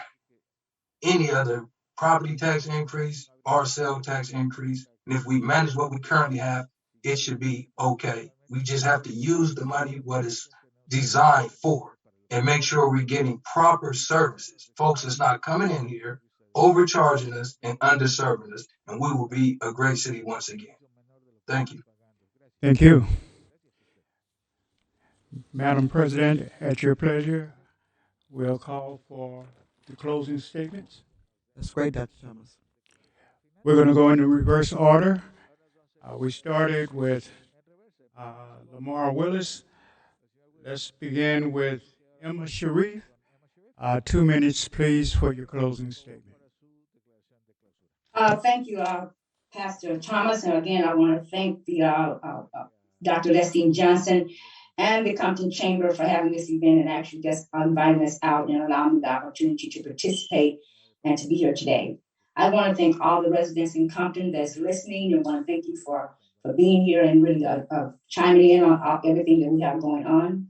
any other property tax increase or sales tax increase. And if we manage what we currently have, it should be okay. We just have to use the money what it's designed for and make sure we're getting proper services. Folks, it's not coming in here overcharging us and underserving us, and we will be a great city once again. Thank you. Thank you. Madam President, at your pleasure, we'll call for the closing statements. That's great, Dr. Thomas. We're going to go in reverse order. We started with Lamar Willis. Let's begin with Emma Sharif. 2 minutes, please, for your closing statement. Thank you, Pastor Thomas. And again, I want to thank the Dr. Lestine Johnson and the Compton Chamber for having this event and actually just inviting us out and allowing me the opportunity to participate and to be here today. I want to thank all the residents in Compton that's listening, and want to thank you for being here and really chiming in on everything that we have going on.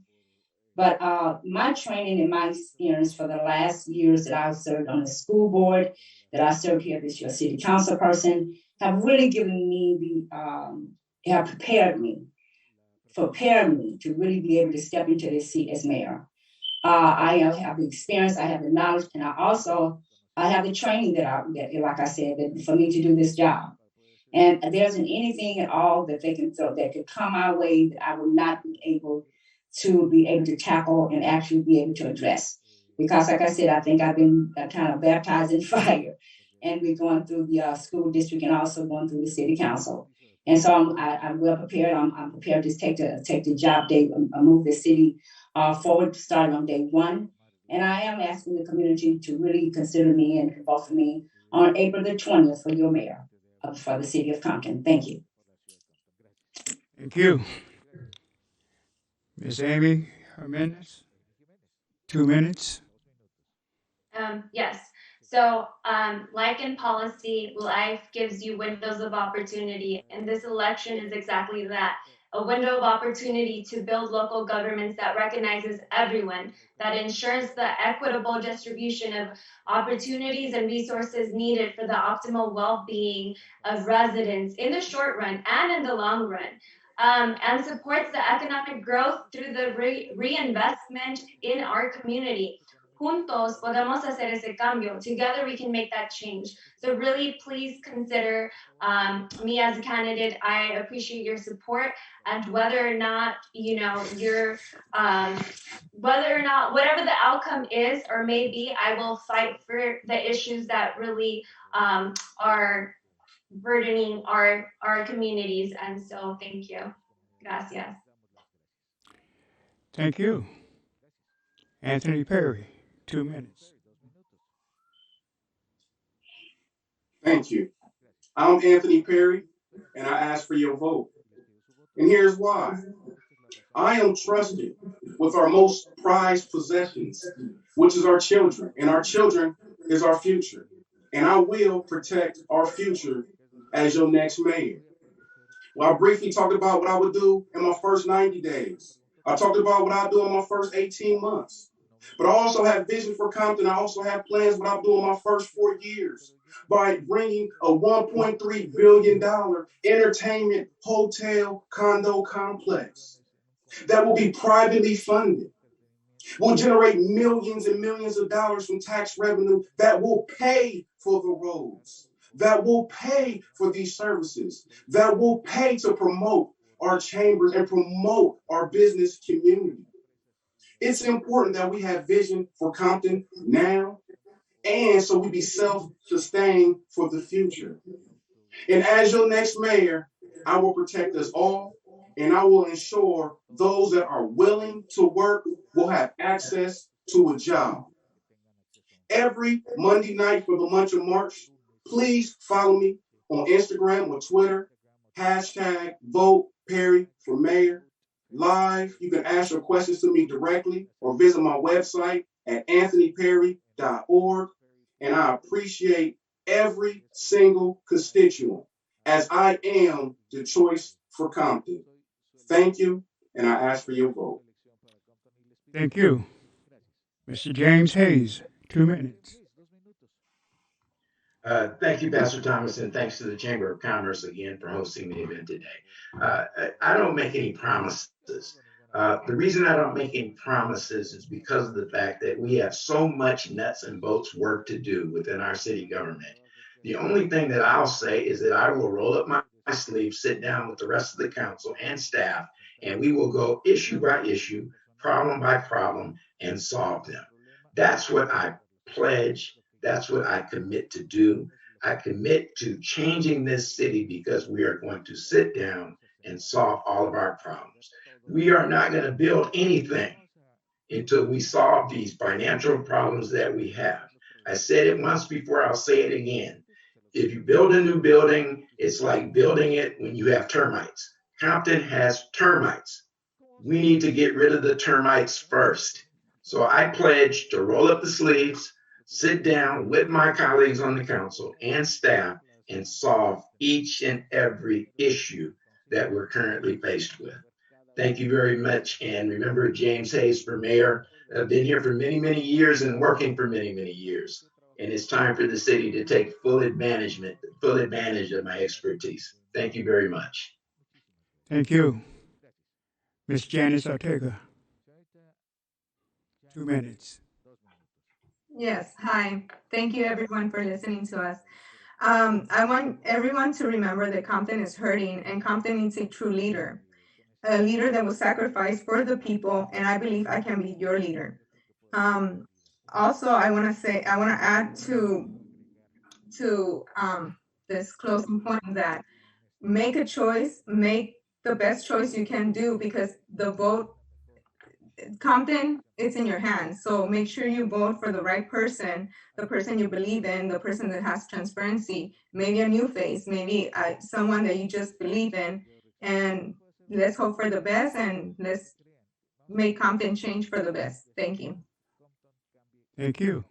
But my training and my experience for the last years that I've served on the school board, that I served here as your city council person, have really given me have prepared me to really be able to step into this seat as mayor. I have the experience, I have the knowledge, and I have the training that like I said, that for me to do this job. And there isn't anything at all that they can throw that could come our way that I will not be able to tackle and actually be able to address. Because like I said, I think I've been kind of baptized in fire, and we're going through the school district and also going through the city council. And so I'm well prepared. I'm prepared to take the job day, move the city forward, starting on day one. And I am asking the community to really consider me and vote for me on April the 20th for your mayor for the city of Compton. Thank you. Thank you. Ms. Amy Jimenez, 2 minutes. Yes. So, like in policy, life gives you windows of opportunity, and this election is exactly that. A window of opportunity to build local governments that recognizes everyone, that ensures the equitable distribution of opportunities and resources needed for the optimal well-being of residents in the short run and in the long run. And supports the economic growth through the reinvestment in our community. Juntos podemos hacer ese cambio. Together we can make that change. So really, please consider me as a candidate. I appreciate your support, and whether or not, whatever the outcome is or may be, I will fight for the issues that really are burdening our communities. And so thank you. Gracias. Thank you. Anthony Perry, 2 minutes. Thank you. I'm Anthony Perry, and I ask for your vote. And here's why. I am trusted with our most prized possessions, which is our children, and our children is our future. And I will protect our future as your next mayor. Well, I briefly talked about what I would do in my first 90 days. I talked about what I'll do in my first 18 months. But I also have vision for Compton. I also have plans what I'll do in my first 4 years by bringing a $1.3 billion entertainment hotel condo complex that will be privately funded, will generate millions and millions of dollars from tax revenue that will pay for the roads, that will pay for these services, that will pay to promote our chambers and promote our business community. It's important that we have vision for Compton now, and so we be self-sustained for the future. And as your next mayor, I will protect us all, and I will ensure those that are willing to work will have access to a job. Every Monday night for the month of March, please follow me on Instagram or Twitter, hashtag vote Perry for mayor. Live, you can ask your questions to me directly or visit my website at anthonyperry.org. And I appreciate every single constituent as I am the choice for Compton. Thank you, and I ask for your vote. Thank you. Mr. James Hayes, 2 minutes. Thank you, Pastor Thomas, and thanks to the Chamber of Commerce again for hosting the event today. I don't make any promises. The reason I don't make any promises is because of the fact that we have so much nuts and bolts work to do within our city government. The only thing that I'll say is that I will roll up my sleeves, sit down with the rest of the council and staff, and we will go issue by issue, problem by problem, and solve them. That's what I pledge. That's what I commit to do. I commit to changing this city because we are going to sit down and solve all of our problems. We are not going to build anything until we solve these financial problems that we have. I said it once before, I'll say it again. If you build a new building, it's like building it when you have termites. Compton has termites. We need to get rid of the termites first. So I pledge to roll up the sleeves, sit down with my colleagues on the council and staff and solve each and every issue that we're currently faced with. Thank you very much. And remember, James Hayes for mayor. I've been here for many, many years and working for many, many years. And it's time for the city to take full advantage of my expertise. Thank you very much. Thank you. Ms. Janice Ortega, 2 minutes. Yes, hi. Thank you everyone for listening to us. I want everyone to remember that Compton is hurting and Compton needs a true leader, a leader that will sacrifice for the people, and I believe I can be your leader. Also, I want to add to this closing point that make a choice, make the best choice you can do, because the vote, Compton, it's in your hands. So make sure you vote for the right person, the person you believe in, the person that has transparency, maybe a new face, maybe someone that you just believe in. And let's hope for the best and let's make Compton change for the best. Thank you. Thank you.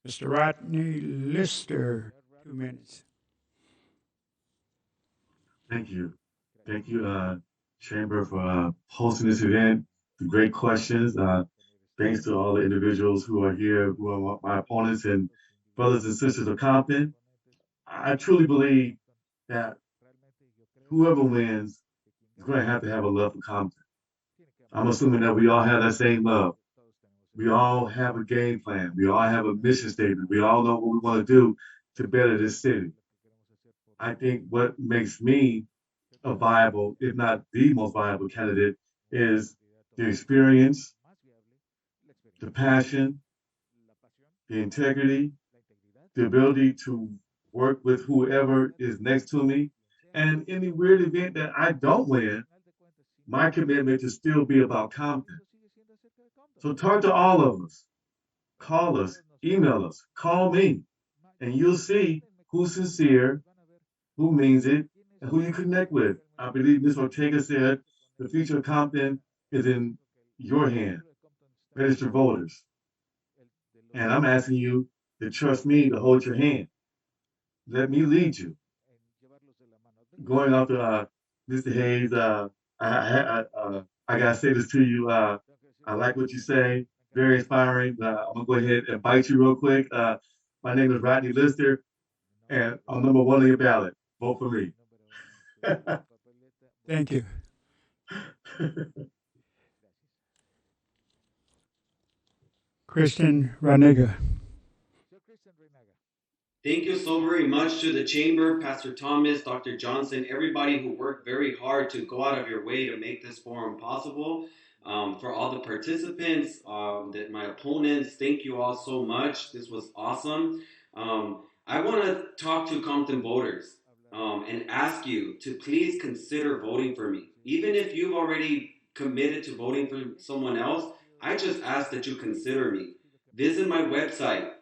Mr. Rodney Lister, 2 minutes. Thank you. Thank you, Chamber, for hosting this event. The great questions. Thanks to all the individuals who are here, who are my opponents and brothers and sisters of Compton. I truly believe that whoever wins is going to have a love for Compton. I'm assuming that we all have that same love. We all have a game plan. We all have a mission statement. We all know what we want to do to better this city. I think what makes me a viable, if not the most viable candidate, is the experience, the passion, the integrity, the ability to work with whoever is next to me. And in the weird event that I don't win, my commitment to still be about Compton. So talk to all of us. Call us, email us, call me, and you'll see who's sincere, who means it, and who you connect with. I believe Ms. Ortega said the future of Compton is in your hand, registered voters. And I'm asking you to trust me to hold your hand. Let me lead you. Going off to Mr. Hayes, I gotta say this to you. I like what you say, very inspiring. I'm gonna go ahead and bite you real quick. My name is Rodney Lister, and I'm number 1 on your ballot. Vote for me. Thank you. Christian Raniga. Thank you so very much to the chamber, Pastor Thomas, Dr. Johnson, everybody who worked very hard to go out of your way to make this forum possible. For all the participants, that my opponents, thank you all so much. This was awesome. I want to talk to Compton voters and ask you to please consider voting for me. Even if you've already committed to voting for someone else, I just ask that you consider me. Visit my website.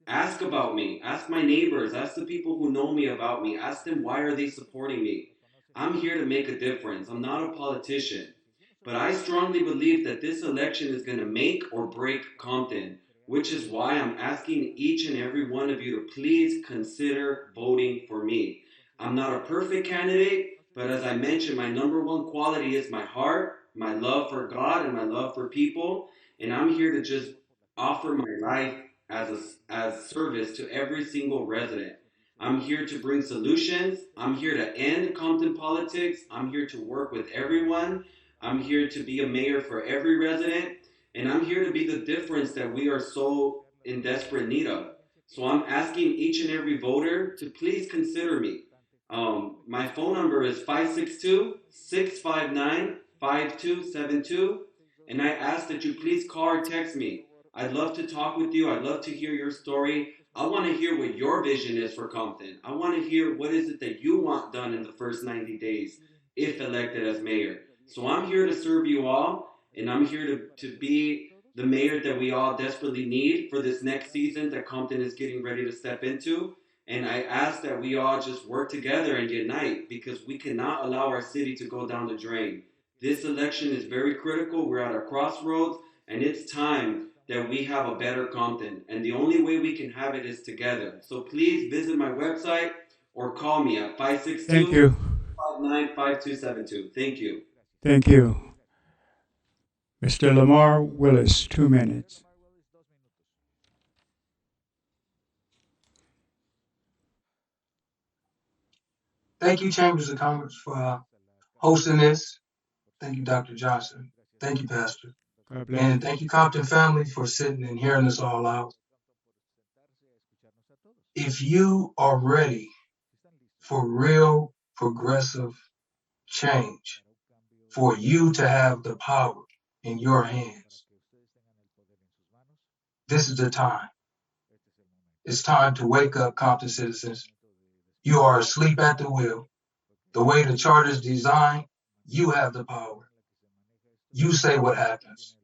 Ask about me. Ask my neighbors. Ask the people who know me about me. Ask them why are they supporting me. I'm here to make a difference. I'm not a politician. But I strongly believe that this election is going to make or break Compton, which is why I'm asking each and every one of you to please consider voting for me. I'm not a perfect candidate, but as I mentioned, my number one quality is my heart, my love for God, and my love for people. And I'm here to just offer my life as service to every single resident. I'm here to bring solutions. I'm here to end Compton politics. I'm here to work with everyone. I'm here to be a mayor for every resident. And I'm here to be the difference that we are so in desperate need of. So I'm asking each and every voter to please consider me. My phone number is 562-659-5272. And I ask that you please call or text me. I'd love to talk with you. I'd love to hear your story. I want to hear what your vision is for Compton. I want to hear what is it that you want done in the first 90 days if elected as mayor. So I'm here to serve you all, and I'm here to be the mayor that we all desperately need for this next season that Compton is getting ready to step into. And I ask that we all just work together and unite because we cannot allow our city to go down the drain. This election is very critical. We're at a crossroads, and it's time that we have a better Compton. And the only way we can have it is together. So please visit my website or call me at Thank you. 562-559-5272. Thank you. Thank you. Mr. Lamar Willis, 2 minutes. Thank you, Chambers of Commerce, for hosting this. Thank you, Dr. Johnson. Thank you, Pastor. God bless. And thank you, Compton family, for sitting and hearing us all out. If you are ready for real progressive change, for you to have the power in your hands, this is the time. It's time to wake up, Compton citizens. You are asleep at the wheel. The way the charter is designed, you have the power. You say what happens.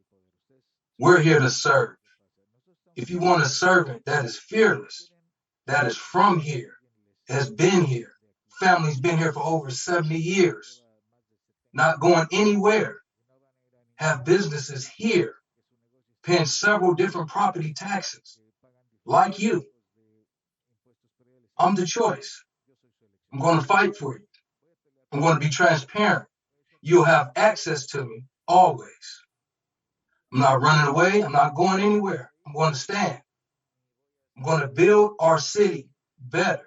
We're here to serve. If you want a servant that is fearless, that is from here, has been here, family's been here for over 70 years, not going anywhere, have businesses here, paying several different property taxes, like you. I'm the choice. I'm going to fight for you. I'm going to be transparent. You'll have access to me always. I'm not running away. I'm not going anywhere. I'm going to stand. I'm going to build our city better.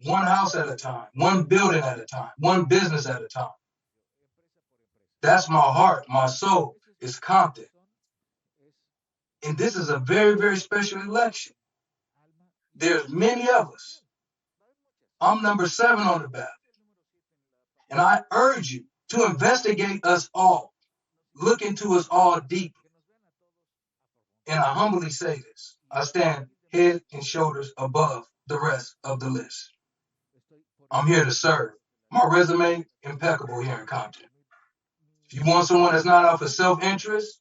One house at a time, one building at a time, one business at a time. That's my heart. My soul is Compton. And this is a very, very special election. There's many of us. I'm number 7 on the ballot. And I urge you to investigate us all. Look into us all deeply. And I humbly say this. I stand head and shoulders above the rest of the list. I'm here to serve. My resume, impeccable here in Compton. If you want someone that's not out for self-interest,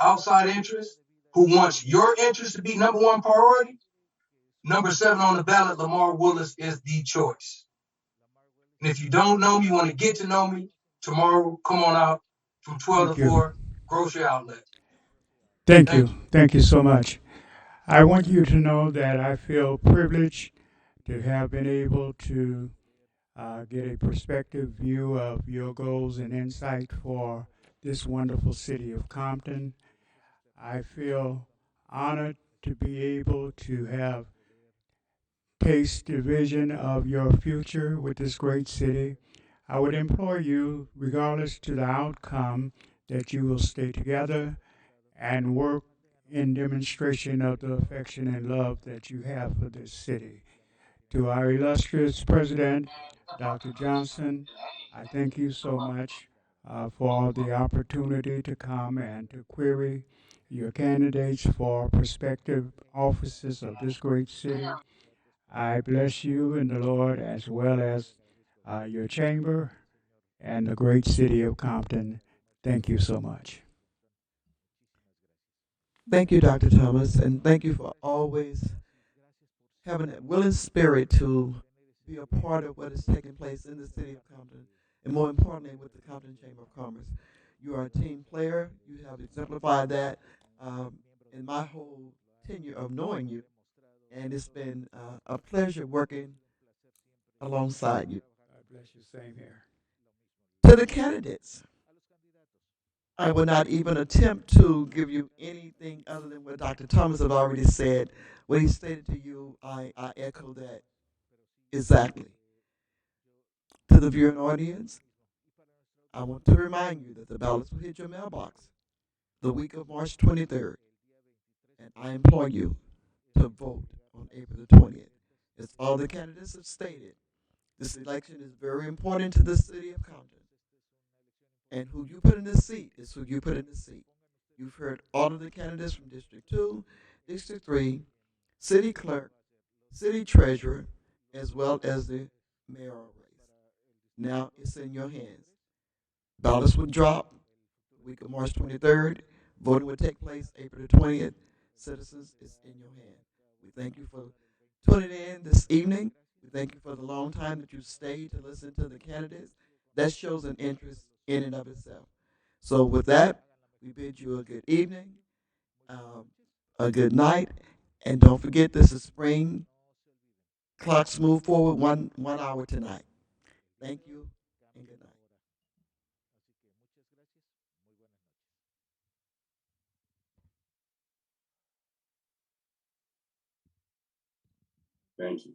outside interest, who wants your interest to be number 1 priority, number 7 on the ballot, Lamar Willis is the choice. And if you don't know me, you want to get to know me, tomorrow, come on out from 12 to 4, grocery outlet. Thank you. Thank you so much. I want you to know that I feel privileged to have been able to get a perspective view of your goals and insight for this wonderful city of Compton. I feel honored to be able to have taste the vision of your future with this great city. I would implore you, regardless to the outcome, that you will stay together and work in demonstration of the affection and love that you have for this city. To our illustrious president, Dr. Johnson, I thank you so much for the opportunity to come and to query your candidates for prospective offices of this great city. I bless you in the Lord as well as your chamber and the great city of Compton. Thank you so much. Thank you, Dr. Thomas, and thank you for always having that willing spirit to be a part of what is taking place in the city of Compton, and more importantly, with the Compton Chamber of Commerce. You are a team player. You have exemplified that in my whole tenure of knowing you, and it's been a pleasure working alongside you. God bless you. Same here. To the candidates, I will not even attempt to give you anything other than what Dr. Thomas had already said. What he stated to you, I echo that exactly. To the viewing audience, I want to remind you that the ballots will hit your mailbox the week of March 23rd, and I implore you to vote on April the 20th. As all the candidates have stated, this election is very important to the city of Compton. And who you put in the seat is who you put in the seat. You've heard all of the candidates from District 2, District 3, City Clerk, City Treasurer, as well as the mayoral race. Now it's in your hands. Ballots will drop the week of March 23rd. Voting will take place April the 20th. Citizens, it's in your hands. We thank you for tuning in this evening. We thank you for the long time that you stayed to listen to the candidates. That shows an interest in and of itself. So with that, we bid you a good evening, um, a good night, and don't forget this is spring. Clocks move forward one hour tonight. Thank you and good night. Thank you.